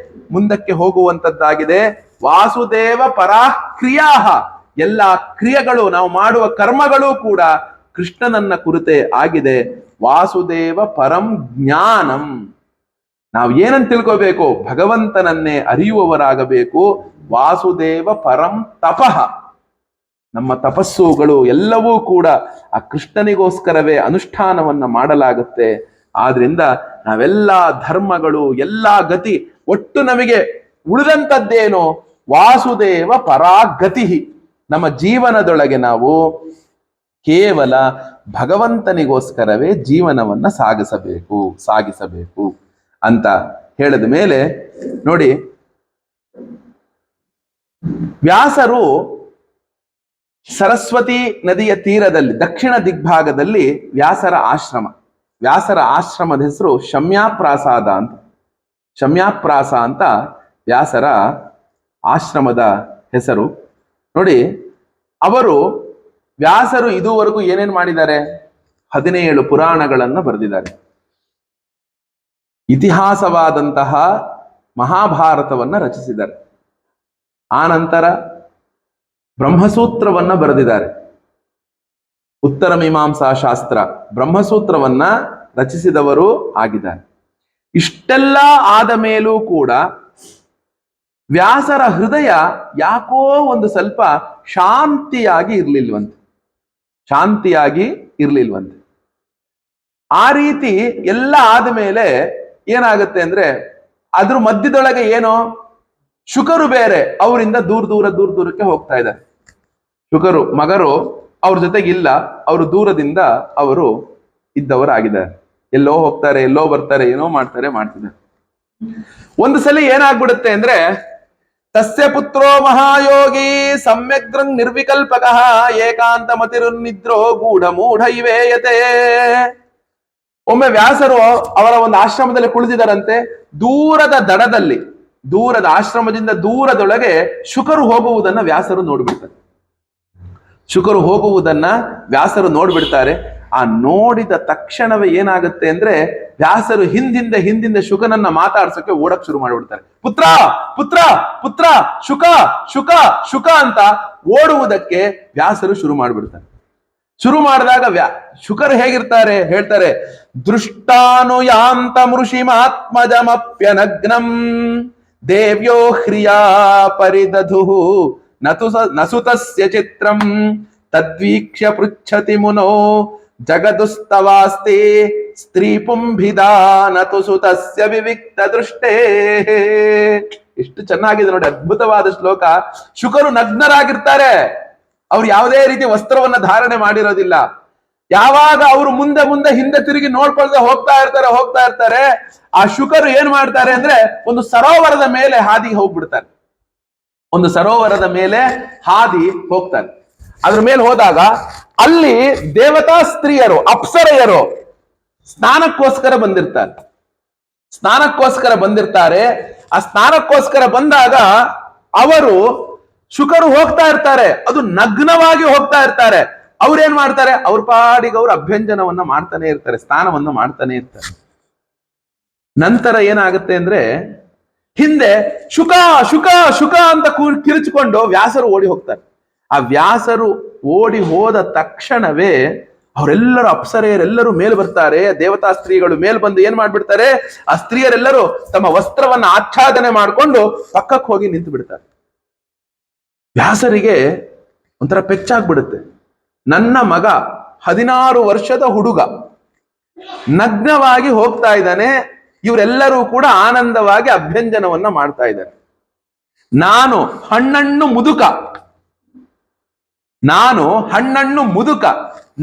ಮುಂದಕ್ಕೆ ಹೋಗುವಂತದ್ದಾಗಿದೆ. ವಾಸುದೇವ ಪರಾಕ್ರಿಯಾ, ಎಲ್ಲಾ ಕ್ರಿಯೆಗಳು, ನಾವು ಮಾಡುವ ಕರ್ಮಗಳು ಕೂಡ ಕೃಷ್ಣನನ್ನ ಕುರಿತೇ ಆಗಿದೆ. ವಾಸುದೇವ ಪರಂ ಜ್ಞಾನಂ, ನಾವು ಏನಂತ ತಿಳ್ಕೋಬೇಕು? ಭಗವಂತನನ್ನೇ ಅರಿಯುವವರಾಗಬೇಕು. ವಾಸುದೇವ ಪರಂ ತಪಃ, ನಮ್ಮ ತಪಸ್ಸುಗಳು ಎಲ್ಲವೂ ಕೂಡ ಆ ಕೃಷ್ಣನಿಗೋಸ್ಕರವೇ ಅನುಷ್ಠಾನವನ್ನ ಮಾಡಲಾಗುತ್ತೆ. ಆದ್ರಿಂದ ನಾವೆಲ್ಲಾ ಧರ್ಮಗಳು, ಎಲ್ಲಾ ಗತಿ, ಒಟ್ಟು ನಮಗೆ ಉಳಿದಂಥದ್ದೇನು? ವಾಸುದೇವ ಪರಾಗತಿ. ನಮ್ಮ ಜೀವನದೊಳಗೆ ನಾವು ಕೇವಲ ಭಗವಂತನಿಗೋಸ್ಕರವೇ ಜೀವನವನ್ನ ಸಾಗಿಸಬೇಕು ಅಂತ ಹೇಳಿದ ಮೇಲೆ ನೋಡಿ, ವ್ಯಾಸರು ಸರಸ್ವತಿ ನದಿಯ ತೀರದಲ್ಲಿ ದಕ್ಷಿಣ ದಿಗ್ಭಾಗದಲ್ಲಿ ವ್ಯಾಸರ ಆಶ್ರಮದ ಹೆಸರು ಶಮ್ಯಾಪ್ರಾಸಾದ ಅಂತ. ಶಮ್ಯಾಪ್ರಾಸ ಅಂತ ವ್ಯಾಸರ ಆಶ್ರಮದ ಹೆಸರು. ನೋಡಿ, ವ್ಯಾಸರು ಇದುವರೆಗೂ ಏನೇನ್ ಮಾಡಿದ್ದಾರೆ? 17 ಪುರಾಣಗಳನ್ನ ಬರೆದಿದ್ದಾರೆ. ಇತಿಹಾಸವಾದಂತಹ ಮಹಾಭಾರತವನ್ನ ರಚಿಸಿದ್ದಾರೆ. ಆನಂತರ ಬ್ರಹ್ಮಸೂತ್ರವನ್ನ ಬರೆದಿದ್ದಾರೆ. ಉತ್ತರ ಮೀಮಾಂಸಾ ಶಾಸ್ತ್ರ ಬ್ರಹ್ಮಸೂತ್ರವನ್ನ ರಚಿಸಿದವರು ಆಗಿದ್ದಾರೆ. ಇಷ್ಟೆಲ್ಲ ಆದ ಮೇಲೂ ಕೂಡ ವ್ಯಾಸರ ಹೃದಯ ಯಾಕೋ ಒಂದು ಸ್ವಲ್ಪ ಶಾಂತಿಯಾಗಿ ಇರ್ಲಿಲ್ವಂತೆ. ಆ ರೀತಿ ಎಲ್ಲ ಆದ ಮೇಲೆ ಏನಾಗುತ್ತೆ ಅಂದ್ರೆ, ಅದ್ರ ಮಧ್ಯದೊಳಗೆ ಏನೋ ಶುಕರು ಬೇರೆ ಅವರಿಂದ ದೂರಕ್ಕೆ ಹೋಗ್ತಾ ಇದ್ದಾರೆ. ಶುಕರು ಮಗರು ಅವ್ರ ಜೊತೆಗಿಲ್ಲ, ಅವರು ದೂರದಿಂದ ಅವರು ಇದ್ದವರಾಗಿದ್ದಾರೆ. ಎಲ್ಲೋ ಹೋಗ್ತಾರೆ, ಎಲ್ಲೋ ಬರ್ತಾರೆ, ಏನೋ ಮಾಡ್ತಿದ್ದಾರೆ. ಒಂದು ಸಲ ಏನಾಗ್ಬಿಡುತ್ತೆ ಅಂದ್ರೆ, ತಸ್ಯ ಪುತ್ರೋ ಮಹಾಯೋಗಿ ಸಮ್ಯಗ್ರಂಗ್ ನಿರ್ವಿಕಲ್ಪಕಃ ಏಕಾಂತ ಮತಿರುನ್ನಿದ್ರೋ ಗೂಢ ಮೂಢ ಇವೇಯತೆ. ಒಮ್ಮೆ ವ್ಯಾಸರು ಅವರ ಒಂದು ಆಶ್ರಮದಲ್ಲಿ ಕುಳಿತಿದ್ದಾರಂತೆ. ದೂರದ ಆಶ್ರಮದಿಂದ ದೂರದೊಳಗೆ ಶುಕರು ಹೋಗುವುದನ್ನ ವ್ಯಾಸರು ನೋಡ್ಬಿಡ್ತಾರೆ. ಆ ನೋಡಿದ ತಕ್ಷಣವೇ ಏನಾಗುತ್ತೆ ಅಂದ್ರೆ, ವ್ಯಾಸರು ಹಿಂದಿಂದ ಶುಕನನ್ನ ಮಾತಾಡ್ಸಕ್ಕೆ ಓಡಕ್ ಶುರು ಮಾಡಿಬಿಡ್ತಾರೆ. ಪುತ್ರ ಪುತ್ರ ಪುತ್ರ ಶುಕ ಶುಕ ಶುಕ ಅಂತ ಓಡುವುದಕ್ಕೆ ವ್ಯಾಸರು ಶುರು ಮಾಡಿದಾಗ ಶುಕರು ಹೇಗಿರ್ತಾರೆ ಹೇಳ್ತಾರೆ, ದೃಷ್ಟಾನುಯಾಂತ ಮೃಷಿಮಾತ್ಮಜಮಪ್ಯನಗ್ನಂ ದೇವ್ಯೋ ಹ್ರಿಯಾ ಪರಿದಧು ನಸುತಸ್ಯ ಚಿತ್ರಂ ತದ್ವೀಕ್ಷ್ಯ ಪೃಚ್ಛತಿ ಮುನೋ ಜಗದುಸ್ತವಾಸ್ತಿ ಸ್ತ್ರೀ ಪುಂಭಿದಾನತು ಸುತಸ್ಯ ವಿವಿಕ್ತ ದೃಷ್ಟೇ. ಎಷ್ಟು ಚೆನ್ನಾಗಿದೆ ನೋಡಿ, ಅದ್ಭುತವಾದ ಶ್ಲೋಕ. ಶುಕರು ನಗ್ನರಾಗಿರ್ತಾರೆ. ಅವ್ರು ಯಾವುದೇ ರೀತಿ ವಸ್ತ್ರವನ್ನ ಧಾರಣೆ ಮಾಡಿರೋದಿಲ್ಲ. ಯಾವಾಗ ಅವರು ಮುಂದೆ ಹಿಂದೆ ತಿರುಗಿ ನೋಡ್ಕೊಳ್ದೆ ಹೋಗ್ತಾ ಇರ್ತಾರೆ, ಆ ಶುಕರು ಏನ್ ಮಾಡ್ತಾರೆ ಅಂದ್ರೆ, ಒಂದು ಸರೋವರದ ಮೇಲೆ ಹಾದಿ ಹೋಗ್ಬಿಡ್ತಾರೆ. ಅದ್ರ ಮೇಲೆ ಹೋದಾಗ ಅಲ್ಲಿ ದೇವತಾ ಸ್ತ್ರೀಯರು, ಅಪ್ಸರೆಯರು ಸ್ನಾನಕ್ಕೋಸ್ಕರ ಬಂದಿರ್ತಾರೆ. ಆ ಸ್ನಾನಕ್ಕೋಸ್ಕರ ಬಂದಾಗ ಶುಕರು ಹೋಗ್ತಾ ಇರ್ತಾರೆ, ಅದು ನಗ್ನವಾಗಿ ಹೋಗ್ತಾ ಇರ್ತಾರೆ. ಅವ್ರೇನ್ ಮಾಡ್ತಾರೆ, ಅವ್ರ ಪಾಡಿಗೆ ಅವ್ರ ಅಭ್ಯಂಜನವನ್ನ ಮಾಡ್ತಾನೆ ಇರ್ತಾರೆ, ಸ್ನಾನವನ್ನ ಮಾಡ್ತಾನೆ ಇರ್ತಾರೆ. ನಂತರ ಏನಾಗುತ್ತೆ ಅಂದ್ರೆ, ಹಿಂದೆ ಶುಕ ಶುಕ ಶುಕ ಅಂತ ಕಿರಿಚಿಕೊಂಡು ವ್ಯಾಸರು ಓಡಿ ಹೋಗ್ತಾರೆ. ಆ ವ್ಯಾಸರು ಓಡಿ ಹೋದ ತಕ್ಷಣವೇ ಅವರೆಲ್ಲರೂ ಅಪ್ಸರೆಯರೆಲ್ಲರೂ ಮೇಲ್ ಬರ್ತಾರೆ. ದೇವತಾ ಸ್ತ್ರೀಗಳು ಮೇಲ್ ಬಂದು ಏನ್ ಮಾಡ್ಬಿಡ್ತಾರೆ, ಆ ಸ್ತ್ರೀಯರೆಲ್ಲರೂ ತಮ್ಮ ವಸ್ತ್ರವನ್ನ ಆಚ್ಛಾದನೆ ಮಾಡಿಕೊಂಡು ಪಕ್ಕಕ್ಕೆ ಹೋಗಿ ನಿಂತು ಬಿಡ್ತಾರೆ. ವ್ಯಾಸರಿಗೆ ಒಂಥರ ಪೆಚ್ಚಾಗ್ಬಿಡುತ್ತೆ. ನನ್ನ ಮಗ 16 ವರ್ಷದ ಹುಡುಗ ನಗ್ನವಾಗಿ ಹೋಗ್ತಾ ಇದ್ದಾನೆ, ಇವರೆಲ್ಲರೂ ಕೂಡ ಆನಂದವಾಗಿ ಅಭ್ಯಂಜನವನ್ನ ಮಾಡ್ತಾ ಇದ್ದಾರೆ. ನಾನು ಹಣ್ಣಣ್ಣು ಮುದುಕ,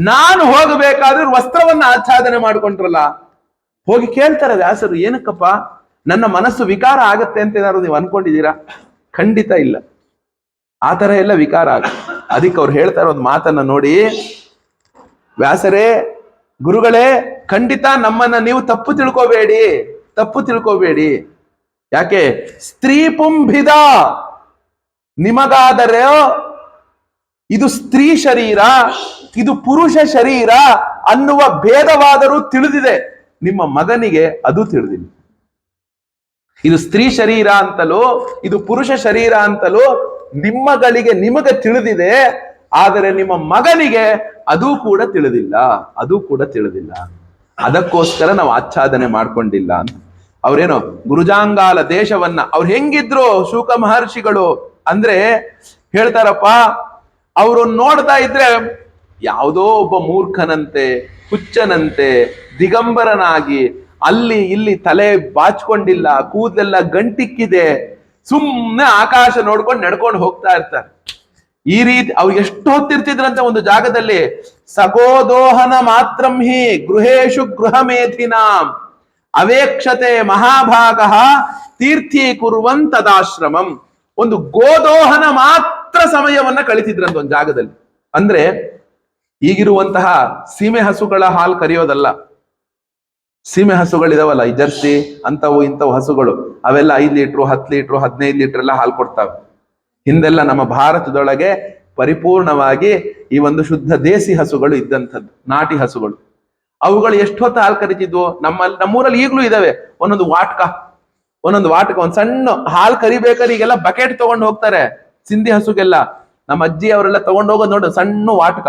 ನಾನು ಹೋಗಬೇಕಾದ್ರೆ ವಸ್ತ್ರವನ್ನ ಆಚ್ಛಾದನೆ ಮಾಡ್ಕೊಂಡ್ರಲ್ಲ. ಹೋಗಿ ಕೇಳ್ತಾರೆ ವ್ಯಾಸರು, ಏನಕ್ಕಪ್ಪ, ನನ್ನ ಮನಸ್ಸು ವಿಕಾರ ಆಗತ್ತೆ ಅಂತ ಏನಾದ್ರು ನೀವು ಅನ್ಕೊಂಡಿದ್ದೀರಾ? ಖಂಡಿತ ಇಲ್ಲ, ಆ ತರ ಎಲ್ಲ ವಿಕಾರ ಆಗುತ್ತೆ. ಅದಕ್ಕೆ ಅವ್ರು ಹೇಳ್ತಾರೆ ಒಂದು ಮಾತನ್ನ ನೋಡಿ, ವ್ಯಾಸರೇ ಗುರುಗಳೇ, ಖಂಡಿತ ನಮ್ಮನ್ನ ನೀವು ತಪ್ಪು ತಿಳ್ಕೋಬೇಡಿ. ಯಾಕೆ? ಸ್ತ್ರೀ ಪುಂಭಿದ, ನಿಮಗಾದರೆ ಇದು ಸ್ತ್ರೀ ಶರೀರ, ಇದು ಪುರುಷ ಶರೀರ ಅನ್ನುವ ಭೇದವಾದರೂ ತಿಳಿದಿದೆ. ನಿಮ್ಮ ಮಗನಿಗೆ ಅದು ತಿಳಿದಿಲ್ಲ. ಇದು ಸ್ತ್ರೀ ಶರೀರ ಅಂತಲೂ ಇದು ಪುರುಷ ಶರೀರ ಅಂತಲೂ ನಿಮಗೆ ತಿಳಿದಿದೆ. ಆದರೆ ನಿಮ್ಮ ಮಗನಿಗೆ ಅದು ಕೂಡ ತಿಳಿದಿಲ್ಲ. ಅದಕ್ಕೋಸ್ಕರ ನಾವು ಆಚ್ಛಾದನೆ ಮಾಡ್ಕೊಂಡಿಲ್ಲ ಅಂತ. ಅವ್ರೇನೋ ಗುರುಜಾಂಗಾಲ ದೇಶವನ್ನ ಅವ್ರು ಹೆಂಗಿದ್ರು ಶುಕ ಮಹರ್ಷಿಗಳು ಅಂದ್ರೆ ಹೇಳ್ತಾರಪ್ಪ, ಅವರು ನೋಡ್ತಾ ಇದ್ರೆ ಯಾವುದೋ ಒಬ್ಬ ಮೂರ್ಖನಂತೆ, ಹುಚ್ಚನಂತೆ, ದಿಗಂಬರನಾಗಿ ಅಲ್ಲಿ ಇಲ್ಲಿ ತಲೆ ಬಾಚ್ಕೊಂಡಿಲ್ಲ, ಕೂದಲೆಲ್ಲ ಗಂಟಿಕ್ಕಿದೆ, ಸುಮ್ಮನೆ ಆಕಾಶ ನೋಡ್ಕೊಂಡು ನಡ್ಕೊಂಡು ಹೋಗ್ತಾ ಇರ್ತಾರೆ. ಈ ರೀತಿ ಅವ್ರು ಎಷ್ಟು ಹೊತ್ತಿರ್ತಿದ್ರಂತೆ ಒಂದು ಜಾಗದಲ್ಲಿ, ಸಗೋದೋಹನ ಮಾತ್ರಂ ಹಿ ಗೃಹೇಶು ಗೃಹಮೇಧಿನಾಂ ಅವೇಕ್ಷತೆ ಮಹಾಭಾಗ ತೀರ್ಥಿ ಕುರುವಂತದಾಶ್ರಮಂ. ಒಂದು ಗೋದೋಹನ ಮಾತ್ರ ಸಮಯವನ್ನ ಕಳಿತಿದ್ರಂತ ಒಂದು ಜಾಗದಲ್ಲಿ. ಅಂದ್ರೆ ಈಗಿರುವಂತಹ ಸೀಮೆ ಹಸುಗಳ ಹಾಲು ಕರೆಯೋದಲ್ಲ. ಸೀಮೆ ಹಸುಗಳಿದಾವಲ್ಲ, ಈ ಜರ್ಸಿ ಇಂಥವು ಹಸುಗಳು, ಅವೆಲ್ಲ 5 ಲೀಟ್ರು 10 ಲೀಟ್ರು 15 ಲೀಟರ್ ಎಲ್ಲ ಹಾಲು ಕೊಡ್ತಾವೆ. ಹಿಂದೆಲ್ಲ ನಮ್ಮ ಭಾರತದೊಳಗೆ ಪರಿಪೂರ್ಣವಾಗಿ ಈ ಒಂದು ಶುದ್ಧ ದೇಸಿ ಹಸುಗಳು ಇದ್ದಂಥದ್ದು, ನಾಟಿ ಹಸುಗಳು. ಅವುಗಳು ಎಷ್ಟೊತ್ತು ಹಾಲು ಕರಿತಿದ್ವು. ನಮ್ಮೂರಲ್ಲಿ ಈಗಲೂ ಇದಾವೆ ಒಂದೊಂದು ವಾಟ್ಕ, ಒಂದ್ ಸಣ್ಣ ಹಾಲು ಕರಿಬೇಕಾದ್ರೆ ಈಗೆಲ್ಲ ಬಕೆಟ್ ತಗೊಂಡು ಹೋಗ್ತಾರೆ ಸಿಂಧಿ ಹಸುಗೆಲ್ಲ. ನಮ್ಮ ಅಜ್ಜಿ ಅವರೆಲ್ಲ ತಗೊಂಡು ಹೋಗೋದು ನೋಡು, ಸಣ್ಣ ವಾಟ್ಕ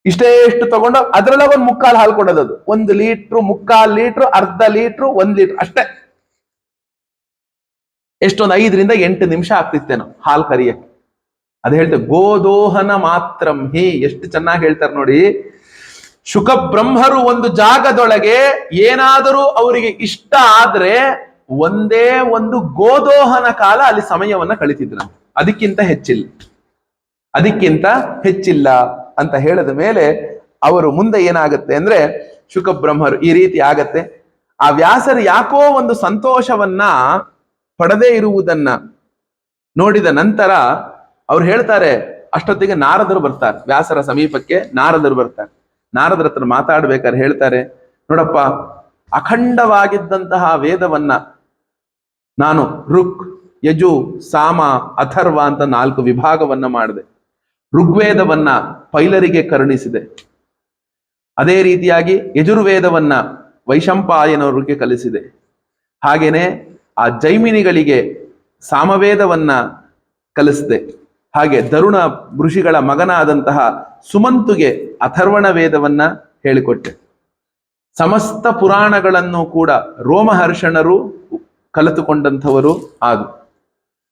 ಇಷ್ಟು ತಗೊಂಡು ಅದ್ರೊಳಗೆ 1/4 ಹಾಲು ಕೊಡೋದು. 1 ಲೀಟ್ರು, 1/4 ಲೀಟ್ರು, ಅರ್ಧ ಲೀಟ್ರು, 1 ಲೀಟ್ರ್ ಅಷ್ಟೇ. ಎಷ್ಟೊಂದು 5 ರಿಂದ 8 ನಿಮಿಷ ಆಗ್ತಿತ್ತೇನೋ ಹಾಲು ಕರಿಯಕ್ಕೆ. ಅದು ಹೇಳ್ತೇವೆ ಗೋದೋಹನ ಮಾತ್ರಂ ಹಿ. ಎಷ್ಟು ಚೆನ್ನಾಗಿ ಹೇಳ್ತಾರೆ ನೋಡಿ. ಶುಕ ಬ್ರಹ್ಮರು ಒಂದು ಜಾಗದೊಳಗೆ ಏನಾದರೂ ಅವರಿಗೆ ಇಷ್ಟ ಆದ್ರೆ ಒಂದೇ ಒಂದು ಗೋದೋಹನ ಕಾಲ ಅಲ್ಲಿ ಸಮಯವನ್ನ ಕಳಿತಿದ್ರು. ಅದಕ್ಕಿಂತ ಹೆಚ್ಚಿಲ್ಲ ಅಂತ ಹೇಳಿದ ಮೇಲೆ ಅವರು ಮುಂದೆ ಏನಾಗುತ್ತೆ ಅಂದ್ರೆ, ಶುಕ ಬ್ರಹ್ಮರು ಈ ರೀತಿ ಆಗತ್ತೆ. ಆ ವ್ಯಾಸರು ಯಾಕೋ ಒಂದು ಸಂತೋಷವನ್ನ ಪಡದೇ ಇರುವುದನ್ನ ನೋಡಿದ ನಂತರ ಅವ್ರು ಹೇಳ್ತಾರೆ, ಅಷ್ಟೊತ್ತಿಗೆ ನಾರದರು ಬರ್ತಾರೆ, ವ್ಯಾಸರ ಸಮೀಪಕ್ಕೆ ನಾರದರು ಬರ್ತಾರೆ. ನಾರದರ ಹತ್ರ ಮಾತಾಡ್ಬೇಕಾದ್ರೆ ಹೇಳ್ತಾರೆ, ನೋಡಪ್ಪ, ಅಖಂಡವಾಗಿದ್ದಂತಹ ವೇದವನ್ನ ನಾನು ಋಕ್, ಯಜು, ಸಾಮ, ಅಥರ್ವ ಅಂತ 4 ವಿಭಾಗವನ್ನ ಮಾಡಿದೆ. ಋಗ್ವೇದವನ್ನ ಪೈಲರಿಗೆ ಕರುಣಿಸಿದೆ. ಅದೇ ರೀತಿಯಾಗಿ ಯಜುರ್ವೇದವನ್ನ ವೈಶಂಪಾಯನವರಿಗೆ ಕಲಿಸಿದೆ. ಹಾಗೇನೆ ಆ ಜೈಮಿನಿಗಳಿಗೆ ಸಾಮವೇದವನ್ನ ಕಲಿಸಿದೆ. ಹಾಗೆ ಧರುಣ ಋಷಿಗಳ ಮಗನಾದಂತಹ ಸುಮಂತುಗೆ ಅಥರ್ವಣ ವೇದವನ್ನ ಹೇಳಿಕೊಟ್ಟೆ. ಸಮಸ್ತ ಪುರಾಣಗಳನ್ನು ಕೂಡ ರೋಮಹರ್ಷಣರು ಕಲಿತುಕೊಂಡಂಥವರು ಆದರು.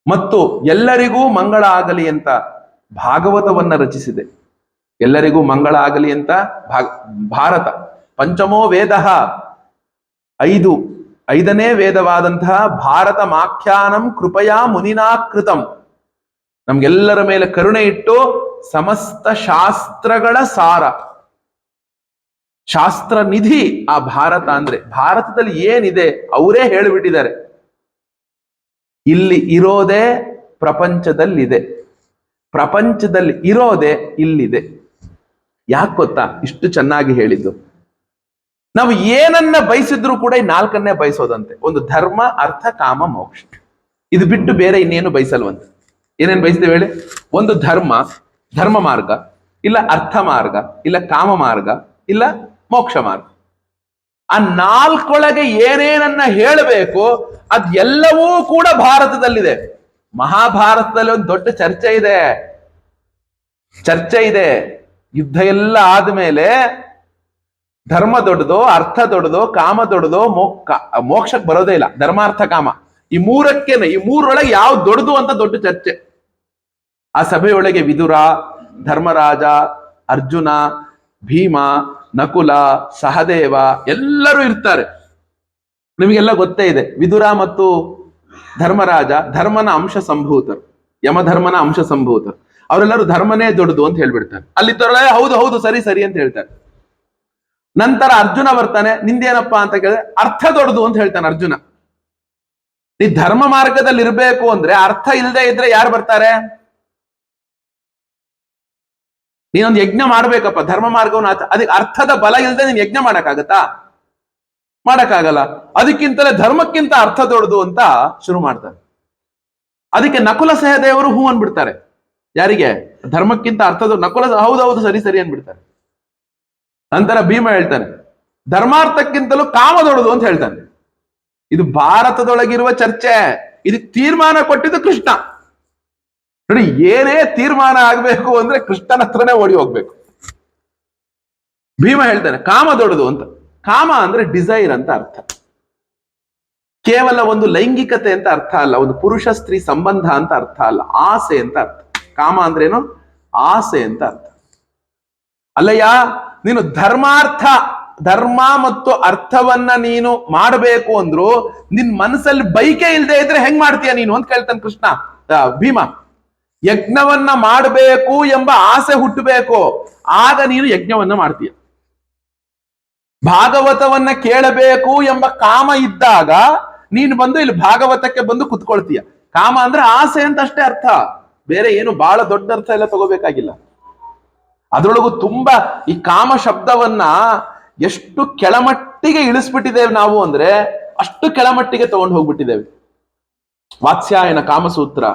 ಮತ್ತು ಎಲ್ಲರಿಗೂ ಮಂಗಳ ಆಗಲಿ ಅಂತ ಭಾಗವತವನ್ನ ರಚಿಸಿದೆ. ಎಲ್ಲರಿಗೂ ಮಂಗಳ ಆಗಲಿ ಅಂತ ಭಾರತ ಪಂಚಮೋ ವೇದ, 5ನೇ ವೇದವಾದಂತಹ ಭಾರತ ಮಾಖ್ಯಾನಂ ಕೃಪಯಾ ಮುನಿನಾಕೃತಂ. ನಮ್ಗೆಲ್ಲರ ಮೇಲೆ ಕರುಣೆ ಇಟ್ಟು ಸಮಸ್ತ ಶಾಸ್ತ್ರಗಳ ಸಾರ, ಶಾಸ್ತ್ರ ನಿಧಿ ಆ ಭಾರತ. ಅಂದ್ರೆ ಭಾರತದಲ್ಲಿ ಏನಿದೆ ಅವರೇ ಹೇಳಿಬಿಟ್ಟಿದ್ದಾರೆ. ಇಲ್ಲಿ ಇರೋದೇ ಪ್ರಪಂಚದಲ್ಲಿದೆ, ಪ್ರಪಂಚದಲ್ಲಿ ಇರೋದೇ ಇಲ್ಲಿದೆ. ಯಾಕೆ ಗೊತ್ತಾ ಇಷ್ಟು ಚೆನ್ನಾಗಿ ಹೇಳಿದ್ದು? ನಾವು ಏನನ್ನ ಬಯಸಿದ್ರು ಕೂಡ ಈ 4 ಬಯಸೋದಂತೆ. ಒಂದು ಧರ್ಮ, ಅರ್ಥ, ಕಾಮ, ಮೋಕ್ಷ. ಇದು ಬಿಟ್ಟು ಬೇರೆ ಇನ್ನೇನು ಬಯಸಲ್ವಂತ. ಏನೇನು ಬಯಸ್ತೇವೆ ಹೇಳಿ? ಒಂದು ಧರ್ಮ ಮಾರ್ಗ, ಇಲ್ಲ ಅರ್ಥ ಮಾರ್ಗ, ಇಲ್ಲ ಕಾಮ ಮಾರ್ಗ, ಇಲ್ಲ ಮೋಕ್ಷ ಮಾರ್ಗ. ಆ 4 ಏನೇನನ್ನ ಹೇಳಬೇಕು ಅದೆಲ್ಲವೂ ಕೂಡ ಭಾರತದಲ್ಲಿದೆ. ಮಹಾಭಾರತದಲ್ಲಿ ಒಂದು ದೊಡ್ಡ ಚರ್ಚೆ ಇದೆ. ಯುದ್ಧ ಎಲ್ಲ ಆದ್ಮೇಲೆ ಧರ್ಮ ದೊಡ್ಡದೋ, ಅರ್ಥ ದೊಡ್ಡದೋ, ಕಾಮ ದೊಡ್ಡದೋ, ಮೋಕ್ಷಕ್ಕೆ ಬರೋದೇ ಇಲ್ಲ. ಧರ್ಮಾರ್ಥ ಕಾಮ ಈ 3ರೊಳಗೆ ಯಾವ್ದು ದೊಡ್ಡದು ಅಂತ ದೊಡ್ಡ ಚರ್ಚೆ. ಆ ಸಭೆಯೊಳಗೆ ವಿದುರ, ಧರ್ಮರಾಜ, ಅರ್ಜುನ, ಭೀಮ, ನಕುಲ, ಸಹದೇವ ಎಲ್ಲರೂ ಇರ್ತಾರೆ. ನಿಮಗೆಲ್ಲ ಗೊತ್ತೇ ಇದೆ, ವಿದುರ ಮತ್ತು ಧರ್ಮರಾಜ ಧರ್ಮನ ಅಂಶ ಸಂಭೂತರು, ಯಮಧರ್ಮನ ಅಂಶ ಸಂಭೂತರು. ಅವರೆಲ್ಲರೂ ಧರ್ಮನೇ ದೊಡ್ಡದು ಅಂತ ಹೇಳ್ಬಿಡ್ತಾರೆ. ಅಲ್ಲಿದ್ದವರೇ ಹೌದು ಸರಿ ಅಂತ ಹೇಳ್ತಾರೆ. ನಂತರ ಅರ್ಜುನ ಬರ್ತಾನೆ, ನಿಂದೇನಪ್ಪಾ ಅಂತ ಕೇಳಿದ್ರೆ ಅರ್ಥ ದೊಡ್ಡದು ಅಂತ ಹೇಳ್ತಾನೆ ಅರ್ಜುನ. ನೀ ಧರ್ಮ ಮಾರ್ಗದಲ್ಲಿ ಇರ್ಬೇಕು ಅಂದ್ರೆ ಅರ್ಥ ಇಲ್ಲದೆ ಇದ್ರೆ ಯಾರು ಬರ್ತಾರೆ? ನೀನೊಂದು ಯಜ್ಞ ಮಾಡ್ಬೇಕಪ್ಪ, ಧರ್ಮ ಮಾರ್ಗವನ್ನು ಅದಕ್ಕೆ ಅರ್ಥದ ಬಲ ಇಲ್ಲದೆ ನೀನ್ ಯಜ್ಞ ಮಾಡಕ್ಕಾಗತ್ತಾ? ಮಾಡಕ್ಕಾಗಲ್ಲ. ಅದಕ್ಕಿಂತಲೇ ಧರ್ಮಕ್ಕಿಂತ ಅರ್ಥ ದೊಡ್ಡದು ಅಂತ ಶುರು ಮಾಡ್ತಾರೆ. ಅದಕ್ಕೆ ನಕುಲ ಸಹದೇವರು ಹೂ ಅನ್ಬಿಡ್ತಾರೆ. ಯಾರಿಗೆ? ಧರ್ಮಕ್ಕಿಂತ ಅರ್ಥದ ನಕುಲ ಹೌದೌದು ಸರಿ ಸರಿ ಅನ್ಬಿಡ್ತಾರೆ. ನಂತರ ಭೀಮ ಹೇಳ್ತಾನೆ ಧರ್ಮಾರ್ಥಕ್ಕಿಂತಲೂ ಕಾಮ ದೊಡ್ಡದು ಅಂತ ಹೇಳ್ತಾನೆ. ಇದು ಭಾರತದೊಳಗಿರುವ ಚರ್ಚೆ. ಇದಕ್ಕೆ ತೀರ್ಮಾನ ಕೊಟ್ಟಿದ್ದು ಕೃಷ್ಣ. ನೋಡಿ, ಏನೇ ತೀರ್ಮಾನ ಆಗ್ಬೇಕು ಅಂದ್ರೆ ಕೃಷ್ಣನ ಹತ್ರನೇ ಓಡಿ ಹೋಗ್ಬೇಕು. ಭೀಮ ಹೇಳ್ತಾನೆ ಕಾಮ ದೊಡ್ಡದು ಅಂತ. ಕಾಮ ಅಂದ್ರೆ ಡಿಸೈರ್ ಅಂತ ಅರ್ಥ. ಕೇವಲ ಒಂದು ಲೈಂಗಿಕತೆ ಅಂತ ಅರ್ಥ ಅಲ್ಲ, ಒಂದು ಪುರುಷ ಸ್ತ್ರೀ ಸಂಬಂಧ ಅಂತ ಅರ್ಥ ಅಲ್ಲ, ಆಸೆ ಅಂತ ಅರ್ಥ. ಕಾಮ ಅಂದ್ರೇನು? ಆಸೆ ಅಂತ ಅರ್ಥ. ಅಲ್ಲಯ್ಯ, ನೀನು ಧರ್ಮ ಮತ್ತು ಅರ್ಥವನ್ನ ನೀನು ಮಾಡಬೇಕು ಅಂದ್ರು ನಿನ್ ಮನಸ್ಸಲ್ಲಿ ಬೈಕೆ ಇಲ್ಲದೆ ಇದ್ರೆ ಹೆಂಗ್ ಮಾಡ್ತೀಯ ನೀನು ಅಂತ ಕೇಳ್ತಾನೆ ಕೃಷ್ಣ. ಭೀಮ, ಯಜ್ಞವನ್ನ ಮಾಡಬೇಕು ಎಂಬ ಆಸೆ ಹುಟ್ಟಬೇಕು, ಆಗ ನೀನು ಯಜ್ಞವನ್ನ ಮಾಡ್ತೀಯ. ಭಾಗವತವನ್ನ ಕೇಳಬೇಕು ಎಂಬ ಕಾಮ ಇದ್ದಾಗ ನೀನು ಬಂದು ಇಲ್ಲಿ ಭಾಗವತಕ್ಕೆ ಬಂದು ಕುತ್ಕೊಳ್ತೀಯ. ಕಾಮ ಅಂದ್ರೆ ಆಸೆ ಅಂತ ಅಷ್ಟೇ ಅರ್ಥ, ಬೇರೆ ಏನು ಬಹಳ ದೊಡ್ಡ ಅರ್ಥ ಎಲ್ಲ ತಗೋಬೇಕಾಗಿಲ್ಲ. ಅದರೊಳಗೂ ತುಂಬಾ ಈ ಕಾಮ ಶಬ್ದವನ್ನ ಎಷ್ಟು ಕೆಳಮಟ್ಟಿಗೆ ಇಳಿಸ್ಬಿಟ್ಟಿದ್ದೇವೆ ನಾವು ಅಂದ್ರೆ ಅಷ್ಟು ಕೆಳಮಟ್ಟಿಗೆ ತಗೊಂಡು ಹೋಗ್ಬಿಟ್ಟಿದ್ದೇವೆ. ವಾತ್ಸ್ಯಾಯನ ಕಾಮಸೂತ್ರ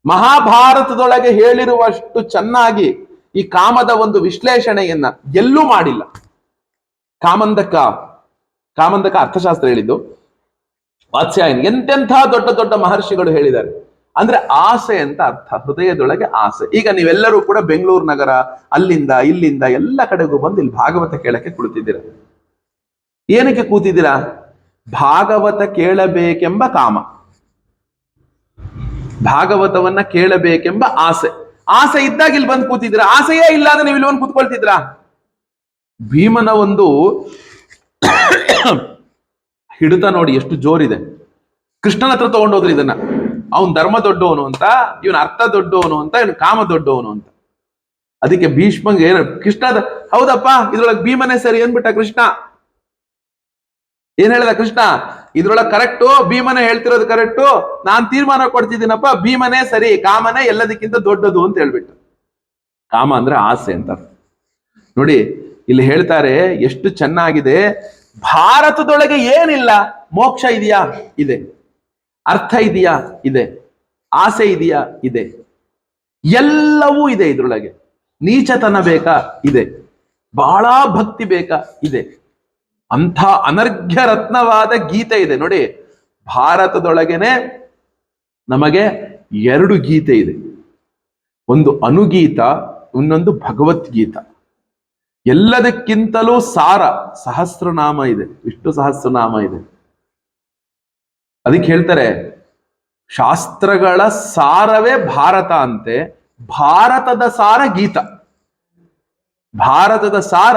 ಮಹಾಭಾರತದೊಳಗೆ ಹೇಳಿರುವಷ್ಟು ಚೆನ್ನಾಗಿ ಈ ಕಾಮದ ಒಂದು ವಿಶ್ಲೇಷಣೆಯನ್ನ ಎಲ್ಲೂ ಮಾಡಿಲ್ಲ. ಕಾಮಂದಕ ಅರ್ಥಶಾಸ್ತ್ರ ಹೇಳಿದ್ದು ವಾತ್ಸ್ಯಾಯನ. ಎಂತೆಂಥ ದೊಡ್ಡ ದೊಡ್ಡ ಮಹರ್ಷಿಗಳು ಹೇಳಿದ್ದಾರೆ. ಅಂದ್ರೆ ಆಸೆ ಅಂತ ಅರ್ಥ, ಹೃದಯದೊಳಗೆ ಆಸೆ. ಈಗ ನೀವೆಲ್ಲರೂ ಕೂಡ ಬೆಂಗಳೂರು ನಗರ ಅಲ್ಲಿಂದ ಇಲ್ಲಿಂದ ಎಲ್ಲ ಕಡೆಗೂ ಬಂದು ಇಲ್ಲಿ ಭಾಗವತ ಕೇಳಕ್ಕೆ ಕುಳಿತಿದ್ದೀರಾ. ಏನಕ್ಕೆ ಕೂತಿದ್ದೀರಾ? ಭಾಗವತ ಕೇಳಬೇಕೆಂಬ ಕಾಮ, ಭಾಗವತವನ್ನ ಕೇಳಬೇಕೆಂಬ ಆಸೆ. ಆಸೆ ಇದ್ದಾಗ ಇಲ್ಲಿ ಬಂದು ಕೂತಿದ್ದೀರಾ. ಆಸೆಯೇ ಇಲ್ಲ ಅಂದ್ರೆ ನೀವು ಇಲ್ಲಿ ಬಂದು ಕೂತ್ಕೊಳ್ತಿದ್ರಾ? ಭೀಮನ ಒಂದು ಹಿಡಿತ ನೋಡಿ ಎಷ್ಟು ಜೋರಿದೆ. ಕೃಷ್ಣನ ಹತ್ರ ತಗೊಂಡೋದ್ರಿ ಇದನ್ನ. ಅವನ್ ಧರ್ಮ ದೊಡ್ಡವನು ಅಂತ, ಇವನ್ ಅರ್ಥ ದೊಡ್ಡವನು ಅಂತ, ಇವನ್ ಕಾಮ ದೊಡ್ಡವನು ಅಂತ. ಅದಕ್ಕೆ ಭೀಷ್ಮಂಗೆ ಏನ ಕೃಷ್ಣ ಹೌದಪ್ಪ ಇದ್ರೊಳಗೆ ಭೀಮನೇ ಸರಿ ಅಂದ್ಬಿಟ್ಟ ಕೃಷ್ಣ. ಏನ್ ಹೇಳ್ದ ಕೃಷ್ಣ? ಇದ್ರೊಳಗೆ ಕರೆಕ್ಟು, ಭೀಮನೇ ಹೇಳ್ತಿರೋದು ಕರೆಕ್ಟು, ನಾನ್ ತೀರ್ಮಾನ ಕೊಡ್ತಿದ್ದೀನಪ್ಪ, ಭೀಮನೇ ಸರಿ, ಕಾಮನೇ ಎಲ್ಲದಕ್ಕಿಂತ ದೊಡ್ಡದು ಅಂತ ಹೇಳ್ಬಿಟ್ಟು. ಕಾಮ ಅಂದ್ರೆ ಆಸೆ ಅಂತ ನೋಡಿ. ಇಲ್ಲಿ ಹೇಳ್ತಾರೆ ಎಷ್ಟು ಚೆನ್ನಾಗಿದೆ. ಭಾರತದೊಳಗೆ ಏನಿಲ್ಲ? ಮೋಕ್ಷ ಇದೆಯಾ? ಇದೆ. ಅರ್ಥ ಇದೆಯಾ? ಇದೆ. ಆಸೆ ಇದೆಯಾ? ಇದೆ. ಎಲ್ಲವೂ ಇದೆ ಇದ್ರೊಳಗೆ. ನೀಚತನ ಬೇಕಾ? ಇದೆ. ಬಹಳ ಭಕ್ತಿ ಬೇಕಾ? ಇದೆ. ಅಂಥ ಅನರ್ಘ್ಯ ರತ್ನವಾದ ಗೀತೆ ಇದೆ ನೋಡಿ. ಭಾರತದೊಳಗೇನೆ ನಮಗೆ 2 ಗೀತೆ ಇದೆ. ಒಂದು ಅನುಗೀತ, ಇನ್ನೊಂದು ಭಗವದ್ಗೀತ. ಎಲ್ಲದಕ್ಕಿಂತಲೂ ಸಾರ ಸಹಸ್ರನಾಮ ಇದೆ, ವಿಷ್ಣು ಸಹಸ್ರನಾಮ ಇದೆ. ಅದಕ್ಕೆ ಹೇಳ್ತಾರೆ ಶಾಸ್ತ್ರಗಳ ಸಾರವೇ ಭಾರತ ಅಂತೆ, ಭಾರತದ ಸಾರ ಗೀತ. ಭಾರತದ ಸಾರ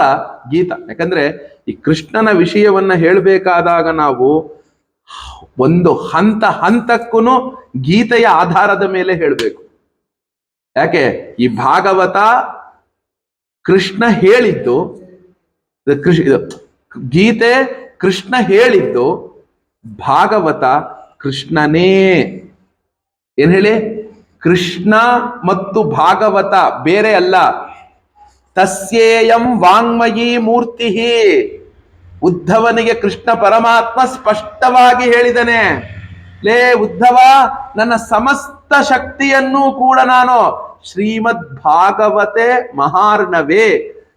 ಗೀತ. ಯಾಕಂದ್ರೆ ಈ ಕೃಷ್ಣನ ವಿಷಯವನ್ನ ಹೇಳಬೇಕಾದಾಗ ನಾವು ಒಂದು ಹಂತಕ್ಕೂ ಗೀತೆಯ ಆಧಾರದ ಮೇಲೆ ಹೇಳಬೇಕು. ಯಾಕೆ? ಈ ಭಾಗವತ ಕೃಷ್ಣ ಹೇಳಿದ್ದು, ಗೀತೆ ಕೃಷ್ಣ ಹೇಳಿದ್ದು, ಭಾಗವತ ಕೃಷ್ಣನೇ. ಏನ್ ಹೇಳಿ? ಕೃಷ್ಣ ಮತ್ತು ಭಾಗವತ ಬೇರೆ ಅಲ್ಲ. ತಸ್ಯೇಯಂ ವಾಂಗ್ಮಯೀ ಮೂರ್ತಿ. ಉದ್ಧವನಿಗೆ ಕೃಷ್ಣ ಪರಮಾತ್ಮ ಸ್ಪಷ್ಟವಾಗಿ ಹೇಳಿದನೆ, ಲೇ ಉದ್ಧವ, ನನ್ನ ಸಮಸ್ತ ಶಕ್ತಿಯನ್ನು ಕೂಡ ನಾನು ಶ್ರೀಮದ್ ಭಾಗವತೆ ಮಹಾರ್ಣವೇ,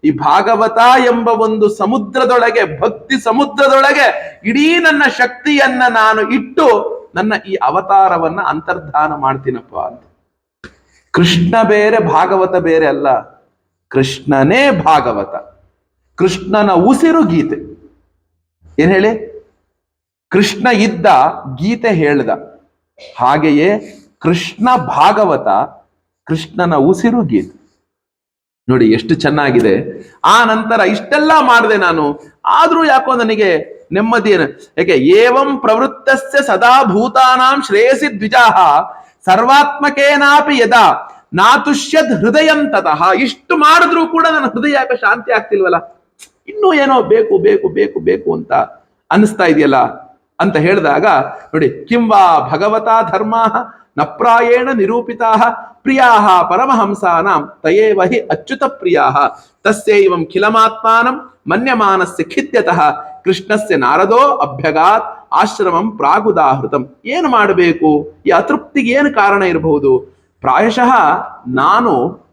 ಈ ಭಾಗವತ ಎಂಬ ಒಂದು ಸಮುದ್ರದೊಳಗೆ, ಭಕ್ತಿ ಸಮುದ್ರದೊಳಗೆ ಇಡೀ ನನ್ನ ಶಕ್ತಿಯನ್ನ ನಾನು ಇಟ್ಟು ನನ್ನ ಈ ಅವತಾರವನ್ನ ಅಂತರ್ಧಾನ ಮಾಡ್ತೀನಪ್ಪ ಅಂತ. ಕೃಷ್ಣ ಬೇರೆ, ಭಾಗವತ ಬೇರೆ ಅಲ್ಲ. ಕೃಷ್ಣನೇ ಭಾಗವತ, ಕೃಷ್ಣನ ಉಸಿರು ಗೀತೆ. ಏನ್ ಹೇಳಿ? ಕೃಷ್ಣ ಇದ್ದ, ಗೀತೆ ಹೇಳ್ದ. ಹಾಗೆಯೇ ಕೃಷ್ಣ ಭಾಗವತ, ಕೃಷ್ಣನ ಉಸಿರು ಗೀತೆ. ನೋಡಿ ಎಷ್ಟು ಚೆನ್ನಾಗಿದೆ. ಆ ನಂತರ ಇಷ್ಟೆಲ್ಲ ಮಾಡಿದೆ ನಾನು, ಆದ್ರೂ ಯಾಕೋ ನನಗೆ ನೆಮ್ಮದಿ. ಯಾಕೆ? ಏವಂ ಪ್ರವೃತ್ತಸ್ಯ ಸದಾ ಭೂತಾನಾಂ ಶ್ರೇಯಸಿ ದ್ವಿಜಾಹ ಸರ್ವಾತ್ಮಕೇನಾಪಿ ಯದಾ ನಾತುಷ್ಯದ್ ಹೃದಯಂ ತತಃ. ಇಷ್ಟು ಮಾಡಿದ್ರೂ ಕೂಡ ನನ್ನ ಹೃದಯ ಯಾಕೆ ಶಾಂತಿ ಆಗ್ತಿಲ್ವಲ್ಲ? ಇನ್ನೂ ಏನೋ ಬೇಕು ಬೇಕು ಬೇಕು ಬೇಕು ಅಂತ ಅನಿಸ್ತಾ ಇದೆಯಲ್ಲ. ಅಂತ ಹೇಳಿದಾಗ ನೋಡಿ, ಕಿಂವಾ ಭಗವತಾ ಧರ್ಮ ನ ಪ್ರಾಯೇಣ ನಿರೂಪಿತಾ ಪ್ರಿಯಾ ಪರಮಹಂಸಾನಾಂ ತಯೇವ ಹಿ ಅಚ್ಯುತ ಪ್ರಿಯಾ ತಸ್ಯೈವಂ ಖಿಲಮಾತ್ಮಾನಂ ಮನ್ಯಮಾನಸ್ಯ ಖಿದ್ಯತಃ ಕೃಷ್ಣಸ್ಯ ನಾರದೋ ಅಭ್ಯಗಾತ್ ಆಶ್ರಮಂ ಪ್ರಾಗುದಾಹೃತಂ. ಏನು ಮಾಡಬೇಕು? ಈ ಅತೃಪ್ತಿಗೆ ಏನು ಕಾರಣ ಇರಬಹುದು? ಪ್ರಾಯಶಃ ನಾನು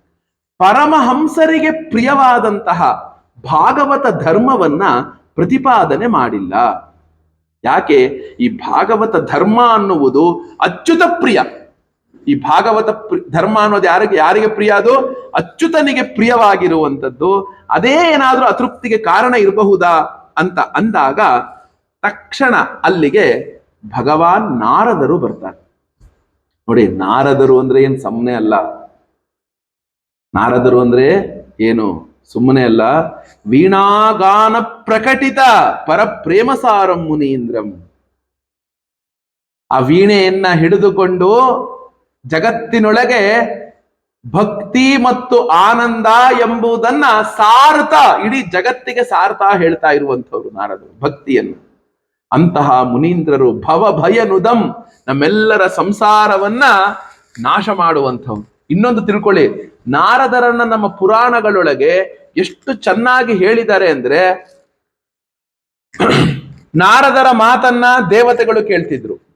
ಪರಮಹಂಸರಿಗೆ ಪ್ರಿಯವಾದಂತಹ ಭಾಗವತ ಧರ್ಮವನ್ನ ಪ್ರತಿಪಾದನೆ ಮಾಡಿಲ್ಲ. ಯಾಕೆ? ಈ ಭಾಗವತ ಧರ್ಮ ಅನ್ನುವುದು ಅಚ್ಯುತ ಪ್ರಿಯ. ಈ ಭಾಗವತ ಧರ್ಮ ಅನ್ನೋದು ಯಾರಿಗೆ ಪ್ರಿಯ? ಅದು ಅಚ್ಯುತನಿಗೆ ಪ್ರಿಯವಾಗಿರುವಂಥದ್ದು. ಅದೇ ಏನಾದ್ರೂ ಅತೃಪ್ತಿಗೆ ಕಾರಣ ಇರಬಹುದಾ ಅಂತ ಅಂದಾಗ ತಕ್ಷಣ ಅಲ್ಲಿಗೆ ಭಗವಾನ್ ನಾರದರು ಬರ್ತಾರೆ. ನೋಡಿ, ನಾರದರು ಅಂದ್ರೆ ಏನ್ ಸುಮ್ಮನೆ ಅಲ್ಲ. ನಾರದರು ಅಂದ್ರೆ ಏನು ಸುಮ್ಮನೆ ಅಲ್ಲ. ವೀಣಾಗಾನ ಪ್ರಕಟಿತ ಪರಪ್ರೇಮ ಸಾರಂ ಮುನೀಂದ್ರಂ. ಆ ವೀಣೆಯನ್ನ ಹಿಡಿದುಕೊಂಡು ಜಗತ್ತಿನೊಳಗೆ ಭಕ್ತಿ ಮತ್ತು ಆನಂದ ಎಂಬುದನ್ನ ಸಾರ್ತಾ, ಇಡೀ ಜಗತ್ತಿಗೆ ಸಾರ್ತಾ ಹೇಳ್ತಾ ಇರುವಂಥವ್ರು ನಾರದರು ಭಕ್ತಿಯನ್ನು. ಅಂತಹ ಮುನೀಂದ್ರರು ಭವಭಯನುದಂ, ನಮ್ಮೆಲ್ಲರ ಸಂಸಾರವನ್ನ ನಾಶ ಮಾಡುವಂಥವ್ರು. ಇನ್ನೊಂದು ತಿಳ್ಕೊಳ್ಳಿ, ನಾರದರನ್ನ ನಮ್ಮ ಪುರಾಣಗಳೊಳಗೆ ಎಷ್ಟು ಚೆನ್ನಾಗಿ ಹೇಳಿದ್ದಾರೆ ಅಂದ್ರೆ, ನಾರದರ ಮಾತನ್ನ ದೇವತೆಗಳು ಕೇಳ್ತಿದ್ರು,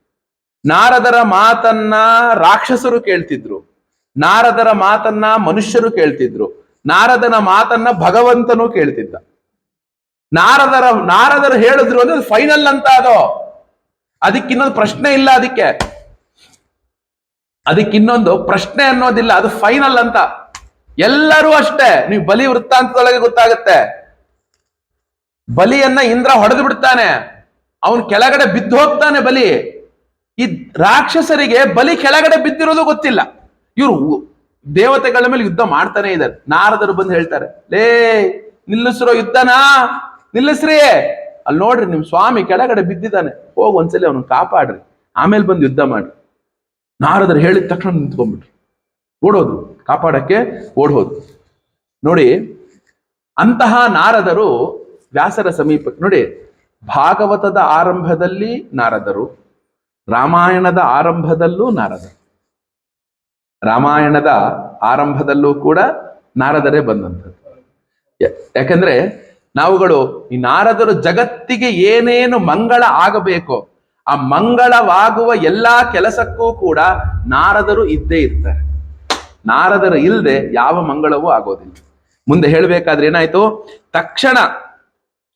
ನಾರದರ ಮಾತನ್ನ ರಾಕ್ಷಸರು ಕೇಳ್ತಿದ್ರು, ನಾರದರ ಮಾತನ್ನ ಮನುಷ್ಯರು ಕೇಳ್ತಿದ್ರು, ನಾರದನ ಮಾತನ್ನ ಭಗವಂತನು ಕೇಳ್ತಿದ್ದ. ನಾರದರು ಹೇಳಿದ್ರು ಅಂದ್ರೆ ಫೈನಲ್ ಅಂತ. ಅದಕ್ಕಿನ್ನೊಂದು ಪ್ರಶ್ನೆ ಇಲ್ಲ. ಅದಕ್ಕಿನ್ನೊಂದು ಪ್ರಶ್ನೆ ಅನ್ನೋದಿಲ್ಲ. ಅದು ಫೈನಲ್ ಅಂತ. ಎಲ್ಲರೂ ಅಷ್ಟೇ. ನೀವು ಬಲಿ ವೃತ್ತಾಂತದೊಳಗೆ ಗೊತ್ತಾಗುತ್ತೆ. ಬಲಿಯನ್ನ ಇಂದ್ರ ಹೊಡೆದು ಬಿಡ್ತಾನೆ, ಅವನ್ ಕೆಳಗಡೆ ಬಿದ್ದು ಹೋಗ್ತಾನೆ ಬಲಿ. ಈ ರಾಕ್ಷಸರಿಗೆ ಬಲಿ ಕೆಳಗಡೆ ಬಿದ್ದಿರೋದು ಗೊತ್ತಿಲ್ಲ. ಇವರು ದೇವತೆಗಳ ಮೇಲೆ ಯುದ್ಧ ಮಾಡ್ತಾನೆ ಇದ್ದಾರೆ. ನಾರದರು ಬಂದು ಹೇಳ್ತಾರೆ, ಲೇ ನಿಲ್ಲಿಸ್ರೋ ಯುದ್ಧನಾ, ನಿಲ್ಲಿಸ್ರಿ, ಅಲ್ಲಿ ನೋಡ್ರಿ ನಿಮ್ ಸ್ವಾಮಿ ಕೆಳಗಡೆ ಬಿದ್ದಿದ್ದಾನೆ, ಹೋಗಿ ಒಂದ್ಸಲಿ ಅವನು ಕಾಪಾಡ್ರಿ, ಆಮೇಲೆ ಬಂದು ಯುದ್ಧ ಮಾಡ್ರಿ. ನಾರದರು ಹೇಳಿದ ತಕ್ಷಣ ನಿಂತ್ಕೊಂಡ್ಬಿಟ್ರು, ಓಡೋದು, ಕಾಪಾಡಕ್ಕೆ ಓಡೋದು. ನೋಡಿ, ಅಂತಹ ನಾರದರು ವ್ಯಾಸರ ಸಮೀಪಕ್ಕೆ. ನೋಡಿ, ಭಾಗವತದ ಆರಂಭದಲ್ಲಿ ನಾರದರು, ರಾಮಾಯಣದ ಆರಂಭದಲ್ಲೂ ನಾರದರು. ರಾಮಾಯಣದ ಆರಂಭದಲ್ಲೂ ಕೂಡ ನಾರದರೇ ಬಂದಂಥದ್ದು. ಯಾಕಂದ್ರೆ ನಾವುಗಳು ಈ ನಾರದರು ಜಗತ್ತಿಗೆ ಏನೇನು ಮಂಗಳ ಆಗಬೇಕೋ ಆ ಮಂಗಳವಾಗುವ ಎಲ್ಲಾ ಕೆಲಸಕ್ಕೂ ಕೂಡ ನಾರದರು ಇದ್ದೇ ಇರ್ತಾರೆ. ನಾರದರು ಇಲ್ಲದೆ ಯಾವ ಮಂಗಳವೂ ಆಗೋದಿಲ್ಲ. ಮುಂದೆ ಹೇಳಬೇಕಾದ್ರೆ ಏನಾಯ್ತು? ತಕ್ಷಣ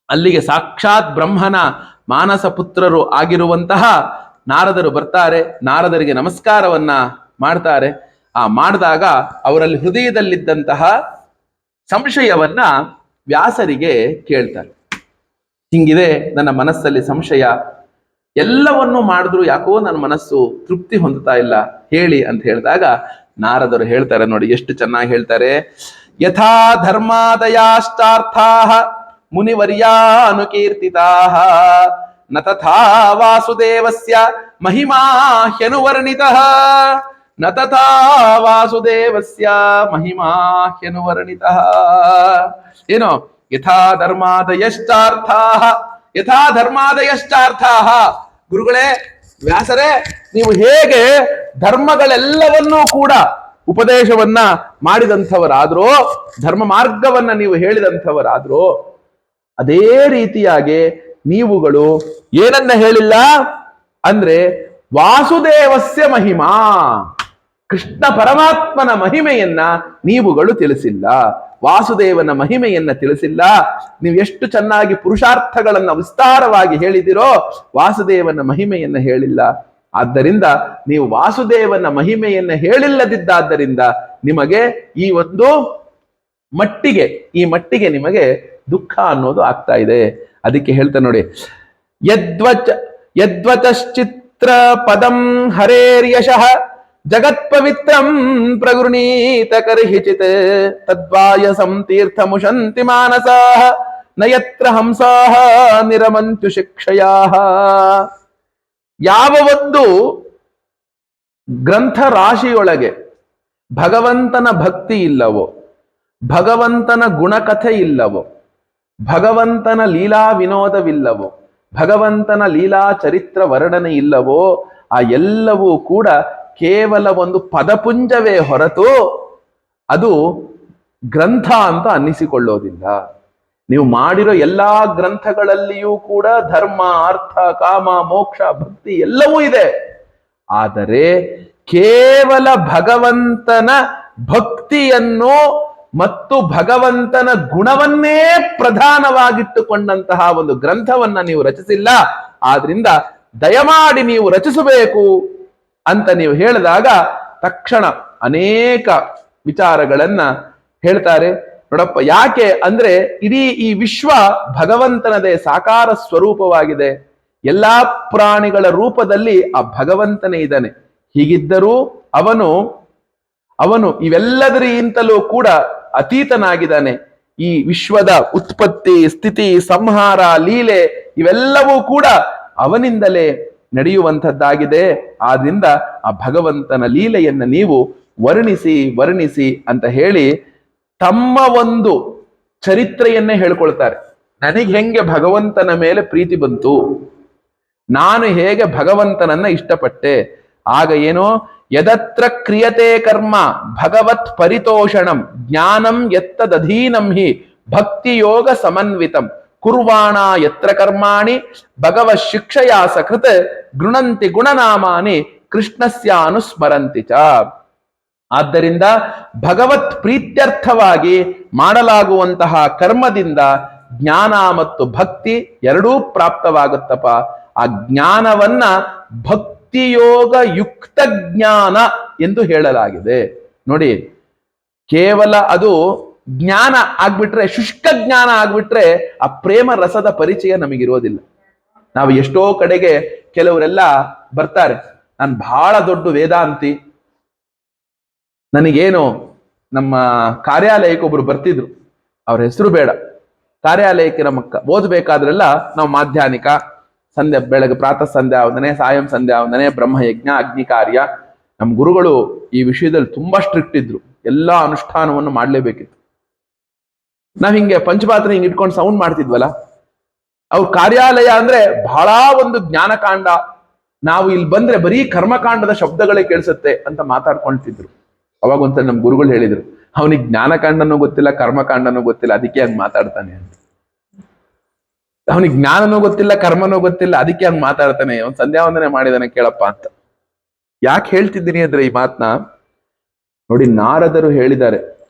ಅಲ್ಲಿಗೆ ಸಾಕ್ಷಾತ್ ಬ್ರಹ್ಮನ ಮಾನಸ ಪುತ್ರರು ಆಗಿರುವಂತಹ ನಾರದರು ಬರ್ತಾರೆ. ನಾರದರಿಗೆ ನಮಸ್ಕಾರವನ್ನ ಮಾಡ್ತಾರೆ. ಮಾಡಿದಾಗ ಅವರಲ್ಲಿ ಹೃದಯದಲ್ಲಿದ್ದಂತಹ ಸಂಶಯವನ್ನ ವ್ಯಾಸರಿಗೆ ಕೇಳ್ತಾರೆ. ಹಿಂಗಿದೆ ನನ್ನ ಮನಸ್ಸಲ್ಲಿ ಸಂಶಯ, ಎಲ್ಲವನ್ನೂ ಮಾಡಿದ್ರು ಯಾಕೋ ನನ್ನ ಮನಸ್ಸು ತೃಪ್ತಿ ಹೊಂದುತ್ತಾ ಇಲ್ಲ, ಹೇಳಿ ಅಂತ ಹೇಳಿದಾಗ ನಾರದರು ಹೇಳ್ತಾರೆ. ನೋಡಿ ಎಷ್ಟು ಚೆನ್ನಾಗಿ ಹೇಳ್ತಾರೆ. ಯಥಾ ಧರ್ಮಾದಯಾಷ್ಟಾರ್ಥಾ ಮುನಿವರ್ಯಾನುಕೀರ್ತಿತಾಃ ನ ತಥಾ ವಾಸುದೇವಸ್ಯ ಮಹಿಮಾ ಹ್ಯನುವರ್ಣಿತಃ. ನ ತಥಾ ವಾಸುದೇವಸ್ಯ ಮಹಿಮಾ ಹ್ಯನುವರ್ಣಿತಃ. ಏನು? ಯಥಾ ಧರ್ಮಾದಯಶ್ಚಾರ್ಥಾಃ, ಯಥಾ ಧರ್ಮಾದಯಶ್ಚಾರ್ಥಾಃ. ಗುರುಗಳೇ, ವ್ಯಾಸರೇ, ನೀವು ಹೇಗೆ ಧರ್ಮಗಳೆಲ್ಲವನ್ನೂ ಕೂಡ ಉಪದೇಶವನ್ನ ಮಾಡಿದಂಥವರಾದ್ರೋ, ಧರ್ಮ ಮಾರ್ಗವನ್ನ ನೀವು ಹೇಳಿದಂಥವರಾದ್ರೋ, ಅದೇ ರೀತಿಯಾಗಿ ನೀವುಗಳು ಏನನ್ನ ಹೇಳಿಲ್ಲ ಅಂದ್ರೆ ವಾಸುದೇವಸ್ಯ ಮಹಿಮಾ, ಕೃಷ್ಣ ಪರಮಾತ್ಮನ ಮಹಿಮೆಯನ್ನ ನೀವುಗಳು ತಿಳಿಸಿಲ್ಲ. ವಾಸುದೇವನ ಮಹಿಮೆಯನ್ನ ತಿಳಿಸಿಲ್ಲ. ನೀವು ಎಷ್ಟು ಚೆನ್ನಾಗಿ ಪುರುಷಾರ್ಥಗಳನ್ನ ವಿಸ್ತಾರವಾಗಿ ಹೇಳಿದಿರೋ, ವಾಸುದೇವನ ಮಹಿಮೆಯನ್ನ ಹೇಳಿಲ್ಲ. ಆದ್ದರಿಂದ ನೀವು ವಾಸುದೇವನ ಮಹಿಮೆಯನ್ನ ಹೇಳಿಲ್ಲದಿದ್ದಾದ್ದರಿಂದ ನಿಮಗೆ ಈ ಒಂದು ಮಟ್ಟಿಗೆ ನಿಮಗೆ ದುಃಖ ಅನ್ನೋದು ಆಗ್ತಾ ಇದೆ. ಅದಕ್ಕೆ ಹೇಳ್ತಾ ನೋಡಿ, ಯದ್ವಚಶ್ಚಿತ್ರ ಪದಂ ಹರೇರ್ಯಶಃ ಜಗತ್ಪವಿತ್ರಂ ಪ್ರಗೃಣೀತ ಕರ್ಹಿಚಿತ್ ತದ್ವಾಯಸಂ ತೀರ್ಥಮುಷಂತಿ ಮಾನಸಾಃ ನಯತ್ರ ಹಂಸಾಃ ನಿರಮಂತು ಶಿಕ್ಷಯಾಃ. ಯಾವ ಒಂದು ಗ್ರಂಥ ರಾಶಿಯೊಳಗೆ ಭಗವಂತನ ಭಕ್ತಿ ಇಲ್ಲವೋ, ಭಗವಂತನ ಗುಣಕಥೆ ಇಲ್ಲವೋ, ಭಗವಂತನ ಲೀಲಾ ವಿನೋದವಿಲ್ಲವೋ, ಭಗವಂತನ ಲೀಲಾ ಚರಿತ್ರ ವರ್ಣನೆ ಇಲ್ಲವೋ ಆ ಎಲ್ಲವೂ ಕೂಡ ಕೇವಲ ಒಂದು ಪದಪುಂಜವೇ ಹೊರತು ಅದು ಗ್ರಂಥ ಅಂತ ಅನ್ನಿಸಿಕೊಳ್ಳೋದಿಲ್ಲ. ನೀವು ಮಾಡಿರೋ ಎಲ್ಲಾ ಗ್ರಂಥಗಳಲ್ಲಿಯೂ ಕೂಡ ಧರ್ಮ, ಅರ್ಥ, ಕಾಮ, ಮೋಕ್ಷ, ಭಕ್ತಿ ಎಲ್ಲವೂ ಇದೆ. ಆದರೆ ಕೇವಲ ಭಗವಂತನ ಭಕ್ತಿಯನ್ನು ಮತ್ತು ಭಗವಂತನ ಗುಣವನ್ನೇ ಪ್ರಧಾನವಾಗಿಟ್ಟುಕೊಂಡಂತಹ ಒಂದು ಗ್ರಂಥವನ್ನ ನೀವು ರಚಿಸಿಲ್ಲ. ಆದ್ರಿಂದ ದಯಮಾಡಿ ನೀವು ರಚಿಸಬೇಕು ಅಂತ ನೀವು ಹೇಳಿದಾಗ ತಕ್ಷಣ ಅನೇಕ ವಿಚಾರಗಳನ್ನ ಹೇಳ್ತಾರೆ. ನೋಡಪ್ಪ, ಯಾಕೆ ಅಂದ್ರೆ ಇಡೀ ಈ ವಿಶ್ವ ಭಗವಂತನದೇ ಸಾಕಾರ ಸ್ವರೂಪವಾಗಿದೆ. ಎಲ್ಲಾ ಪ್ರಾಣಿಗಳ ರೂಪದಲ್ಲಿ ಆ ಭಗವಂತನೇ ಇದ್ದಾನೆ. ಹೀಗಿದ್ದರೂ ಅವನು ಇವೆಲ್ಲದರಿಂತಲೂ ಕೂಡ ಅತೀತನಾಗಿದ್ದಾನೆ. ಈ ವಿಶ್ವದ ಉತ್ಪತ್ತಿ, ಸ್ಥಿತಿ, ಸಂಹಾರ, ಲೀಲೆ ಇವೆಲ್ಲವೂ ಕೂಡ ಅವನಿಂದಲೇ ನಡೆಯುವಂಥದ್ದಾಗಿದೆ. ಆದ್ರಿಂದ ಆ ಭಗವಂತನ ಲೀಲೆಯನ್ನ ನೀವು ವರ್ಣಿಸಿ ಅಂತ ಹೇಳಿ ತಮ್ಮ ಒಂದು ಚರಿತ್ರೆಯನ್ನೇ ಹೇಳ್ಕೊಳ್ತಾರೆ. ನನಗೆ ಹೆಂಗೆ ಭಗವಂತನ ಮೇಲೆ ಪ್ರೀತಿ ಬಂತು, ನಾನು ಹೇಗೆ ಭಗವಂತನನ್ನ ಇಷ್ಟಪಟ್ಟೆ. ಆಗ ಏನೋ ಯದತ್ರ ಕ್ರಿಯತೆ ಕರ್ಮ ಭಗವತ್ ಪರಿತೋಷಣಂ ಜ್ಞಾನಂ ಯತ್ತದಧೀನಂ ಹಿ ಭಕ್ತಿ ಯೋಗ ಸಮನ್ವಿತಂ ಕುರ್ವಾಣ ಯತ್ರ ಕರ್ಮಾಣಿ ಭಗವತ್ ಶಿಕ್ಷಯಾ ಸಕೃತ ಗೃಣಂತಿ ಗುಣನಾಮಾನಿ ಕೃಷ್ಣಸ್ಯ ಅನುಸ್ಮರಂತಿ ಚ. ಆದ್ದರಿಂದ ಭಗವತ್ ಪ್ರೀತ್ಯರ್ಥವಾಗಿ ಮಾಡಲಾಗುವಂತಹ ಕರ್ಮದಿಂದ ಜ್ಞಾನ ಮತ್ತು ಭಕ್ತಿ ಎರಡೂ ಪ್ರಾಪ್ತವಾಗುತ್ತಪ್ಪ. ಆ ಜ್ಞಾನವನ್ನ ಭಕ್ತಿಯೋಗ ಯುಕ್ತ ಜ್ಞಾನ ಎಂದು ಹೇಳಲಾಗಿದೆ. ನೋಡಿ, ಕೇವಲ ಅದು ಜ್ಞಾನ ಆಗ್ಬಿಟ್ರೆ, ಶುಷ್ಕ ಜ್ಞಾನ ಆಗ್ಬಿಟ್ರೆ ಆ ಪ್ರೇಮ ರಸದ ಪರಿಚಯ ನಮಗಿರೋದಿಲ್ಲ. ನಾವು ಎಷ್ಟೋ ಕಡೆಗೆ ಕೆಲವರೆಲ್ಲ ಬರ್ತಾರೆ, ನಾನು ಬಹಳ ದೊಡ್ಡ ವೇದಾಂತಿ, ನನಗೇನು ನಮ್ಮ ಕಾರ್ಯಾಲಯಕ್ಕೆ ಒಬ್ರು ಬರ್ತಿದ್ರು, ಅವ್ರ ಹೆಸರು ಬೇಡ, ಕಾರ್ಯಾಲಯಕ್ಕೆ ನಮ್ಮ ಓದಬೇಕಾದ್ರೆಲ್ಲ ನಾವು ಮಾಧ್ಯಾಹ್ನಿಕ, ಸಂಧ್ಯಾ, ಬೆಳಗ್ಗೆ ಪ್ರಾತಃ ಸಂಧ್ಯಾ ವಂದನೆ, ಸಾಯಂ ಸಂಧ್ಯಾ ವಂದನೆ, ಬ್ರಹ್ಮಯಜ್ಞ, ಅಗ್ನಿ ಕಾರ್ಯ. ನಮ್ಮ ಗುರುಗಳು ಈ ವಿಷಯದಲ್ಲಿ ತುಂಬಾ ಸ್ಟ್ರಿಕ್ಟ್ ಇದ್ರು. ಎಲ್ಲಾ ಅನುಷ್ಠಾನವನ್ನು ಮಾಡ್ಲೇಬೇಕಿತ್ತು. ನಾವ್ ಹಿಂಗೆ ಪಂಚಪಾತ್ರ ಹಿಂಗ್ ಇಟ್ಕೊಂಡು ಸೌಂಡ್ ಮಾಡ್ತಿದ್ವಲ್ಲ, ಅವ್ರ ಕಾರ್ಯಾಲಯ ಅಂದ್ರೆ ಬಹಳ ಒಂದು ಜ್ಞಾನಕಾಂಡ, ನಾವು ಇಲ್ಲಿ ಬಂದ್ರೆ ಬರೀ ಕರ್ಮಕಾಂಡದ ಶಬ್ದಗಳೇ ಕೇಳಿಸುತ್ತೆ ಅಂತ ಮಾತಾಡ್ಕೊಳ್ತಿದ್ರು. ಅವಾಗ ಒಂದ್ಸಲ ನಮ್ ಗುರುಗಳು ಹೇಳಿದ್ರು, ಅವನಿಗೆ ಜ್ಞಾನಕಾಂಡನೂ ಗೊತ್ತಿಲ್ಲ, ಕರ್ಮಕಾಂಡನೂ ಗೊತ್ತಿಲ್ಲ, ಅದಕ್ಕೆ ಹಂಗ್ ಮಾತಾಡ್ತಾನೆ ಅಂತ. ಅವನಿಗೆ ಜ್ಞಾನನೂ ಗೊತ್ತಿಲ್ಲ, ಕರ್ಮನೂ ಗೊತ್ತಿಲ್ಲ, ಅದಕ್ಕೆ ಹಂಗ್ ಮಾತಾಡ್ತಾನೆ, ಅವ್ನು ಸಂಧ್ಯಾ ವಂದನೆ ಮಾಡಿದಾನೆ ಕೇಳಪ್ಪ ಅಂತ. ಯಾಕೆ ಹೇಳ್ತಿದ್ದೀನಿ ಅಂದ್ರೆ ಈ ಮಾತನ್ನ ನೋಡಿ, ನಾರದರು ಹೇಳಿದ್ದಾರೆ,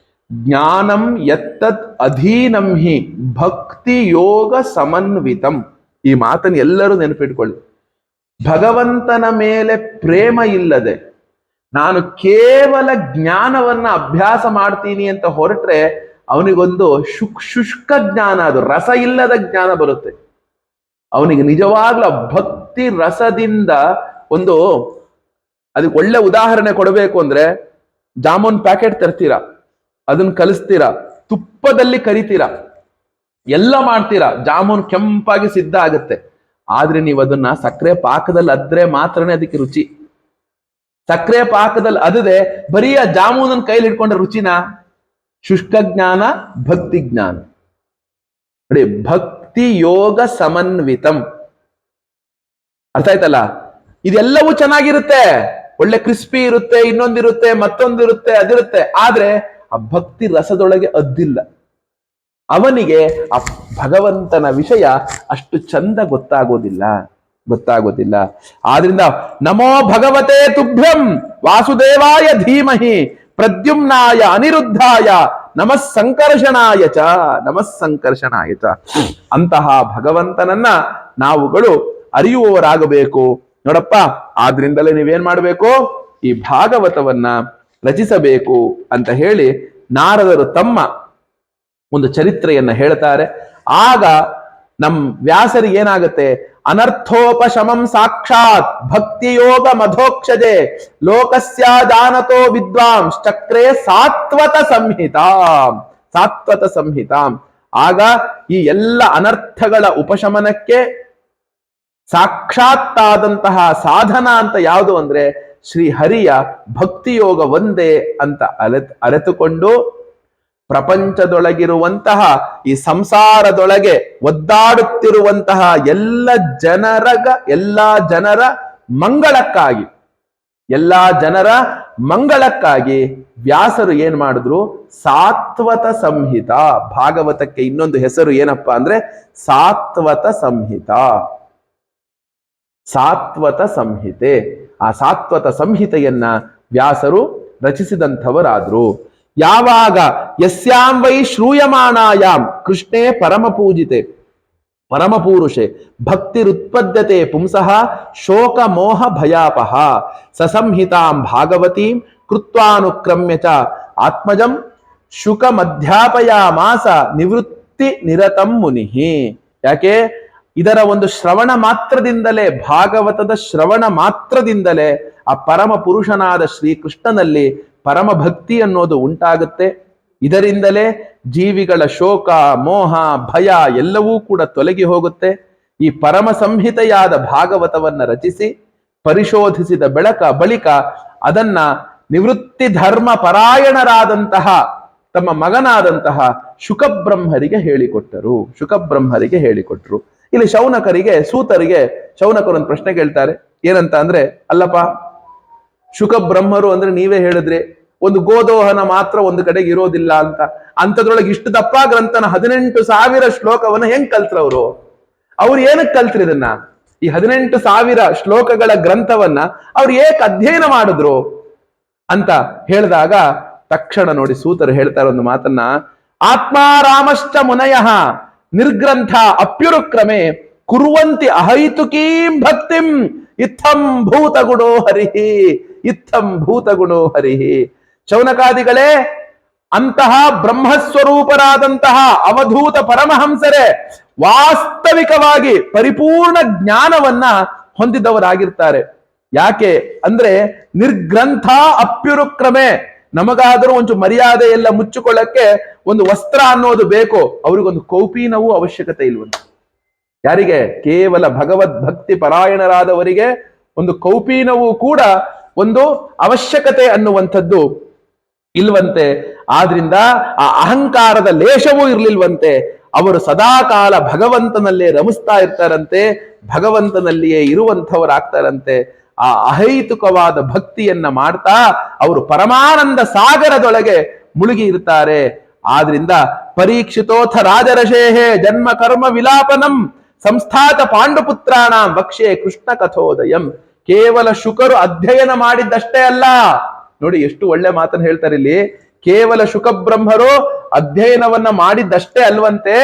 ಜ್ಞಾನಂ ಯತ್ತತ್ ಅಧೀನಂ ಹಿ ಭಕ್ತಿ ಯೋಗ ಸಮನ್ವಿತಂ. ಈ ಮಾತನ್ನು ಎಲ್ಲರೂ ನೆನಪಿಟ್ಕೊಳ್ಳಿ. ಭಗವಂತನ ಮೇಲೆ ಪ್ರೇಮ ಇಲ್ಲದೆ ನಾನು ಕೇವಲ ಜ್ಞಾನವನ್ನ ಅಭ್ಯಾಸ ಮಾಡ್ತೀನಿ ಅಂತ ಹೊರಟ್ರೆ ಅವನಿಗೊಂದು ಶುಷ್ಕ ಜ್ಞಾನ, ಅದು ರಸ ಇಲ್ಲದ ಜ್ಞಾನ ಬರುತ್ತೆ. ಅವನಿಗೆ ನಿಜವಾಗ್ಲೂ ಭಕ್ತಿ ರಸದಿಂದ ಒಂದು, ಅದಕ್ಕೆ ಒಳ್ಳೆ ಉದಾಹರಣೆ ಕೊಡಬೇಕು ಅಂದ್ರೆ, ಜಾಮೂನ್ ಪ್ಯಾಕೆಟ್ ತರ್ತೀರಾ, ಅದನ್ನ ಕಲಿಸ್ತೀರಾ, ತುಪ್ಪದಲ್ಲಿ ಕರಿತೀರಾ, ಎಲ್ಲ ಮಾಡ್ತೀರಾ, ಜಾಮೂನ್ ಕೆಂಪಾಗಿ ಸಿದ್ಧ ಆಗುತ್ತೆ. ಆದ್ರೆ ನೀವು ಅದನ್ನ ಸಕ್ಕರೆ ಪಾಕದಲ್ಲಿ ಅದ್ರೆ ಮಾತ್ರನೇ ಅದಕ್ಕೆ ರುಚಿ. ಸಕ್ಕರೆ ಪಾಕದಲ್ಲಿ ಅದದೆ ಬರೀ ಆ ಜಾಮೂನನ್ ಕೈಲಿ ಹಿಡ್ಕೊಂಡ್ರೆ ರುಚಿನ? ಶುಷ್ಕ ಜ್ಞಾನ, ಭಕ್ತಿ ಜ್ಞಾನ. ನೋಡಿ, ಭಕ್ತಿ ಯೋಗ ಸಮನ್ವಿತಂ, ಅರ್ಥ ಆಯ್ತಲ್ಲ? ಇದೆಲ್ಲವೂ ಚೆನ್ನಾಗಿರುತ್ತೆ, ಒಳ್ಳೆ ಕ್ರಿಸ್ಪಿ ಇರುತ್ತೆ, ಇನ್ನೊಂದಿರುತ್ತೆ, ಮತ್ತೊಂದಿರುತ್ತೆ, ಅದಿರುತ್ತೆ. ಆದ್ರೆ ಆ ಭಕ್ತಿ ರಸದೊಳಗೆ ಅದ್ದಿಲ್ಲ. ಅವನಿಗೆ ಆ ಭಗವಂತನ ವಿಷಯ ಅಷ್ಟು ಚಂದ ಗೊತ್ತಾಗೋದಿಲ್ಲ. ಆದ್ರಿಂದ ನಮೋ ಭಗವತೆ ತುಭ್ಯಂ ವಾಸುದೇವಾಯ ಧೀಮಹಿ ಪ್ರದ್ಯುಮ್ನಾಯ ಅನಿರುದ್ಧಾಯ ನಮಃ ಸಂಕರ್ಷಣಾಯ ಚ. ಅಂತಹ ಭಗವಂತನನ್ನ ನಾವುಗಳು ಅರಿಯುವವರಾಗಬೇಕು ನೋಡಪ್ಪ. ಆದ್ರಿಂದಲೇ ನೀವೇನ್ ಮಾಡಬೇಕು, ಈ ಭಾಗವತವನ್ನ ರಚಿಸಬೇಕು ಅಂತ ಹೇಳಿ ನಾರದರು ತಮ್ಮ ಒಂದು ಚರಿತ್ರೆಯನ್ನ ಹೇಳ್ತಾರೆ. ಆಗ ನಮ್ ವ್ಯಾಸರಿಗೆ ಏನಾಗುತ್ತೆ, ಅನರ್ಥೋಪಶಮಂ ಸಾಕ್ಷಾತ್ ಭಕ್ತಿಯೋಗ ಮಧೋಕ್ಷಜೆ ಲೋಕಸ್ಯ ಜಾನತೋ ವಿದ್ವಾಂಸ್ ಚಕ್ರೇ ಸಾತ್ವತ ಸಂಹಿತಾಂ. ಆಗ ಈ ಎಲ್ಲ ಅನರ್ಥಗಳ ಉಪಶಮನಕ್ಕೆ ಸಾಕ್ಷಾತ್ತಾದಂತಹ ಸಾಧನ ಅಂತ ಯಾವುದು ಅಂದ್ರೆ ಶ್ರೀ ಹರಿಯ ಭಕ್ತಿಯೋಗ ಒಂದೇ ಅಂತ ಅರೆತುಕೊಂಡು ಪ್ರಪಂಚದೊಳಗಿರುವಂತಹ ಈ ಸಂಸಾರದೊಳಗೆ ಒದ್ದಾಡುತ್ತಿರುವಂತಹ ಎಲ್ಲ ಜನರ ಮಂಗಳಕ್ಕಾಗಿ ವ್ಯಾಸರು ಏನ್ ಮಾಡಿದ್ರು? ಸಾತ್ವತ ಸಂಹಿತ. ಭಾಗವತಕ್ಕೆ ಇನ್ನೊಂದು ಹೆಸರು ಏನಪ್ಪಾ ಅಂದ್ರೆ ಸಾತ್ವತ ಸಂಹಿತ, ಸಾತ್ವತ ಸಂಹಿತೆ. ಆ ಸಾತ್ವತ ಸಂಹಿತೆಯನ್ನ ವ್ಯಾಸರು ರಚಿಸಿದಂಥವರಾದ್ರು. ಯಾವಾಗ ಯಸ್ಯಾಂ ವೈ ಶ್ರೂಯಮಾಣಾಯಾಂ ಕೃಷ್ಣೇ ಪರಮ ಪೂಜಿತೆ ಪರಮಪೂರುಷೆ ಭಕ್ತಿರುತ್ಪದ್ಯತೆ ಪುಂಸಃ ಶೋಕ ಮೋಹ ಭಯಾಪಹ ಸಸಂಹಿತಾಂ ಭಾಗವತೀಂ ಕೃತ್ವಾನುಕ್ರಮ್ಯ ಚ ಆತ್ಮಜಂ ಶುಕ ಮಧ್ಯಾಪಯಾಮಾಸ ನಿವೃತ್ತಿ ನಿರತಂ ಮುನಿಃ. ಯಾಕೆ? ಇದರ ಒಂದು ಶ್ರವಣ ಮಾತ್ರದಿಂದಲೇ, ಭಾಗವತದ ಶ್ರವಣ ಮಾತ್ರದಿಂದಲೇ ಆ ಪರಮ ಪುರುಷನಾದ ಶ್ರೀಕೃಷ್ಣನಲ್ಲಿ ಪರಮ ಭಕ್ತಿ ಅನ್ನೋದು ಉಂಟಾಗುತ್ತೆ. ಇದರಿಂದಲೇ ಜೀವಿಗಳ ಶೋಕ ಮೋಹ ಭಯ ಎಲ್ಲವೂ ಕೂಡ ತೊಲಗಿ ಹೋಗುತ್ತೆ. ಈ ಪರಮ ಸಂಹಿತೆಯಾದ ಭಾಗವತವನ್ನ ರಚಿಸಿ ಪರಿಶೋಧಿಸಿದ ಬಳಿಕ ಅದನ್ನ ನಿವೃತ್ತಿ ಧರ್ಮ ಪರಾಯಣರಾದಂತಹ ತಮ್ಮ ಮಗನಾದಂತಹ ಶುಕಬ್ರಹ್ಮರಿಗೆ ಹೇಳಿಕೊಟ್ಟರು. ಇಲ್ಲಿ ಶೌನಕರು ಒಂದು ಪ್ರಶ್ನೆ ಕೇಳ್ತಾರೆ. ಏನಂತ ಅಂದ್ರೆ, ಅಲ್ಲಪ್ಪ ಶುಕಬ್ರಹ್ಮರು ಅಂದ್ರೆ ನೀವೇ ಹೇಳಿದ್ರಿ ಒಂದು ಗೋದೋಹನ ಮಾತ್ರ ಒಂದು ಕಡೆಗೆ ಇರೋದಿಲ್ಲ ಅಂತ, ಅಂತದ್ರೊಳಗೆ ಇಷ್ಟು ದಪ್ಪ ಗ್ರಂಥನ 18,000 ಶ್ಲೋಕವನ್ನ ಹೆಂಗ್ ಕಲ್ತ್ರವ್ರು? ಅವ್ರು ಏನಕ್ಕೆ ಕಲ್ತ್ರಿ ಇದನ್ನ? ಈ 18,000 ಶ್ಲೋಕಗಳ ಗ್ರಂಥವನ್ನ ಅವ್ರು ಏಕ್ ಅಧ್ಯಯನ ಮಾಡಿದ್ರು ಅಂತ ಹೇಳಿದಾಗ ತಕ್ಷಣ ನೋಡಿ ಸೂತರು ಹೇಳ್ತಾರೆ ಒಂದು ಮಾತನ್ನ, ಆತ್ಮಾರಾಮಶ್ಚ ಮುನಯಃ ನಿರ್ಗ್ರಂಥ ಅಪ್ಯುರುಕ್ರಮೆ ಕುರುವಂತಿ ಅಹೈತುಕೀಂ ಭಕ್ತಿಂ ಇತ್ತಂ ಭೂತಗುಣೋ ಹರಿಹಿ. ಶೌನಕಾದಿಗಳೇ, ಅಂತಹ ಬ್ರಹ್ಮಸ್ವರೂಪರಾದಂತಹ ಅವಧೂತ ಪರಮಹಂಸರೇ ವಾಸ್ತವಿಕವಾಗಿ ಪರಿಪೂರ್ಣ ಜ್ಞಾನವನ್ನ ಹೊಂದಿದವರಾಗಿರ್ತಾರೆ. ಯಾಕೆ ಅಂದ್ರೆ ನಿರ್ಗ್ರಂಥ ಅಪ್ಯುರುಕ್ರಮೆ. ನಮಗಾದರೂ ಒಂದು ಮರ್ಯಾದೆ ಎಲ್ಲ ಮುಚ್ಚಿಕೊಳ್ಳಕ್ಕೆ ಒಂದು ವಸ್ತ್ರ ಅನ್ನೋದು ಬೇಕು, ಅವ್ರಿಗೊಂದು ಕೌಪೀನವೂ ಅವಶ್ಯಕತೆ ಇಲ್ವಂತೆ. ಯಾರಿಗೆ? ಕೇವಲ ಭಗವದ್ ಭಕ್ತಿ ಪರಾಯಣರಾದವರಿಗೆ ಒಂದು ಕೌಪೀನವೂ ಕೂಡ ಒಂದು ಅವಶ್ಯಕತೆ ಅನ್ನುವಂಥದ್ದು ಇಲ್ವಂತೆ. ಆದ್ರಿಂದ ಆ ಅಹಂಕಾರದ ಲೇಷವೂ ಇರ್ಲಿಲ್ವಂತೆ. ಅವರು ಸದಾಕಾಲ ಭಗವಂತನಲ್ಲೇ ರಮಿಸ್ತಾ ಇರ್ತಾರಂತೆ, ಭಗವಂತನಲ್ಲಿಯೇ ಇರುವಂಥವರಾಗ್ತಾರಂತೆ. ಆ ಅಹೈತುಕವಾದ ಭಕ್ತಿಯನ್ನ ಮಾಡ್ತಾ ಅವರು ಪರಮಾನಂದ ಸಾಗರದೊಳಗೆ ಮುಳುಗಿ ಇರ್ತಾರೆ. ಆದ್ರಿಂದ ಪರೀಕ್ಷಿತೋಥ ರಾಜರಷೇಹೇ ಜನ್ಮ ಕರ್ಮ ವಿಲಾಪನಂ ಸಂಸ್ಥಾತ ಪಾಂಡುಪುತ್ರಾಣಂ ವಕ್ಷೆ ಕೃಷ್ಣ ಕಥೋದಯಂ. ಕೇವಲ ಶುಕರು ಅಧ್ಯಯನ ಮಾಡಿದ್ದಷ್ಟೇ ಅಲ್ಲ. ನೋಡಿ ಎಷ್ಟು ಒಳ್ಳೆ ಮಾತನ್ನು ಹೇಳ್ತಾರೆ ಇಲ್ಲಿ. ಕೇವಲ ಶುಕಬ್ರಹ್ಮರು ಅಧ್ಯಯನವನ್ನ ಮಾಡಿದ್ದಷ್ಟೇ ಅಲ್ವಂತೆ,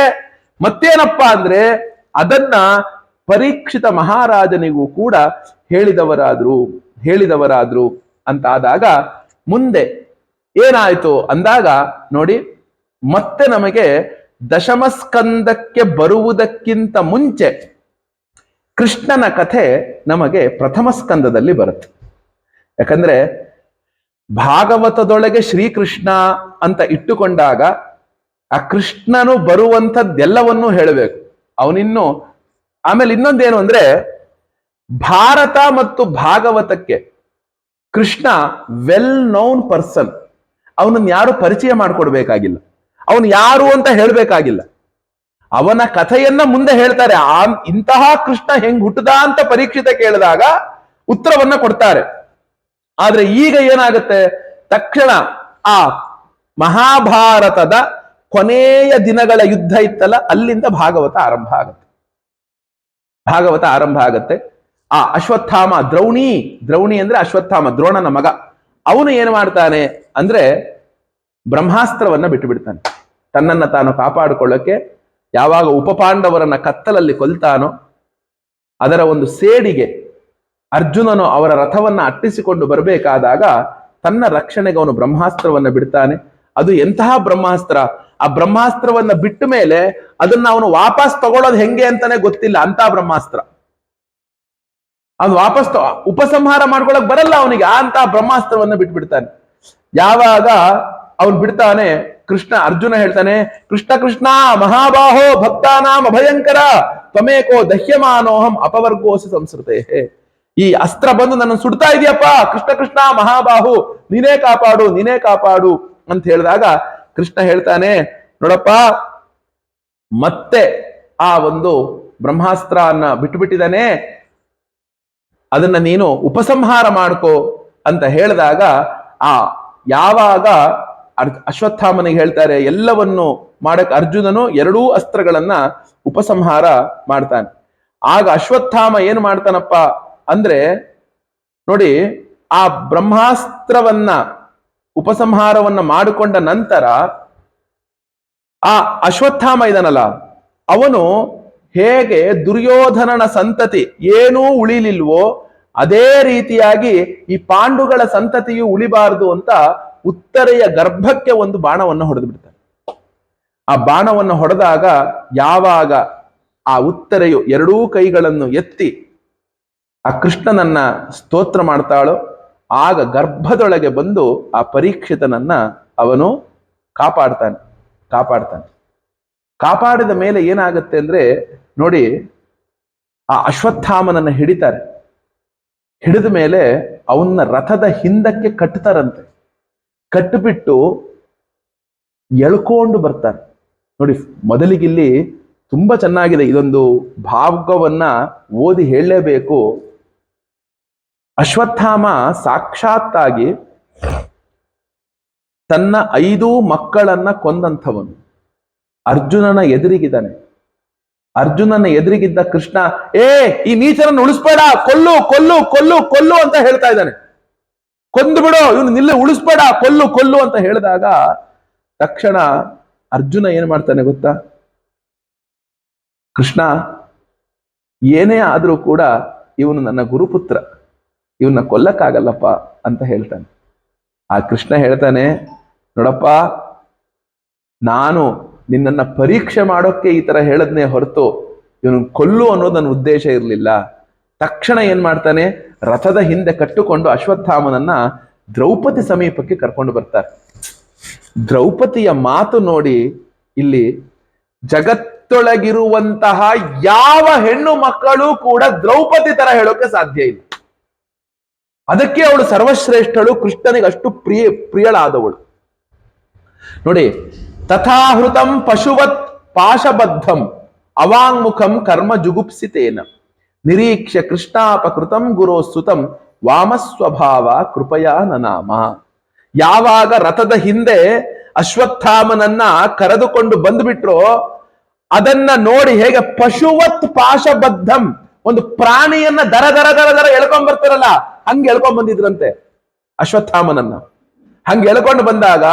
ಮತ್ತೇನಪ್ಪಾ ಅಂದ್ರೆ ಅದನ್ನ ಪರೀಕ್ಷಿತ ಮಹಾರಾಜನಿಗೂ ಕೂಡ ಹೇಳಿದವರಾದ್ರು ಅಂತಾದಾಗ ಮುಂದೆ ಏನಾಯ್ತು ಅಂದಾಗ ನೋಡಿ, ಮತ್ತೆ ನಮಗೆ ದಶಮಸ್ಕಂದಕ್ಕೆ ಬರುವುದಕ್ಕಿಂತ ಮುಂಚೆ ಕೃಷ್ಣನ ಕಥೆ ನಮಗೆ ಪ್ರಥಮ ಸ್ಕಂದದಲ್ಲಿ ಬರುತ್ತೆ. ಯಾಕಂದ್ರೆ ಭಾಗವತದೊಳಗೆ ಶ್ರೀಕೃಷ್ಣ ಅಂತ ಇಟ್ಟುಕೊಂಡಾಗ ಆ ಕೃಷ್ಣನು ಬರುವಂಥದ್ದೆಲ್ಲವನ್ನೂ ಹೇಳಬೇಕು. ಅವನಿನ್ನು ಆಮೇಲೆ ಇನ್ನೊಂದೇನು ಅಂದ್ರೆ, ಭಾರತ ಮತ್ತು ಭಾಗವತಕ್ಕೆ ಕೃಷ್ಣ ವೆಲ್ ನೋನ್ ಪರ್ಸನ್. ಅವನನ್ನು ಯಾರು ಪರಿಚಯ ಮಾಡಿಕೊಡ್ಬೇಕಾಗಿಲ್ಲ, ಅವನು ಯಾರು ಅಂತ ಹೇಳ್ಬೇಕಾಗಿಲ್ಲ. ಅವನ ಕಥೆಯನ್ನ ಮುಂದೆ ಹೇಳ್ತಾರೆ. ಇಂತಹ ಕೃಷ್ಣ ಹೆಂಗ್ ಹುಟ್ಟದ ಅಂತ ಪರೀಕ್ಷಿತ ಕೇಳಿದಾಗ ಉತ್ತರವನ್ನ ಕೊಡ್ತಾರೆ. ಆದ್ರೆ ಈಗ ಏನಾಗುತ್ತೆ, ತಕ್ಷಣ ಆ ಮಹಾಭಾರತದ ಕೊನೆಯ ದಿನಗಳ ಯುದ್ಧ ಇತ್ತಲ್ಲ, ಅಲ್ಲಿಂದ ಭಾಗವತ ಆರಂಭ ಆಗತ್ತೆ. ಆ ಅಶ್ವತ್ಥಾಮ ದ್ರೌಣಿ ಅಂದ್ರೆ ಅಶ್ವತ್ಥಾಮ, ದ್ರೋಣನ ಮಗ. ಅವನು ಏನು ಮಾಡ್ತಾನೆ ಅಂದ್ರೆ ಬ್ರಹ್ಮಾಸ್ತ್ರವನ್ನ ಬಿಟ್ಟು ಬಿಡ್ತಾನೆ. ತನ್ನನ್ನ ತಾನು ಕಾಪಾಡಿಕೊಳ್ಳಕ್ಕೆ ಯಾವಾಗ ಉಪಪಾಂಡವರನ್ನ ಕತ್ತಲಲ್ಲಿ ಕೊಲ್ತಾನೋ ಅದರ ಒಂದು ಸೇಡಿಗೆ ಅರ್ಜುನನು ಅವರ ರಥವನ್ನ ಅಟ್ಟಿಸಿಕೊಂಡು ಬರಬೇಕಾದಾಗ ತನ್ನ ರಕ್ಷಣೆಗೆ ಅವನು ಬ್ರಹ್ಮಾಸ್ತ್ರವನ್ನ ಬಿಡ್ತಾನೆ. ಅದು ಎಂತಹ ಬ್ರಹ್ಮಾಸ್ತ್ರ! ಆ ಬ್ರಹ್ಮಾಸ್ತ್ರವನ್ನ ಬಿಟ್ಟ ಮೇಲೆ ಅದನ್ನ ಅವನು ವಾಪಸ್ ತಗೊಳ್ಳೋದು ಹೆಂಗೆ ಅಂತಾನೆ ಗೊತ್ತಿಲ್ಲ, ಅಂತ ಬ್ರಹ್ಮಾಸ್ತ್ರ. ಅವನು ವಾಪಸ್ ಉಪಸಂಹಾರ ಮಾಡ್ಕೊಳಕ್ ಬರಲ್ಲ ಅವನಿಗೆ, ಅಂತ ಬ್ರಹ್ಮಾಸ್ತ್ರವನ್ನ ಬಿಟ್ಬಿಡ್ತಾನೆ. ಯಾವಾಗ ಅವನು ಬಿಡ್ತಾನೆ, ಅರ್ಜುನ ಹೇಳ್ತಾನೆ, ಕೃಷ್ಣ ಮಹಾಬಾಹೋ ಭಕ್ತಾನಾಂ ಅಭಯಂಕರ ತ್ವಮೇಕೋ ದಹ್ಯಮಾನೋಹಂ ಅಪವರ್ಗೋಸಿ ಸಂಸ್ಕೃತೆ. ಈ ಅಸ್ತ್ರ ಬಂದು ನನ್ನ ಸುಡ್ತಾ ಇದೆಯಪ್ಪ, ಕೃಷ್ಣ ಮಹಾಬಾಹು, ನೀನೇ ಕಾಪಾಡು ಅಂತ ಹೇಳಿದಾಗ ಕೃಷ್ಣ ಹೇಳ್ತಾನೆ, ನೋಡಪ್ಪ, ಮತ್ತೆ ಆ ಒಂದು ಬ್ರಹ್ಮಾಸ್ತ್ರ ಅನ್ನ ಬಿಟ್ಟುಬಿಟ್ಟಿದ್ದಾನೆ, ಅದನ್ನ ನೀನು ಉಪಸಂಹಾರ ಮಾಡ್ಕೋ ಅಂತ ಹೇಳಿದಾಗ ಆ ಯಾವಾಗ ಅಶ್ವತ್ಥಾಮನಿಗೆ ಹೇಳ್ತಾರೆ ಎಲ್ಲವನ್ನು ಮಾಡಕ್ ಅರ್ಜುನನು ಎರಡೂ ಅಸ್ತ್ರಗಳನ್ನ ಉಪಸಂಹಾರ ಮಾಡ್ತಾನೆ. ಆಗ ಅಶ್ವತ್ಥಾಮ ಏನು ಮಾಡ್ತಾನಪ್ಪ ಅಂದ್ರೆ, ನೋಡಿ, ಆ ಬ್ರಹ್ಮಾಸ್ತ್ರವನ್ನ ಉಪಸಂಹಾರವನ್ನ ಮಾಡಿಕೊಂಡ ನಂತರ ಆ ಅಶ್ವತ್ಥಾಮ ಇದನಲ್ಲ, ಅವನು ಹೇಗೆ ದುರ್ಯೋಧನನ ಸಂತತಿ ಏನೂ ಉಳಿಲಿಲ್ವೋ ಅದೇ ರೀತಿಯಾಗಿ ಈ ಪಾಂಡುಗಳ ಸಂತತಿಯು ಉಳಿಬಾರದು ಅಂತ ಉತ್ತರೆಯ ಗರ್ಭಕ್ಕೆ ಒಂದು ಬಾಣವನ್ನು ಹೊಡೆದು ಬಿಡ್ತಾನೆ. ಆ ಬಾಣವನ್ನು ಹೊಡೆದಾಗ ಯಾವಾಗ ಆ ಉತ್ತರೆಯು ಎರಡೂ ಕೈಗಳನ್ನು ಎತ್ತಿ ಆ ಕೃಷ್ಣನನ್ನ ಸ್ತೋತ್ರ ಮಾಡ್ತಾಳೋ, ಆಗ ಗರ್ಭದೊಳಗೆ ಬಂದು ಆ ಪರೀಕ್ಷಿತನನ್ನ ಅವನು ಕಾಪಾಡ್ತಾನೆ. ಕಾಪಾಡಿದ ಮೇಲೆ ಏನಾಗುತ್ತೆ ಅಂದ್ರೆ, ನೋಡಿ, ಆ ಅಶ್ವತ್ಥಾಮನನ್ನ ಹಿಡಿತಾರೆ. ಹಿಡಿದ ಮೇಲೆ ಅವನ್ನ ರಥದ ಹಿಂದಕ್ಕೆ ಕಟ್ತಾರಂತೆ. ಕಟ್ಟಿಬಿಟ್ಟು ಎಳ್ಕೊಂಡು ಬರ್ತಾರೆ. ನೋಡಿ, ಮೊದಲಿಗಿಲ್ಲಿ ತುಂಬಾ ಚೆನ್ನಾಗಿದೆ. ಇದೊಂದು ಭಾಗವನ್ನ ಓದಿ ಹೇಳಲೇಬೇಕು. ಅಶ್ವತ್ಥಾಮ ಸಾಕ್ಷಾತ್ತಾಗಿ ತನ್ನ 5 ಮಕ್ಕಳನ್ನ ಕೊಂದಂಥವನು ಅರ್ಜುನನ ಎದುರಿಗಿದ್ದಾನೆ. ಅರ್ಜುನನ ಎದುರಿಗಿದ್ದ ಕೃಷ್ಣ, ಈ ನೀಚರನ್ನು ಉಳಿಸ್ಬೇಡ, ಕೊಲ್ಲು ಕೊಲ್ಲು ಕೊಲ್ಲು ಕೊಲ್ಲು ಅಂತ ಹೇಳ್ತಾ ಇದ್ದಾನೆ. ಕೊಂದು ಬಿಡು, ಇವನು ನಿಲ್ಲ, ಉಳಿಸ್ಬೇಡ, ಕೊಲ್ಲು ಕೊಲ್ಲು ಅಂತ ಹೇಳಿದಾಗ ತಕ್ಷಣ ಅರ್ಜುನ ಏನ್ ಮಾಡ್ತಾನೆ ಗೊತ್ತಾ? ಕೃಷ್ಣ, ಏನೇ ಆದ್ರೂ ಕೂಡ ಇವನು ನನ್ನ ಗುರುಪುತ್ರ, ಇವನ್ನ ಕೊಲ್ಲಕ್ಕಾಗಲ್ಲಪ್ಪ ಅಂತ ಹೇಳ್ತಾನೆ. ಆ ಕೃಷ್ಣ ಹೇಳ್ತಾನೆ, ನೋಡಪ್ಪ, ನಾನು ನಿನ್ನನ್ನ ಪರೀಕ್ಷೆ ಮಾಡೋಕ್ಕೆ ಈ ತರ ಹೇಳದ್ನೇ ಹೊರತು ಇವನು ಕೊಲ್ಲು ಅನ್ನೋದು ನನ್ನ ಉದ್ದೇಶ ಇರಲಿಲ್ಲ. ತಕ್ಷಣ ಏನ್ ಮಾಡ್ತಾನೆ, ರಥದ ಹಿಂದೆ ಕಟ್ಟುಕೊಂಡು ಅಶ್ವತ್ಥಾಮನನ್ನ ದ್ರೌಪದಿ ಸಮೀಪಕ್ಕೆ ಕರ್ಕೊಂಡು ಬರ್ತಾರೆ. ದ್ರೌಪದಿಯ ಮಾತು ನೋಡಿ, ಇಲ್ಲಿ ಜಗತ್ತೊಳಗಿರುವಂತಹ ಯಾವ ಹೆಣ್ಣು ಮಕ್ಕಳು ಕೂಡ ದ್ರೌಪದಿ ತರ ಹೇಳೋಕೆ ಸಾಧ್ಯ ಇಲ್ಲ. ಅದಕ್ಕೆ ಅವಳು ಸರ್ವಶ್ರೇಷ್ಠಳು, ಕೃಷ್ಣನಿಗೆ ಅಷ್ಟು ಪ್ರಿಯಳಾದವಳು. ನೋಡಿ, ತಥಾಹೃತಂ ಪಶುವತ್ ಪಾಶಬದ್ಧಂ ಅವಾಂಗ್ಮುಖಂ ಕರ್ಮ ಜುಗುಪ್ಸಿತೇನ ನಿರೀಕ್ಷ್ಯ ಕೃಷ್ಣಾಪಕೃತಂ ಗುರೋ ಸುತಂ ವಾಮಸ್ವಭಾವ ಕೃಪಯಾ ನನಾಮ. ಯಾವಾಗ ರಥದ ಹಿಂದೆ ಅಶ್ವತ್ಥಾಮನನ್ನ ಕರೆದುಕೊಂಡು ಬಂದ್ಬಿಟ್ರೋ, ಅದನ್ನ ನೋಡಿ ಹೇಗೆ ಪಶುವತ್ ಪಾಶಬದ್ಧಂ, ಒಂದು ಪ್ರಾಣಿಯನ್ನ ದರ ದರ ದರ ದರ ಎಳ್ಕೊಂಡ್ ಬರ್ತಾರಲ್ಲ, ಹಂಗೆ ಎಳ್ಕೊಂಡ್ ಬಂದಿದ್ರಂತೆ ಅಶ್ವತ್ಥಾಮನನ್ನ. ಹಂಗೆ ಎಳ್ಕೊಂಡು ಬಂದಾಗ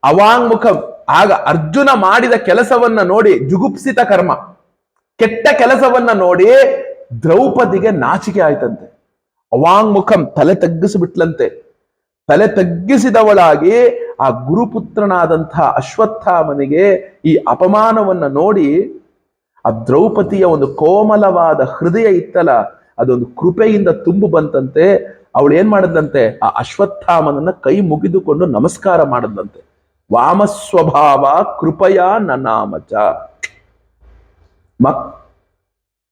ಅವಾಂಗ್ಮುಖ, ಆಗ ಅರ್ಜುನ ಮಾಡಿದ ಕೆಲಸವನ್ನ ನೋಡಿ, ಜುಗುಪ್ಸಿತ ಕರ್ಮ, ಕೆಟ್ಟ ಕೆಲಸವನ್ನ ನೋಡಿ ದ್ರೌಪದಿಗೆ ನಾಚಿಕೆ ಆಯ್ತಂತೆ. ಅವಾಂಗ್ಮುಖಂ, ತಲೆ ತಗ್ಗಿಸಿಬಿಟ್ಲಂತೆ. ತಲೆ ತಗ್ಗಿಸಿದವಳಾಗಿ ಆ ಗುರುಪುತ್ರನಾದಂತಹ ಅಶ್ವತ್ಥಾಮನಿಗೆ ಈ ಅಪಮಾನವನ್ನ ನೋಡಿ ಆ ದ್ರೌಪದಿಯ ಒಂದು ಕೋಮಲವಾದ ಹೃದಯ ಇತ್ತಲ್ಲ, ಅದೊಂದು ಕೃಪೆಯಿಂದ ತುಂಬು ಬಂತಂತೆ. ಅವಳು ಏನ್ ಮಾಡಿದಂತೆ, ಆ ಅಶ್ವತ್ಥಾಮನನ್ನ ಕೈ ಮುಗಿದುಕೊಂಡು ನಮಸ್ಕಾರ ಮಾಡಿದಂತೆ. ವಾಮಸ್ವಭಾವ ಕೃಪಯ ನನಾಮಚ.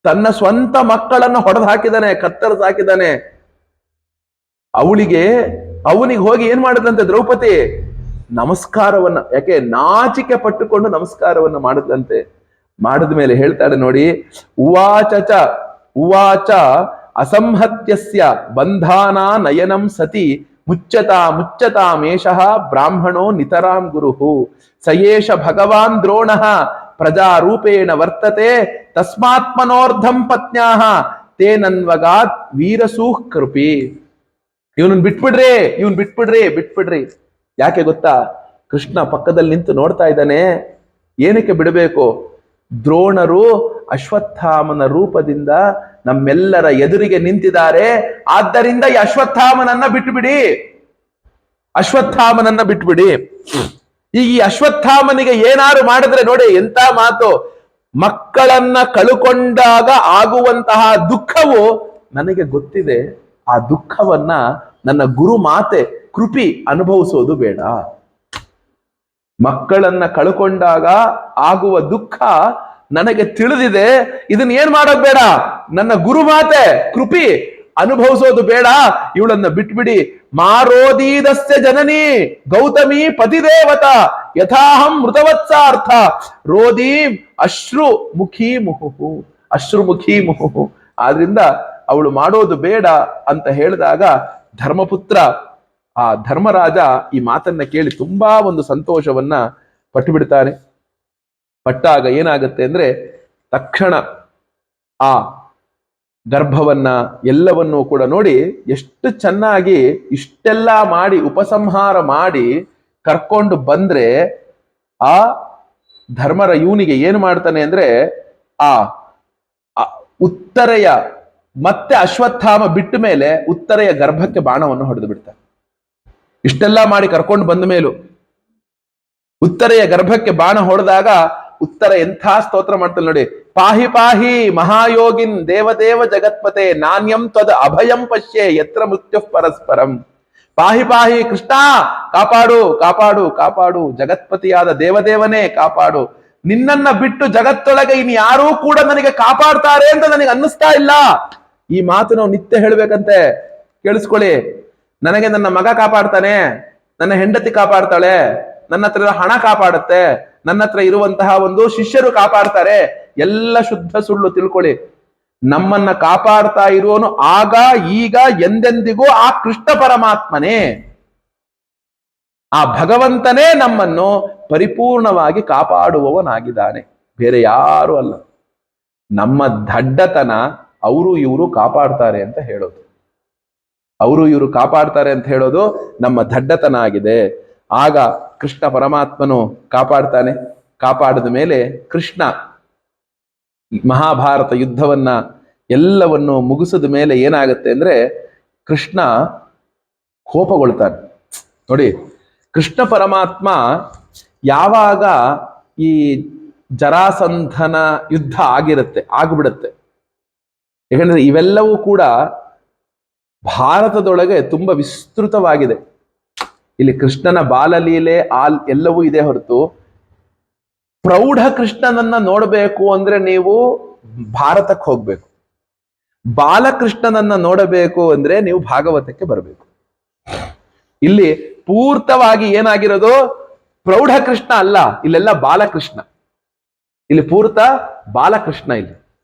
ತನ್ನ ಸ್ವಂತ ಮಕ್ಕಳನ್ನು ಹೊಡೆದು ಹಾಕಿದಾನೆ, ಕತ್ತರಿಸಿ ಹಾಕಿದಾನೆ. ಅವನಿಗೆ ಹೋಗಿ ಏನ್ ಮಾಡಿದಂತೆ ದ್ರೌಪದಿ, ನಮಸ್ಕಾರವನ್ನ, ಯಾಕೆ ನಾಚಿಕೆ ಪಟ್ಟುಕೊಂಡು ನಮಸ್ಕಾರವನ್ನ ಮಾಡಿದಂತೆ. ಮಾಡಿದ ಮೇಲೆ ಹೇಳ್ತಾಳೆ ನೋಡಿ, ಉವಾಚ ಅಸಂಹತ್ಯಸ್ಯ ಬಂಧಾನ ನಯನಂ ಸತಿ ಮುಚ್ಚತಾ ಮೇಷಃ ಬ್ರಾಹ್ಮಣೋ ನಿತರಾಂ ಗುರುಹು ಸಯೇಷ ಭಗವಾನ್ ದ್ರೋಣಃ ಪ್ರಜಾರೂಪೇಣ ವರ್ತತೆ ತಸ್ಮಾತ್ಮನೋರ್ಧಂ ಪತ್ನ್ಯಾಹ ತೇನನ್ವಗಾತ್ ವೀರಸೂಃ ಕೃಪಿ. ಇವನ್ ಬಿಟ್ಬಿಡ್ರಿ. ಯಾಕೆ ಗೊತ್ತಾ? ಕೃಷ್ಣ ಪಕ್ಕದಲ್ಲಿ ನಿಂತು ನೋಡ್ತಾ ಇದ್ದಾನೆ. ಏನಕ್ಕೆ ಬಿಡಬೇಕು? ದ್ರೋಣರು ಅಶ್ವತ್ಥಾಮನ ರೂಪದಿಂದ ನಮ್ಮೆಲ್ಲರ ಎದುರಿಗೆ ನಿಂತಿದ್ದಾರೆ. ಆದ್ದರಿಂದ ಈ ಅಶ್ವತ್ಥಾಮನನ್ನ ಬಿಟ್ಬಿಡಿ. ಈ ಅಶ್ವತ್ಥಾಮನಿಗೆ ಏನಾರು ಮಾಡಿದ್ರೆ ನೋಡಿ, ಎಂತ ಮಾತು! ಮಕ್ಕಳನ್ನ ಕಳುಕೊಂಡಾಗ ಆಗುವಂತಹ ದುಃಖವು ನನಗೆ ಗೊತ್ತಿದೆ. ಆ ದುಃಖವನ್ನ ನನ್ನ ಗುರು ಮಾತೆ ಕೃಪಿ ಅನುಭವಿಸೋದು ಬೇಡ. ಮಕ್ಕಳನ್ನ ಕಳ್ಕೊಂಡಾಗ ಆಗುವ ದುಃಖ ನನಗೆ ತಿಳಿದಿದೆ. ಇದನ್ನ ಏನ್ ಮಾಡೋದ್ ಬೇಡ. ನನ್ನ ಗುರುಮಾತೆ ಕೃಪಿ ಅನುಭವಿಸೋದು ಬೇಡ, ಇವಳನ್ನ ಬಿಟ್ಬಿಡಿ. ಮಾರೋದೀದಸ್ಯ ಜನನಿ ಗೌತಮಿ ಪತಿದೇವತ ಯಥಾಹಂ ಮೃತವತ್ಸಾರ್ಥ ರೋದೀ ಅಶ್ರು ಮುಖಿ ಮುಹುಹು, ಅಶ್ರುಮುಖಿ ಮುಹುಹು. ಆದ್ರಿಂದ ಅವಳು ಮಾಡೋದು ಬೇಡ ಅಂತ ಹೇಳಿದಾಗ ಧರ್ಮಪುತ್ರ ಆ ಧರ್ಮರಾಜ ಈ ಮಾತನ್ನ ಕೇಳಿ ತುಂಬಾ ಒಂದು ಸಂತೋಷವನ್ನ ಪಟ್ಟು ಬಿಡ್ತಾನೆ. ಪಟ್ಟಾಗ ಏನಾಗುತ್ತೆ ಅಂದ್ರೆ ತಕ್ಷಣ ಆ ಗರ್ಭವನ್ನ ಎಲ್ಲವನ್ನೂ ಕೂಡ ನೋಡಿ ಎಷ್ಟು ಚೆನ್ನಾಗಿ ಇಷ್ಟೆಲ್ಲ ಮಾಡಿ ಉಪಸಂಹಾರ ಮಾಡಿ ಕರ್ಕೊಂಡು ಬಂದ್ರೆ ಆ ಧರ್ಮರ ಇವನಿಗೆ ಏನು ಮಾಡ್ತಾನೆ ಅಂದ್ರೆ ಆ ಉತ್ತರೆಯ ಮತ್ತೆ ಅಶ್ವತ್ಥಾಮ ಬಿಟ್ಟ ಮೇಲೆ ಉತ್ತರೆಯ ಗರ್ಭಕ್ಕೆ ಬಾಣವನ್ನು ಹೊಡೆದು ಬಿಡ್ತಾನೆ. ಇಷ್ಟೆಲ್ಲ ಮಾಡಿ ಕರ್ಕೊಂಡು ಬಂದ ಮೇಲೂ ಉತ್ತರೆಯ ಗರ್ಭಕ್ಕೆ ಬಾಣ ಹೊಡೆದಾಗ ಉತ್ತರ ಎಂಥ ಸ್ತೋತ್ರ ಮಾಡ್ತಾನೆ ನೋಡಿ. ಪಾಹಿ ಪಾಹಿ ಮಹಾಯೋಗಿನ್ ದೇವದೇವ ಜಗತ್ಪತೆ ನಾಣ್ಯಂ ತ್ವದ್ ಅಭಯಂ ಪಶ್ಯೆ ಯತ್ರ ಮೃತ್ಯು ಪರಸ್ಪರಂ. ಪಾಹಿ ಪಾಹಿ ಕೃಷ್ಣ, ಕಾಪಾಡು ಕಾಪಾಡು ಕಾಪಾಡು, ಜಗತ್ಪತಿಯಾದ ದೇವದೇವನೇ ಕಾಪಾಡು. ನಿನ್ನನ್ನ ಬಿಟ್ಟು ಜಗತ್ತೊಳಗೆ ಇನ್ ಯಾರೂ ಕೂಡ ನನಗೆ ಕಾಪಾಡ್ತಾರೆ ಅಂತ ನನಗೆ ಅನ್ನಿಸ್ತಾ ಇಲ್ಲ. ಈ ಮಾತು ನಾವು ನಿತ್ಯ ಹೇಳ್ಬೇಕಂತೆ. ಕೇಳಿಸ್ಕೊಳ್ಳಿ. ನನಗೆ ನನ್ನ ಮಗ ಕಾಪಾಡ್ತಾನೆ, ನನ್ನ ಹೆಂಡತಿ ಕಾಪಾಡ್ತಾಳೆ, ನನ್ನ ಹತ್ರ ಹಣ ಕಾಪಾಡುತ್ತೆ, ನನ್ನ ಹತ್ರ ಇರುವಂತಹ ಒಂದು ಶಿಷ್ಯರು ಕಾಪಾಡ್ತಾರೆ, ಎಲ್ಲ ಶುದ್ಧ ಸುಳ್ಳು. ತಿಳ್ಕೊಳ್ಳಿ. ನಮ್ಮನ್ನ ಕಾಪಾಡ್ತಾ ಇರುವನು ಆಗ ಈಗ ಎಂದೆಂದಿಗೂ ಆ ಕೃಷ್ಣ ಪರಮಾತ್ಮನೇ, ಆ ಭಗವಂತನೇ ನಮ್ಮನ್ನು ಪರಿಪೂರ್ಣವಾಗಿ ಕಾಪಾಡುವವನಾಗಿದ್ದಾನೆ, ಬೇರೆ ಯಾರು ಅಲ್ಲ. ನಮ್ಮ ದಡ್ಡತನ ಅವರು ಇವರು ಕಾಪಾಡ್ತಾರೆ ಅಂತ ಹೇಳೋದು, ಅವರು ಇವರು ಕಾಪಾಡ್ತಾರೆ ಅಂತ ಹೇಳೋದು ನಮ್ಮ ದಡ್ಡತನ ಆಗಿದೆ. ಆಗ ಕೃಷ್ಣ ಪರಮಾತ್ಮನು ಕಾಪಾಡ್ತಾನೆ. ಕಾಪಾಡಿದ ಮೇಲೆ ಕೃಷ್ಣ ಮಹಾಭಾರತ ಯುದ್ಧವನ್ನ ಎಲ್ಲವನ್ನು ಮುಗಿಸಿದ ಮೇಲೆ ಏನಾಗುತ್ತೆ ಅಂದ್ರೆ ಕೃಷ್ಣ ಕೋಪಗೊಳ್ತಾನೆ. ನೋಡಿ, ಕೃಷ್ಣ ಪರಮಾತ್ಮ ಯಾವಾಗ ಈ ಜರಾಸಂಧನ ಯುದ್ಧ ಆಗ್ಬಿಡುತ್ತೆ. ಯಾಕಂದ್ರೆ ಇವೆಲ್ಲವೂ ಕೂಡ ಭಾರತದೊಳಗೆ ತುಂಬಾ ವಿಸ್ತೃತವಾಗಿದೆ. ಇಲ್ಲಿ ಕೃಷ್ಣನ ಬಾಲಲೀಲೆ ಎಲ್ಲವೂ ಇದೆ ಹೊರತು ಪ್ರೌಢ ಕೃಷ್ಣನನ್ನ ನೋಡಬೇಕು ಅಂದ್ರೆ ನೀವು ಭಾರತಕ್ಕೆ ಹೋಗ್ಬೇಕು. ಬಾಲಕೃಷ್ಣನನ್ನ ನೋಡಬೇಕು ಅಂದ್ರೆ ನೀವು ಭಾಗವತಕ್ಕೆ ಬರಬೇಕು. ಇಲ್ಲಿ ಪೂರ್ತವಾಗಿ ಏನಾಗಿರೋದು ಪ್ರೌಢ ಕೃಷ್ಣ ಅಲ್ಲ, ಇಲ್ಲೆಲ್ಲ ಬಾಲಕೃಷ್ಣ. ಇಲ್ಲಿ ಪೂರ್ತ ಬಾಲಕೃಷ್ಣ. ಇಲ್ಲಿ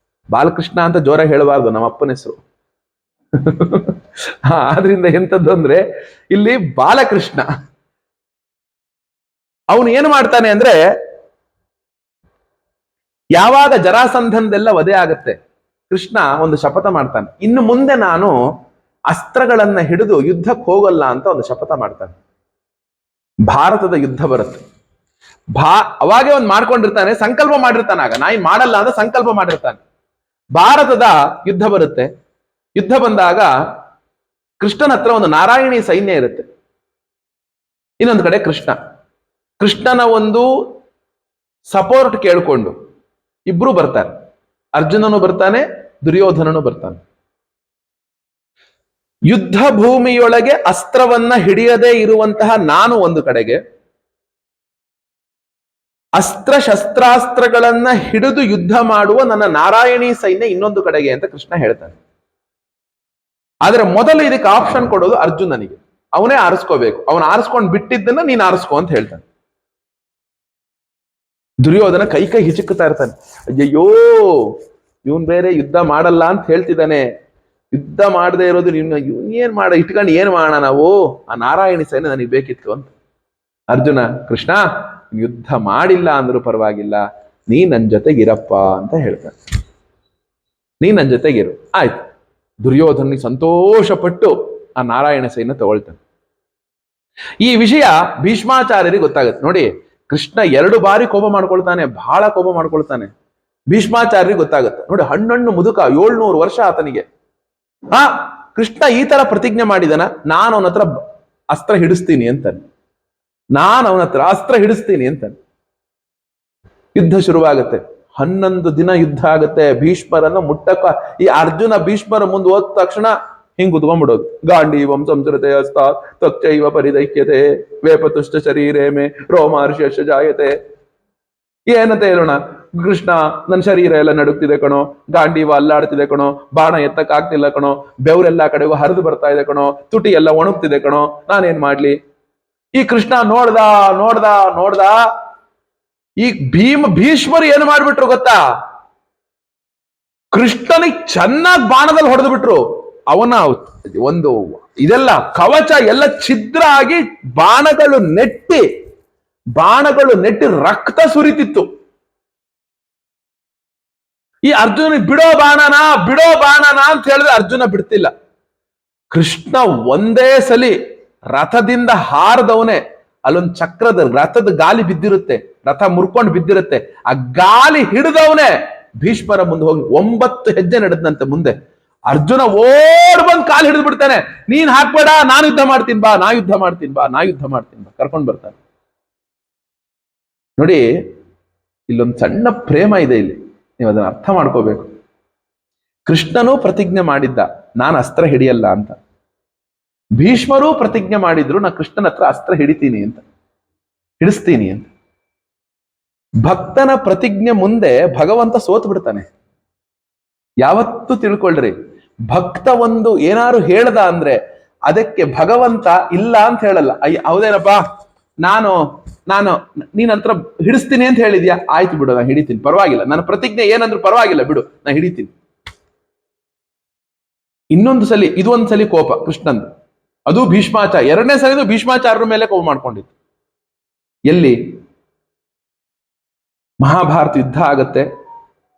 ಬಾಲಕೃಷ್ಣ ಅಂತ ಜೋರ ಹೇಳಬಾರ್ದು, ನಮ್ಮ ಅಪ್ಪನ ಹೆಸರು. ಆದ್ರಿಂದ ಎಂತದ್ದು ಅಂದ್ರೆ ಇಲ್ಲಿ ಬಾಲಕೃಷ್ಣ. ಅವನು ಏನು ಮಾಡ್ತಾನೆ ಅಂದ್ರೆ ಯಾವಾಗ ಜರಾಸಂಧನದೆಲ್ಲ ವಧೆ ಆಗತ್ತೆ, ಕೃಷ್ಣ ಒಂದು ಶಪಥ ಮಾಡ್ತಾನೆ. ಇನ್ನು ಮುಂದೆ ನಾನು ಅಸ್ತ್ರಗಳನ್ನ ಹಿಡಿದು ಯುದ್ಧಕ್ಕೆ ಹೋಗಲ್ಲ ಅಂತ ಒಂದು ಶಪಥ ಮಾಡ್ತಾನೆ. ಭಾರತದ ಯುದ್ಧ ಬರುತ್ತೆ. ಅವಾಗೇ ಒಂದು ಮಾಡ್ಕೊಂಡಿರ್ತಾನೆ, ಸಂಕಲ್ಪ ಮಾಡಿರ್ತಾನೆ. ಆಗ ನಾ ಮಾಡಲ್ಲ ಅಂತ ಸಂಕಲ್ಪ ಮಾಡಿರ್ತಾನೆ. ಭಾರತದ ಯುದ್ಧ ಬರುತ್ತೆ. ಯುದ್ಧ ಬಂದಾಗ ಕೃಷ್ಣನ ಹತ್ರ ಒಂದು ನಾರಾಯಣಿ ಸೈನ್ಯ ಇರುತ್ತೆ, ಇನ್ನೊಂದು ಕಡೆ ಕೃಷ್ಣನ ಒಂದು ಸಪೋರ್ಟ್ ಕೇಳಿಕೊಂಡು ಇಬ್ರು ಬರ್ತಾರೆ. ಅರ್ಜುನನು ಬರ್ತಾನೆ, ದುರ್ಯೋಧನನು ಬರ್ತಾನೆ. ಯುದ್ಧ ಭೂಮಿಯೊಳಗೆ ಅಸ್ತ್ರವನ್ನ ಹಿಡಿಯದೇ ಇರುವಂತಹ ನಾನು ಒಂದು ಕಡೆಗೆ, ಅಸ್ತ್ರ ಶಸ್ತ್ರಾಸ್ತ್ರಗಳನ್ನ ಹಿಡಿದು ಯುದ್ಧ ಮಾಡುವ ನನ್ನ ನಾರಾಯಣಿ ಸೈನ್ಯ ಇನ್ನೊಂದು ಕಡೆಗೆ ಅಂತ ಕೃಷ್ಣ ಹೇಳ್ತಾನೆ. ಆದ್ರೆ ಮೊದಲು ಇದಕ್ಕೆ ಆಪ್ಷನ್ ಕೊಡೋದು ಅರ್ಜುನನಿಗೆ. ಅವನೇ ಆರಿಸ್ಕೋಬೇಕು. ಅವನು ಆರಿಸ್ಕೊಂಡು ಬಿಟ್ಟಿದ್ದನ್ನ ನೀನ್ ಆರಿಸ್ಕೊ ಅಂತ ಹೇಳ್ತಾನೆ. ದುರ್ಯೋಧನ ಕೈ ಹಿಚುಕ್ತಾ ಇರ್ತಾನೆ. ಅಯ್ಯಯ್ಯೋ, ಇವನ್ ಬೇರೆ ಯುದ್ಧ ಮಾಡಲ್ಲ ಅಂತ ಹೇಳ್ತಿದ್ದಾನೆ. ಯುದ್ಧ ಮಾಡದೇ ಇರೋದು ಇವನ್ ಇಟ್ಕೊಂಡು ಏನ್ ಮಾಡೋಣ ನಾವು, ಆ ನಾರಾಯಣಿ ಸೈನ್ಯ ನನಗೆ ಬೇಕಿತ್ತು ಅಂತ. ಅರ್ಜುನ, ಕೃಷ್ಣ ಯುದ್ಧ ಮಾಡಿಲ್ಲ ಅಂದ್ರೂ ಪರವಾಗಿಲ್ಲ, ನೀ ನನ್ ಜೊತೆಗಿರಪ್ಪ ಅಂತ ಹೇಳ್ತಾನೆ. ನೀ ನನ್ ಜೊತೆಗಿರು. ಆಯ್ತು. ದುರ್ಯೋಧನಿಗೆ ಸಂತೋಷಪಟ್ಟು ಆ ನಾರಾಯಣ ಸೈನ್ಯ ತಗೊಳ್ತಾನೆ. ಈ ವಿಷಯ ಭೀಷ್ಮಾಚಾರ್ಯರಿಗೆ ಗೊತ್ತಾಗುತ್ತೆ. ನೋಡಿ, ಕೃಷ್ಣ 2 ಬಾರಿ ಕೋಪ ಮಾಡ್ಕೊಳ್ತಾನೆ, ಬಹಳ ಕೋಪ ಮಾಡ್ಕೊಳ್ತಾನೆ. ಭೀಷ್ಮಾಚಾರ್ಯರಿಗೆ ಗೊತ್ತಾಗುತ್ತೆ. ನೋಡಿ, ಹಣ್ಣು ಮುದುಕ, 700 ವರ್ಷ ಆತನಿಗೆ. ಕೃಷ್ಣ ಈ ತರ ಪ್ರತಿಜ್ಞೆ ಮಾಡಿದನ, ನಾನು ಅವನ ಹತ್ರ ಅಸ್ತ್ರ ಹಿಡಿಸ್ತೀನಿ ಅಂತಾನೆ. ಅಂತಾನೆ. ಯುದ್ಧ ಶುರುವಾಗತ್ತೆ. 11 ದಿನ ಯುದ್ಧ ಆಗತ್ತೆ. ಭೀಷ್ಮರನ್ನ ಮುಟ್ಟಕ್ಕ ಈ ಅರ್ಜುನ ಭೀಷ್ಮರ ಮುಂದೆ ಹೋದ ತಕ್ಷಣ ಹಿಂಗ್ ಕುತ್ಕೊಂಡ್ಬಿಡೋದು. ಗಾಂಡೀವಂ ಸಂಸ್ಕೃತೆ ಹಸ್ತಾತ್ ತ್ವಚ್ಚೈವ ಪರಿದೈಕ್ಯತೆ ವೇಪತುಷ್ಟ ಶರೀರೇ ಮೇ ರೋಮಾರ್ಷ್ಯ ಜಾಯತೆ. ಏನಂತ ಹೇಳೋಣ, ಕೃಷ್ಣ ನನ್ನ ಶರೀರ ಎಲ್ಲ ನಡುಗ್ತಿದೆ ಕಣೋ, ಗಾಂಡೀವ ಅಲ್ಲಾಡ್ತಿದೆ ಕಣೋ, ಬಾಣ ಎತ್ತಕ್ಕಾಗ್ತಿಲ್ಲ ಕಣೋ, ಬೆವರೆಲ್ಲಾ ಕಡೆಗೂ ಹರಿದು ಬರ್ತಾ ಇದೆ ಕಣೋ, ತುಟಿ ಎಲ್ಲ ಒಣಗ್ತಿದೆ ಕಣೋ, ನಾನೇನ್ ಮಾಡ್ಲಿ? ಈ ಕೃಷ್ಣ ನೋಡ್ದ ನೋಡ್ದ ನೋಡ್ದ ಈ ಭೀಷ್ಮರು ಏನು ಮಾಡ್ಬಿಟ್ರು ಗೊತ್ತಾ? ಕೃಷ್ಣನಿಗೆ ಚೆನ್ನಾಗಿ ಬಾಣದಲ್ಲಿ ಹೊಡೆದು ಬಿಟ್ರು. ಅವನ ಒಂದು ಇದೆಲ್ಲ ಕವಚ ಎಲ್ಲ ಛಿದ್ರ ಆಗಿ ಬಾಣಗಳು ನೆಟ್ಟಿ ರಕ್ತ ಸುರಿತಿತ್ತು. ಈ ಅರ್ಜುನ ಬಿಡೋ ಬಾಣನ ಅಂತ ಹೇಳಿದ್ರೆ ಅರ್ಜುನ ಬಿಡ್ತಿಲ್ಲ. ಕೃಷ್ಣ ಒಂದೇ ಸಲಿ ರಥದಿಂದ ಹಾರದವನೇ, ಅಲ್ಲೊಂದು ಚಕ್ರದ ರಥದ ಗಾಲಿ ಬಿದ್ದಿರುತ್ತೆ, ರಥ ಮುರ್ಕೊಂಡು ಬಿದ್ದಿರುತ್ತೆ, ಆ ಗಾಲಿ ಹಿಡಿದವನೇ ಭೀಷ್ಮರ ಮುಂದೆ ಹೋಗಿ 9 ಹೆಜ್ಜೆ ನಡೆದಂತೆ ಮುಂದೆ. ಅರ್ಜುನ ಓಡ್ ಬಂದ್ ಕಾಲು ಹಿಡಿದು ಬಿಡ್ತಾನೆ. ನೀನ್ ಹಾಕ್ಬೇಡ, ನಾನು ಯುದ್ಧ ಮಾಡ್ತೀನಿ ಬಾ, ನಾ ಯುದ್ಧ ಮಾಡ್ತೀನಿ ಬಾ ಕರ್ಕೊಂಡು ಬರ್ತಾನೆ. ನೋಡಿ, ಇಲ್ಲೊಂದು ಸಣ್ಣ ಪ್ರೇಮ ಇದೆ ಇಲ್ಲಿ, ನೀವು ಅದನ್ನ ಅರ್ಥ ಮಾಡ್ಕೋಬೇಕು. ಕೃಷ್ಣನೂ ಪ್ರತಿಜ್ಞೆ ಮಾಡಿದ್ದ, ನಾನು ಅಸ್ತ್ರ ಹಿಡಿಯಲ್ಲ ಅಂತ. ಭೀಷ್ಮರೂ ಪ್ರತಿಜ್ಞೆ ಮಾಡಿದ್ರು, ನಾ ಕೃಷ್ಣನ ಹತ್ರ ಅಸ್ತ್ರ ಹಿಡಿಸ್ತೀನಿ ಅಂತ. ಭಕ್ತನ ಪ್ರತಿಜ್ಞೆ ಮುಂದೆ ಭಗವಂತ ಸೋತು ಬಿಡ್ತಾನೆ. ಯಾವತ್ತೂ ತಿಳ್ಕೊಳ್ರಿ, ಭಕ್ತ ಒಂದು ಏನಾರು ಹೇಳ್ದ ಅಂದ್ರೆ ಅದಕ್ಕೆ ಭಗವಂತ ಇಲ್ಲ ಅಂತ ಹೇಳಲ್ಲ. ಹೌದೇನಪ್ಪ, ನಾನು ನೀನ್ ಹತ್ರ ಹಿಡಿಸ್ತೀನಿ ಅಂತ ಹೇಳಿದ್ಯಾ, ಆಯ್ತು ಬಿಡು, ನಾನು ಹಿಡಿತೀನಿ, ಪರವಾಗಿಲ್ಲ, ನನ್ನ ಪ್ರತಿಜ್ಞೆ ಏನಂದ್ರು ಪರವಾಗಿಲ್ಲ ಬಿಡು, ನಾನು ಹಿಡಿತೀನಿ. ಇನ್ನೊಂದು ಸಲಿ, ಇದು ಒಂದ್ ಸಲಿ ಕೋಪ ಕೃಷ್ಣಂದು, ಅದು ಭೀಷ್ಮಾಚಾರ. 2ನೇ ಸಲಿದು ಭೀಷ್ಮಾಚಾರ್ಯರ ಮೇಲೆ ಕೋಪ ಮಾಡ್ಕೊಂಡಿತ್ತು. ಎಲ್ಲಿ? ಮಹಾಭಾರತ ಯುದ್ಧ ಆಗತ್ತೆ,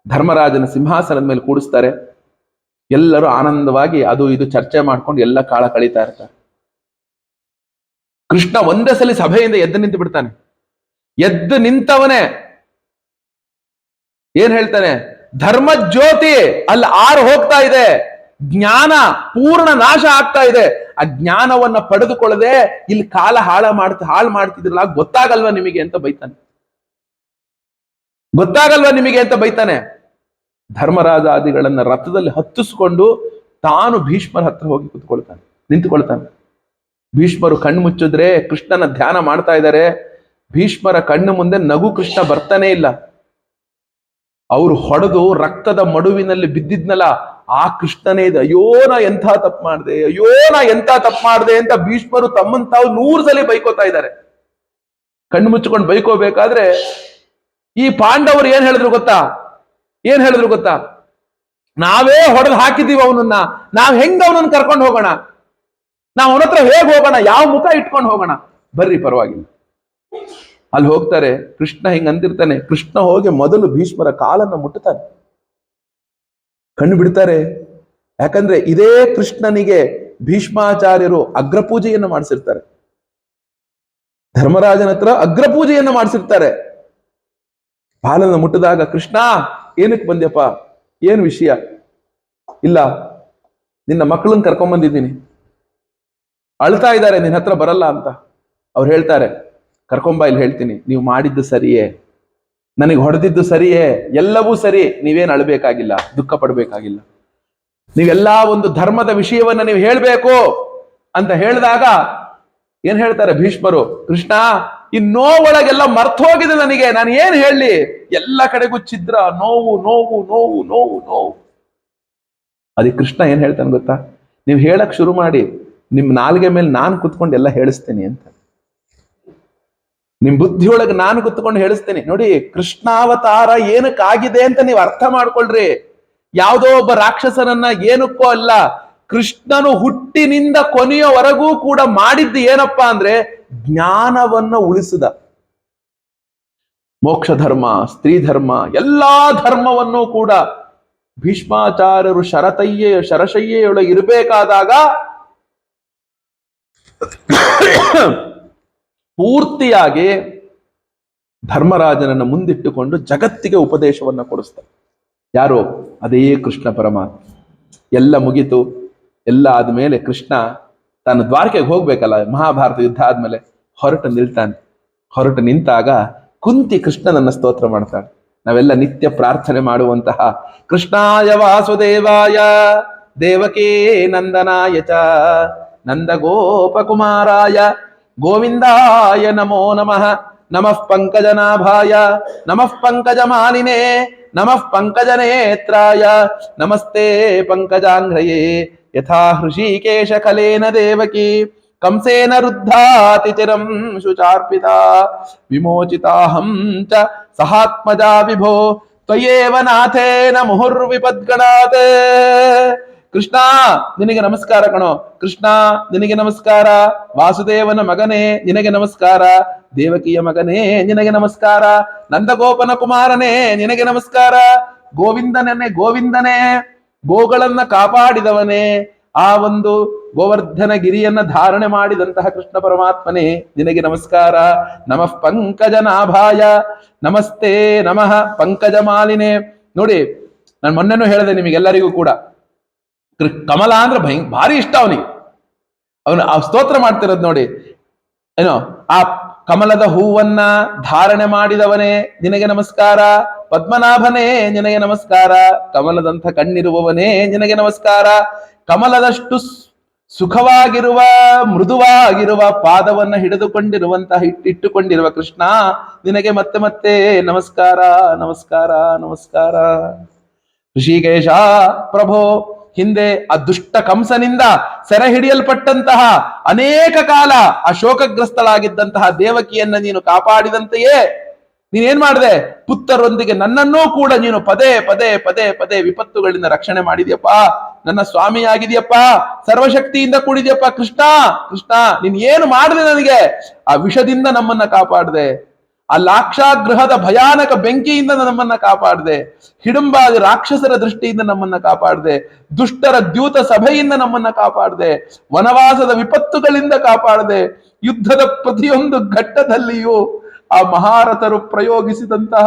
ಧರ್ಮರಾಜನ ಸಿಂಹಾಸನದ ಮೇಲೆ ಕೂಡಿಸ್ತಾರೆ, ಎಲ್ಲರೂ ಆನಂದವಾಗಿ ಅದು ಇದು ಚರ್ಚೆ ಮಾಡ್ಕೊಂಡು ಎಲ್ಲ ಕಾಲ ಕಳೀತಾ ಇರ್ತಾರೆ. ಕೃಷ್ಣ ಒಂದೇ ಸಲ ಸಭೆಯಿಂದ ಎದ್ದು ನಿಂತು ಬಿಡ್ತಾನೆ. ಎದ್ದು ನಿಂತವನೇ ಏನ್ ಹೇಳ್ತಾನೆ? ಧರ್ಮ ಜ್ಯೋತಿ ಅಲ್ಲಿ ಆರು ಹೋಗ್ತಾ ಇದೆ, ಜ್ಞಾನ ಪೂರ್ಣ ನಾಶ ಆಗ್ತಾ ಇದೆ, ಆ ಜ್ಞಾನವನ್ನ ಪಡೆದುಕೊಳ್ಳದೆ ಇಲ್ಲಿ ಕಾಲ ಹಾಳು ಮಾಡ್ತಿದ್ರಲ್ಲ, ಗೊತ್ತಾಗಲ್ವಾ ನಿಮಗೆ ಅಂತ ಬೈತಾನೆ. ಧರ್ಮರಾಜಾದಿಗಳನ್ನ ರಥದಲ್ಲಿ ಹತ್ತಿಸ್ಕೊಂಡು ತಾನು ಭೀಷ್ಮರ ಹತ್ರ ಹೋಗಿ ನಿಂತುಕೊಳ್ತಾನೆ. ಭೀಷ್ಮರು ಕಣ್ಣು ಮುಚ್ಚಿದ್ರೆ ಕೃಷ್ಣನ ಧ್ಯಾನ ಮಾಡ್ತಾ ಇದ್ದಾರೆ. ಭೀಷ್ಮರ ಕಣ್ಣು ಮುಂದೆ ನಗು ಕೃಷ್ಣ ಬರ್ತಾನೆ ಇಲ್ಲ. ಅವ್ರು ಹೊಡೆದು ರಕ್ತದ ಮಡುವಿನಲ್ಲಿ ಬಿದ್ದಿದ್ನಲ್ಲ, ಆ ಕೃಷ್ಣನೇ ಇದೆ. ಅಯ್ಯೋ ನಾ ಎಂಥ ತಪ್ಪು ಮಾಡಿದೆ ಅಂತ ಭೀಷ್ಮರು ತಮ್ಮನ್ ತಾವು 100 ಸಲ ಬೈಕೋತಾ ಇದ್ದಾರೆ. ಕಣ್ಣು ಮುಚ್ಚಿಕೊಂಡು ಬೈಕೋಬೇಕಾದ್ರೆ ಈ ಪಾಂಡವರು ಏನ್ ಹೇಳಿದ್ರು ಗೊತ್ತಾ? ನಾವೇ ಹೊಡೆದು ಹಾಕಿದೀವಿ ಅವನನ್ನ, ನಾವ್ ಹೆಂಗ್ ಅವನನ್ನ ಕರ್ಕೊಂಡು ಹೋಗೋಣ? ನಾವ್ ಅವನ ಹತ್ರ ಹೇಗ್ ಹೋಗೋಣ? ಯಾವ ಮುಖ ಇಟ್ಕೊಂಡು ಹೋಗೋಣ? ಬರ್ರಿ, ಪರವಾಗಿಲ್ಲ. ಅಲ್ಲಿ ಹೋಗ್ತಾರೆ. ಕೃಷ್ಣ ಹಿಂಗ್ ಅಂತಿರ್ತಾನೆ. ಕೃಷ್ಣ ಹೋಗಿ ಮೊದಲು ಭೀಷ್ಮರ ಕಾಲನ್ನ ಮುಟ್ಟುತ್ತಾನೆ, ಕಣ್ಣು ಬಿಡ್ತಾರೆ. ಯಾಕಂದ್ರೆ ಇದೇ ಕೃಷ್ಣನಿಗೆ ಭೀಷ್ಮಾಚಾರ್ಯರು ಅಗ್ರಪೂಜೆಯನ್ನು ಮಾಡಿಸಿರ್ತಾರೆ. ಧರ್ಮರಾಜನ ಹತ್ರ ಅಗ್ರಪೂಜೆಯನ್ನು ಮಾಡಿಸಿರ್ತಾರೆ. ಬಾಲನ ಮುಟ್ಟಿದಾಗ, ಕೃಷ್ಣ ಏನಕ್ಕೆ ಬಂದ್ಯಪ್ಪ, ಏನು ವಿಷಯ? ಇಲ್ಲ, ನಿನ್ನ ಮಕ್ಕಳನ್ನ ಕರ್ಕೊಂಡ್ಬಂದಿದ್ದೀನಿ, ಅಳ್ತಾ ಇದ್ದಾರೆ, ನಿನ್ನ ಹತ್ರ ಬರಲ್ಲ ಅಂತ. ಅವ್ರು ಹೇಳ್ತಾರೆ, ಕರ್ಕೊಂಬ, ಇಲ್ಲಿ ಹೇಳ್ತೀನಿ, ನೀವು ಮಾಡಿದ್ದು ಸರಿಯೇ, ನನಗೆ ಹೊಡೆದಿದ್ದು ಸರಿಯೇ, ಎಲ್ಲವೂ ಸರಿ, ನೀವೇನು ಅಳಬೇಕಾಗಿಲ್ಲ, ದುಃಖ ಪಡಬೇಕಾಗಿಲ್ಲ, ನೀವೆಲ್ಲಾ ಒಂದು ಧರ್ಮದ ವಿಷಯವನ್ನ ನೀವು ಹೇಳ್ಬೇಕು ಅಂತ ಹೇಳಿದಾಗ ಏನ್ ಹೇಳ್ತಾರೆ ಭೀಷ್ಮರು? ಕೃಷ್ಣ, ಈ ನೋವೊಳಗೆಲ್ಲ ಮರ್ತೋಗಿದೆ ನನಗೆ, ನಾನು ಏನ್ ಹೇಳಲಿ? ಎಲ್ಲ ಕಡೆಗೂ ಛಿದ್ರ, ನೋವು. ಅದಕ್ಕೆ ಕೃಷ್ಣ ಏನ್ ಹೇಳ್ತಾನೆ ಗೊತ್ತಾ? ನೀವು ಹೇಳಕ್ ಶುರು ಮಾಡಿ, ನಿಮ್ ನಾಲ್ಗೆ ಮೇಲೆ ನಾನು ಕುತ್ಕೊಂಡು ಎಲ್ಲ ಹೇಳಿಸ್ತೇನೆ ಅಂತ. ನಿಮ್ ಬುದ್ಧಿಯೊಳಗೆ ನಾನು ಕುತ್ಕೊಂಡು ಹೇಳಿಸ್ತೇನೆ. ನೋಡಿ, ಕೃಷ್ಣಾವತಾರ ಏನಕ್ಕಾಗಿದೆ ಅಂತ ನೀವು ಅರ್ಥ ಮಾಡ್ಕೊಳ್ರಿ. ಯಾವುದೋ ಒಬ್ಬ ರಾಕ್ಷಸನನ್ನ ಏನಕ್ಕೋ ಅಲ್ಲ, ಕೃಷ್ಣನು ಹುಟ್ಟಿನಿಂದ ಕೊನೆಯವರೆಗೂ ಕೂಡ ಮಾಡಿದ್ದು ಏನಪ್ಪಾ ಅಂದ್ರೆ ಜ್ಞಾನವನ್ನ ಉಳಿಸಿದ. ಮೋಕ್ಷ ಧರ್ಮ, ಸ್ತ್ರೀ ಧರ್ಮ, ಎಲ್ಲಾ ಧರ್ಮವನ್ನು ಕೂಡ ಭೀಷ್ಮಾಚಾರ್ಯರು ಶರಶಯ್ಯೆಯೊಳಗೆ ಇರಬೇಕಾದಾಗ ಪೂರ್ತಿಯಾಗಿ ಧರ್ಮರಾಜನನ್ನು ಮುಂದಿಟ್ಟುಕೊಂಡು ಜಗತ್ತಿಗೆ ಉಪದೇಶವನ್ನ ಕೊಡಿಸ್ತಾರೆ. ಯಾರು? ಅದೇ ಕೃಷ್ಣ ಪರಮಾತ್ಮ. ಎಲ್ಲ ಮುಗಿತು, ಎಲ್ಲ ಆದ್ಮೇಲೆ ಕೃಷ್ಣ ತಾನು ದ್ವಾರಕೆಗೆ ಹೋಗ್ಬೇಕಲ್ಲ, ಮಹಾಭಾರತ ಯುದ್ಧ ಆದ್ಮೇಲೆ ಹೊರಟು ನಿಂತಾಗ ಕುಂತಿ ಕೃಷ್ಣನನ್ನ ಸ್ತೋತ್ರ ಮಾಡ್ತಾಳೆ. ನಾವೆಲ್ಲ ನಿತ್ಯ ಪ್ರಾರ್ಥನೆ ಮಾಡುವಂತಹ ಕೃಷ್ಣಾಯ ವಾಸುದೇವಾಯ ದೇವಕೇ ನಂದನಾಯ ಚ ನಂದ ಗೋಪಕುಮಾರಾಯ ಗೋವಿಂದಾಯ ನಮೋ ನಮಃ ನಮಃ ಪಂಕಜನಾಭಾಯ ನಮಃ ಪಂಕಜಮಾಲಿನೇ ನಮಃ ಪಂಕಜನೇತ್ರಾಯ ನಮಸ್ತೆ ಪಂಕಜಾಂಘ್ರಯೇ ಯಥಾ ಹೃಷೀಕೇಶ ಕಲೇನ ದೇವಕಿ ಕಂಸೇನ ರುದ್ಧಾತಿ ಚಿರಂ ಶುಚಾರ್ಪಿತಾ ವಿಮೋಚಿತಾಹಂ ಚ ಸಹಾತ್ಮಜಾ ವಿಭೋ ತ್ವಯೇವ ನಾಥೇನ ಮುಹುರ್ವಿಪದ್ಗಣಾತ್. ಕೃಷ್ಣ ನಿನಗೆ ನಮಸ್ಕಾರ ಕಣೋ, ಕೃಷ್ಣ ನಿನಗೆ ನಮಸ್ಕಾರ, ವಾಸುದೇವನ ಮಗನೇ ನಿನಗೆ ನಮಸ್ಕಾರ, ದೇವಕಿಯ ಮಗನೇ ನಿನಗೆ ನಮಸ್ಕಾರ, ನಂದಗೋಪನ ಕುಮಾರನೇ ನಿನಗೆ ನಮಸ್ಕಾರ, ಗೋವಿಂದನೇ ಗೋವಿಂದನೇ, ಗೋಗಳನ್ನ ಕಾಪಾಡಿದವನೇ, ಆ ಒಂದು ಗೋವರ್ಧನ ಗಿರಿಯನ್ನ ಧಾರಣೆ ಮಾಡಿದಂತಹ ಕೃಷ್ಣ ಪರಮಾತ್ಮನೇ ನಿನಗೆ ನಮಸ್ಕಾರ. ನಮಃ ಪಂಕಜನಾಭಾಯ ನಮಸ್ತೆ ನಮಃ ಪಂಕಜಮಾಲಿನೇ. ನೋಡಿ, ನಾನು ಮೊನ್ನೆನೂ ಹೇಳಿದೆ ನಿಮಗೆಲ್ಲರಿಗೂ ಕೂಡ, ಕಮಲ ಅಂದ್ರೆ ಭಾರಿ ಇಷ್ಟ ಅವನಿಗೆ. ಅವನು ಆ ಸ್ತೋತ್ರ ಮಾಡ್ತಿರೋದು ನೋಡಿ, ಏನೋ ಆ ಕಮಲದ ಹೂವನ್ನ ಧಾರಣೆ ಮಾಡಿದವನೇ ನಿನಗೆ ನಮಸ್ಕಾರ, ಪದ್ಮನಾಭನೇ ನಿನಗೆ ನಮಸ್ಕಾರ, ಕಮಲದಂಥ ಕಣ್ಣಿರುವವನೇ ನಿನಗೆ ನಮಸ್ಕಾರ, ಕಮಲದಷ್ಟು ಸುಖವಾಗಿರುವ ಮೃದುವಾಗಿರುವ ಪಾದವನ್ನ ಹಿಡಿದುಕೊಂಡಿರುವಂತಹ ಇಟ್ಟುಕೊಂಡಿರುವ ಕೃಷ್ಣ ನಿನಗೆ ಮತ್ತೆ ಮತ್ತೆ ನಮಸ್ಕಾರ ನಮಸ್ಕಾರ ನಮಸ್ಕಾರ. ಋಷಿಕೇಶ ಪ್ರಭೋ, ಹಿಂದೆ ಆ ದುಷ್ಟ ಕಂಸನಿಂದ ಸೆರೆ ಹಿಡಿಯಲ್ಪಟ್ಟಂತಹ ಅನೇಕ ಕಾಲ ಆ ಶೋಕಗ್ರಸ್ತಳಾಗಿದ್ದಂತಹ ದೇವಕಿಯನ್ನ ನೀನು ಕಾಪಾಡಿದಂತೆಯೇ ನೀನೇನ್ ಮಾಡಿದೆ, ಪುತ್ರರೊಂದಿಗೆ ನನ್ನನ್ನೂ ಕೂಡ ನೀನು ಪದೇ ಪದೇ ಪದೇ ಪದೇ ವಿಪತ್ತುಗಳಿಂದ ರಕ್ಷಣೆ ಮಾಡಿದ್ಯಪ್ಪ. ನನ್ನ ಸ್ವಾಮಿಯಾಗಿದೆಯಪ್ಪ, ಸರ್ವಶಕ್ತಿಯಿಂದ ಕೂಡಿದ್ಯಪ್ಪ ಕೃಷ್ಣ. ಕೃಷ್ಣ ನೀನ್ ಏನು ಮಾಡಿದೆ ನನಗೆ, ಆ ವಿಷದಿಂದ ನಮ್ಮನ್ನ ಕಾಪಾಡಿದೆ, ಆ ಲಾಕ್ಷಾಗೃಹದ ಭಯಾನಕ ಬೆಂಕಿಯಿಂದ ನಮ್ಮನ್ನ ಕಾಪಾಡಿದೆ, ಹಿಡುಂಬಾದಿ ರಾಕ್ಷಸರ ದೃಷ್ಟಿಯಿಂದ ನಮ್ಮನ್ನ ಕಾಪಾಡಿದೆ, ದುಷ್ಟರ ದ್ಯೂತ ಸಭೆಯಿಂದ ನಮ್ಮನ್ನ ಕಾಪಾಡಿದೆ, ವನವಾಸದ ವಿಪತ್ತುಗಳಿಂದ ಕಾಪಾಡಿದೆ, ಯುದ್ಧದ ಪ್ರತಿಯೊಂದು ಘಟ್ಟದಲ್ಲಿಯೂ ಆ ಮಹಾರಥರು ಪ್ರಯೋಗಿಸಿದಂತಹ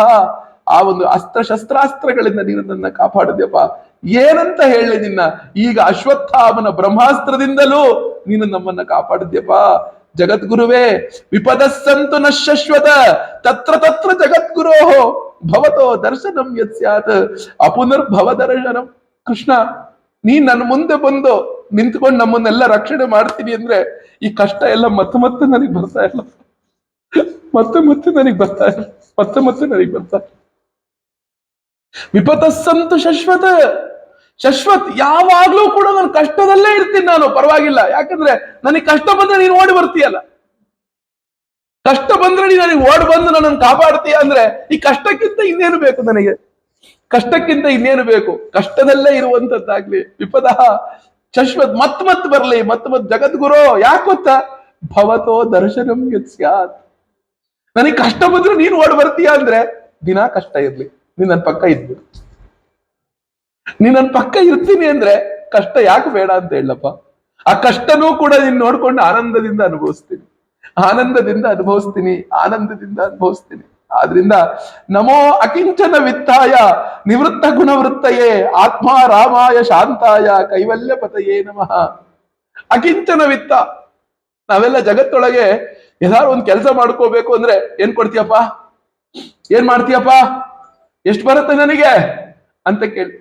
ಆ ಒಂದು ಅಸ್ತ್ರಶಸ್ತ್ರಾಸ್ತ್ರಗಳಿಂದ ನೀನು ನನ್ನ ಕಾಪಾಡಿದ್ಯಪ್ಪ. ಏನಂತ ಹೇಳಿ ನಿನ್ನ, ಈಗ ಅಶ್ವತ್ಥಾಮನ ಬ್ರಹ್ಮಾಸ್ತ್ರದಿಂದಲೂ ನೀನು ನಮ್ಮನ್ನ ಕಾಪಾಡಿದ್ಯಪ್ಪ. ಜಗದ್ಗುರುವೇ, ವಿಪದಸ್ಸಂತು ನ ಶಶ್ವತ ತತ್ರ ತತ್ರ ಜಗದ್ಗುರೋ ಭವತೋ ದರ್ಶನಂ ಯತ್ ಸ್ಯಾತ್ ಅಪುನರ್ಭವ ದರ್ಶನಂ. ಕೃಷ್ಣ, ನೀನ್ ನನ್ನ ಮುಂದೆ ಬಂದು ನಿಂತ್ಕೊಂಡು ನಮ್ಮನ್ನೆಲ್ಲ ರಕ್ಷಣೆ ಮಾಡ್ತೀನಿ ಅಂದ್ರೆ ಈ ಕಷ್ಟ ಎಲ್ಲ ಮತ್ತೆ ಮತ್ತೆ ನನಗೆ ಬರ್ತಾ ಇಲ್ಲ, ಮತ್ತೆ ಮತ್ತೆ ನನಗೆ ಬರ್ತಾ ಇಲ್ಲ, ಮತ್ತೆ ಮತ್ತೆ ನನಗೆ ಬರ್ತಾ ಇಲ್ಲ. ವಿಪತಸ್ಸಂತು ಶಶ್ವತ, ಶಶ್ವತ್, ಯಾವಾಗ್ಲೂ ಕೂಡ ನಾನು ಕಷ್ಟದಲ್ಲೇ ಇರ್ತೀನಿ, ನಾನು ಪರವಾಗಿಲ್ಲ. ಯಾಕಂದ್ರೆ ನನಗೆ ಕಷ್ಟ ಬಂದ್ರೆ ನೀನು ಓಡಿ ಬರ್ತೀಯಲ್ಲ, ಕಷ್ಟ ಬಂದ್ರೆ ನೀನು ನನಗೆ ಓಡಿ ಬಂದು ನನ್ನನ್ನು ಕಾಪಾಡ್ತೀಯ ಅಂದ್ರೆ ಈ ಕಷ್ಟಕ್ಕಿಂತ ಇನ್ನೇನು ಬೇಕು ನನಗೆ, ಕಷ್ಟಕ್ಕಿಂತ ಇನ್ನೇನು ಬೇಕು, ಕಷ್ಟದಲ್ಲೇ ಇರುವಂತದ್ದಾಗ್ಲಿ. ವಿಪದ ಶಶ್ವತ್, ಮತ್ ಬರ್ಲಿ, ಮತ್ ಜಗದ್ಗುರು. ಯಾಕೆ ಗೊತ್ತಾ, ಭವತೋ ದರ್ಶನಂ ಯತ್ ಸ್ಯಾತ್. ನನಗೆ ಕಷ್ಟ ಬಂದ್ರೆ ನೀನು ಓಡಿ ಬರ್ತೀಯ ಅಂದ್ರೆ ದಿನಾ ಕಷ್ಟ ಇರ್ಲಿ, ನೀನ್ ನನ್ನ ಪಕ್ಕ ಇದ್ಬಿಡು. ನೀನ್ ನನ್ನ ಪಕ್ಕ ಇರ್ತೀನಿ ಅಂದ್ರೆ ಕಷ್ಟ ಯಾಕೆ ಬೇಡ ಅಂತ ಹೇಳಪ್ಪ. ಆ ಕಷ್ಟನೂ ಕೂಡ ನೀನ್ ನೋಡ್ಕೊಂಡು ಆನಂದದಿಂದ ಅನುಭವಿಸ್ತೀನಿ, ಆನಂದದಿಂದ ಅನುಭವಿಸ್ತೀನಿ, ಆನಂದದಿಂದ ಅನುಭವಿಸ್ತೀನಿ. ಆದ್ರಿಂದ ನಮೋ ಅಕಿಂಚನ ವಿತ್ತಾಯ ನಿವೃತ್ತ ಗುಣವೃತ್ತಯೇ ಆತ್ಮ ರಾಮಾಯ ಶಾಂತಾಯ ಕೈವಲ್ಯ ಪತಯೇ ನಮಃ. ಅಕಿಂಚನ ವಿತ್ತ, ನಾವೆಲ್ಲ ಜಗತ್ತೊಳಗೆ ಏನಾದ್ರು ಒಂದ್ ಕೆಲಸ ಮಾಡ್ಕೋಬೇಕು ಅಂದ್ರೆ ಏನ್ ಕೊಡ್ತೀಯಪ್ಪ, ಏನ್ ಮಾಡ್ತೀಯಪ್ಪ, ಎಷ್ಟು ಬರುತ್ತೆ ನನಗೆ ಅಂತ ಕೇಳಿ.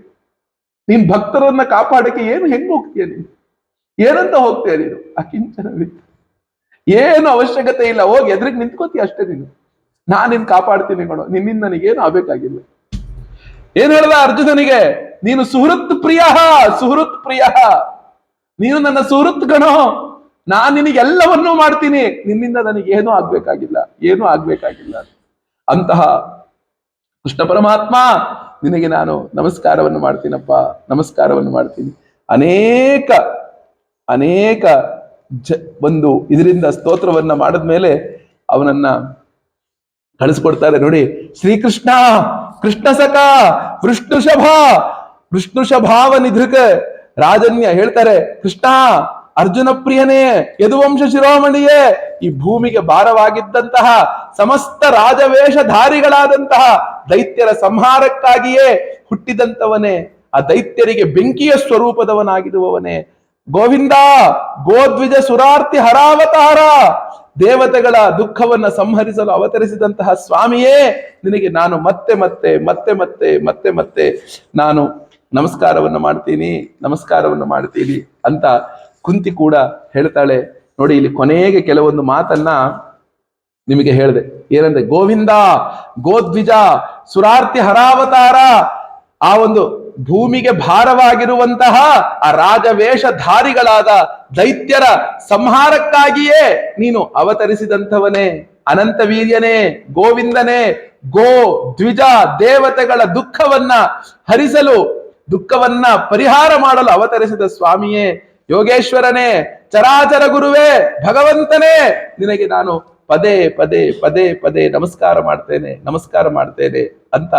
ನೀನ್ ಭಕ್ತರನ್ನ ಕಾಪಾಡಕ್ಕೆ ಹೆಂಗ್ ಹೋಗ್ತೀಯ ನೀನು, ಏನಂತ ಹೋಗ್ತೀಯ ನೀನು? ಅಕಿಂಚನ ವಿತ್ತ, ಏನು ಅವಶ್ಯಕತೆ ಇಲ್ಲ, ಹೋಗಿ ಎದುರಿಗೆ ನಿಂತ್ಕೋತೀಯ ಅಷ್ಟೇ. ನೀನು, ನಾನ್ ನಿನ್ ಕಾಪಾಡ್ತೀನಿ ಕಣೋ, ನಿನ್ನಿಂದ ನನಗೇನು ಆಗ್ಬೇಕಾಗಿಲ್ಲ. ಏನ್ ಹೇಳ್ದ ಅರ್ಜುನನಿಗೆ, ನೀನು ಸುಹೃತ್ ಪ್ರಿಯ, ಸುಹೃತ್ ಪ್ರಿಯ, ನೀನು ನನ್ನ ಸುಹೃತ್ ಗಣೋ, ನಾನ್ ನಿನಗೆಲ್ಲವನ್ನೂ ಮಾಡ್ತೀನಿ, ನಿನ್ನಿಂದ ನನಗೇನೂ ಆಗ್ಬೇಕಾಗಿಲ್ಲ, ಏನೂ ಆಗ್ಬೇಕಾಗಿಲ್ಲ. ಅಂತಹ ಕೃಷ್ಣ ಪರಮಾತ್ಮ ನಿನಗೆ ನಾನು ನಮಸ್ಕಾರವನ್ನು ಮಾಡ್ತೀನಪ್ಪ, ನಮಸ್ಕಾರವನ್ನು ಮಾಡ್ತೀನಿ. ಅನೇಕ ಅನೇಕ ಒಂದು ಇದರಿಂದ ಸ್ತೋತ್ರವನ್ನ ಮಾಡಿದ್ಮೇಲೆ ಅವನನ್ನ ಕಳಿಸ್ಕೊಡ್ತಾರೆ ನೋಡಿ. ಶ್ರೀಕೃಷ್ಣ ಕೃಷ್ಣ ಸಖ ವೃಷ್ಣುಷಭಾವ ನಿಧೃಕ ರಾಜನ್ಯ ಹೇಳ್ತಾರೆ, ಕೃಷ್ಣ ಅರ್ಜುನ ಪ್ರಿಯನೇ, ಯದುವಂಶ ಶಿರೋಮಣಿಯೇ, ಈ ಭೂಮಿಗೆ ಭಾರವಾಗಿದ್ದಂತಹ ಸಮಸ್ತ ರಾಜವೇಷಧಾರಿಗಳಾದಂತಹ ದೈತ್ಯರ ಸಂಹಾರಕ್ಕಾಗಿಯೇ ಹುಟ್ಟಿದಂತವನೇ, ಆ ದೈತ್ಯರಿಗೆ ಬೆಂಕಿಯ ಸ್ವರೂಪದವನಾಗಿರುವವನೇ, ಗೋವಿಂದ ಗೋದ್ವಿಜ ಸುರಾರ್ತಿ ಹರಾವತಾರ, ದೇವತೆಗಳ ದುಃಖವನ್ನ ಸಂಹರಿಸಲು ಅವತರಿಸಿದಂತಹ ಸ್ವಾಮಿಯೇ, ನಿನಗೆ ನಾನು ಮತ್ತೆ ಮತ್ತೆ ಮತ್ತೆ ಮತ್ತೆ ಮತ್ತೆ ಮತ್ತೆ ನಾನು ನಮಸ್ಕಾರವನ್ನು ಮಾಡ್ತೀನಿ, ನಮಸ್ಕಾರವನ್ನು ಮಾಡ್ತೀನಿ ಅಂತ ಕುಂತಿ ಕೂಡ ಹೇಳ್ತಾಳೆ ನೋಡಿ. ಇಲ್ಲಿ ಕೊನೆಗೆ ಕೆಲವೊಂದು ಮಾತನ್ನ ನಿಮಗೆ ಹೇಳಿದೆ ಏನಂದ್ರೆ ಗೋವಿಂದ, ಗೋದ್ವಿಜ, ಸುರಾರ್ತಿ ಹರಾವತಾರ, ಆ ಒಂದು ಭೂಮಿಗೆ ಭಾರವಾಗಿರುವಂತಹ ಆ ರಾಜವೇಷಧಾರಿಗಳಾದ ದೈತ್ಯರ ಸಂಹಾರಕ್ಕಾಗಿಯೇ ನೀನು ಅವತರಿಸಿದಂಥವನೇ, ಅನಂತ ವೀರ್ಯನೇ, ಗೋವಿಂದನೇ, ಗೋ ದ್ವಿಜ ದೇವತೆಗಳ ದುಃಖವನ್ನ ಹರಿಸಲು, ದುಃಖವನ್ನ ಪರಿಹಾರ ಮಾಡಲು ಅವತರಿಸಿದ ಸ್ವಾಮಿಯೇ, ಯೋಗೇಶ್ವರನೇ, ಚರಾಚರ ಗುರುವೇ, ಭಗವಂತನೇ, ನಿನಗೆ ನಾನು ಪದೇ ಪದೇ ಪದೇ ಪದೇ ನಮಸ್ಕಾರ ಮಾಡ್ತೇನೆ ಅಂತ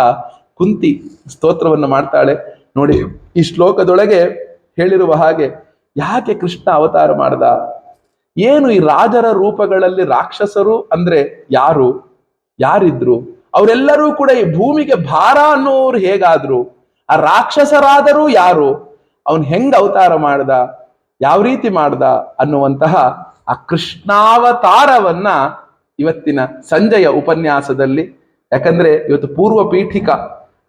ಕುಂತಿ ಸ್ತೋತ್ರವನ್ನು ಮಾಡ್ತಾಳೆ. ನೋಡಿ, ಈ ಶ್ಲೋಕದೊಳಗೆ ಹೇಳಿರುವ ಹಾಗೆ ಯಾಕೆ ಕೃಷ್ಣ ಅವತಾರ ಮಾಡ್ದ, ಏನು ಈ ರಾಜರ ರೂಪಗಳಲ್ಲಿ ರಾಕ್ಷಸರು ಅಂದ್ರೆ ಯಾರಿದ್ರು, ಅವರೆಲ್ಲರೂ ಕೂಡ ಈ ಭೂಮಿಗೆ ಭಾರ ಅನ್ನೋರು ಹೇಗಾದ್ರು, ಆ ರಾಕ್ಷಸರಾದರೂ ಯಾರು, ಅವನ್ ಹೆಂಗ್ ಅವತಾರ ಮಾಡ್ದ, ಯಾವ ರೀತಿ ಮಾಡ್ದ ಅನ್ನುವಂತಹ ಆ ಕೃಷ್ಣಾವತಾರವನ್ನ ಇವತ್ತಿನ ಸಂಜೆಯ ಉಪನ್ಯಾಸದಲ್ಲಿ, ಯಾಕಂದ್ರೆ ಇವತ್ತು ಪೂರ್ವ ಪೀಠಿಕಾ,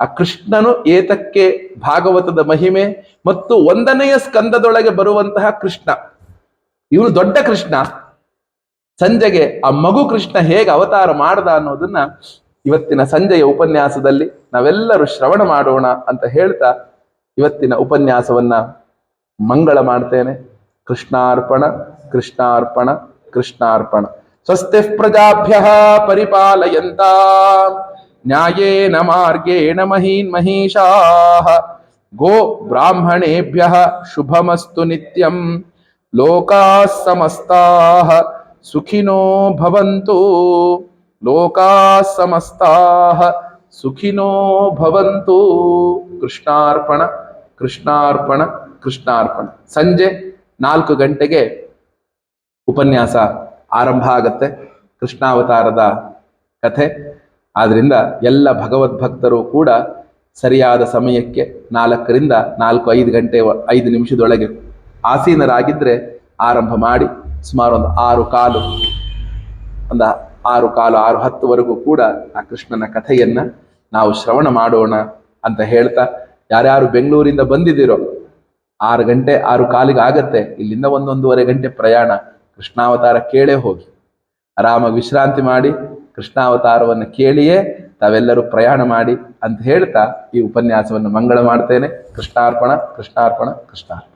ಆ ಕೃಷ್ಣನು ಏತಕ್ಕೆ ಭಾಗವತದ ಮಹಿಮೆ ಮತ್ತು 1ನೆಯ ಸ್ಕಂದದೊಳಗೆ ಬರುವಂತಹ ಕೃಷ್ಣ, ಇವನು ದೊಡ್ಡ ಕೃಷ್ಣ, ಸಂಜೆಗೆ ಆ ಮಗು ಕೃಷ್ಣ ಹೇಗೆ ಅವತಾರ ಮಾಡ್ದ ಅನ್ನೋದನ್ನ ಇವತ್ತಿನ ಸಂಜೆಯ ಉಪನ್ಯಾಸದಲ್ಲಿ ನಾವೆಲ್ಲರೂ ಶ್ರವಣ ಮಾಡೋಣ ಅಂತ ಹೇಳ್ತಾ ಇವತ್ತಿನ ಉಪನ್ಯಾಸವನ್ನ ಮಂಗಳ ಮಾಡ್ತೇನೆ. ಕೃಷ್ಣಾರ್ಪಣ ಕೃಷ್ಣಾರ್ಪಣ ಕೃಷ್ಣಾರ್ಪಣ. ಸ್ವಸ್ತಿಃ ಪ್ರಜಾಭ್ಯಃ ಪರಿಪಾಲಯಂತಾಂ ನ್ಯಾಯೇನ ಮಾರ್ಗೇಣ ಮಹೀನ್ ಮಹೀಷಾಃ ಗೋ ಬ್ರಾಹ್ಮಣೇಭ್ಯಃ ಶುಭಮಸ್ತು ನಿತ್ಯಂ ಲೋಕಾಃ ಸಮಸ್ತಾಃ ಸುಖಿನೋ ಭವಂತು ಲೋಕಾಃ ಸಮಸ್ತಾಃ ಸುಖಿನೋ ಭವಂತು. ಕೃಷ್ಣಾರ್ಪಣ ಕೃಷ್ಣಾರ್ಪಣ ಕೃಷ್ಣಾರ್ಪಣ. ಸಂಜೆ 4 ಗಂಟೆಗೆ ಉಪನ್ಯಾಸ ಆರಂಭ ಆಗತ್ತೆ, ಕೃಷ್ಣಾವತಾರದ ಕಥೆ. ಆದ್ರಿಂದ ಎಲ್ಲ ಭಗವದ್ಭಕ್ತರು ಕೂಡ ಸರಿಯಾದ ಸಮಯಕ್ಕೆ 4ರಿಂದ 4:05 ಗಂಟೆ 5 ನಿಮಿಷದೊಳಗೆ ಆಸೀನರಾಗಿದ್ರೆ ಆರಂಭ ಮಾಡಿ ಸುಮಾರು ಒಂದು 6:10 ಕೂಡ ಆ ಕೃಷ್ಣನ ಕಥೆಯನ್ನ ನಾವು ಶ್ರವಣ ಮಾಡೋಣ ಅಂತ ಹೇಳ್ತಾ, ಯಾರ್ಯಾರು ಬೆಂಗಳೂರಿಂದ ಬಂದಿದ್ದೀರೋ 6 ಗಂಟೆ 6:15 ಆಗತ್ತೆ, ಇಲ್ಲಿಂದ 1-1.5 ಗಂಟೆ ಪ್ರಯಾಣ. ಕೃಷ್ಣಾವತಾರ ಕೇಳೇ ಹೋಗಿ ಆರಾಮಾಗಿ ವಿಶ್ರಾಂತಿ ಮಾಡಿ ಕೃಷ್ಣಾವತಾರವನ್ನು ಕೇಳಿಯೇ ತಾವೆಲ್ಲರೂ ಪ್ರಯಾಣ ಮಾಡಿ ಅಂತ ಹೇಳ್ತಾ ಈ ಉಪನ್ಯಾಸವನ್ನು ಮಂಗಳ ಮಾಡ್ತೇನೆ. ಕೃಷ್ಣಾರ್ಪಣ ಕೃಷ್ಣಾರ್ಪಣ ಕೃಷ್ಣಾರ್ಪಣ.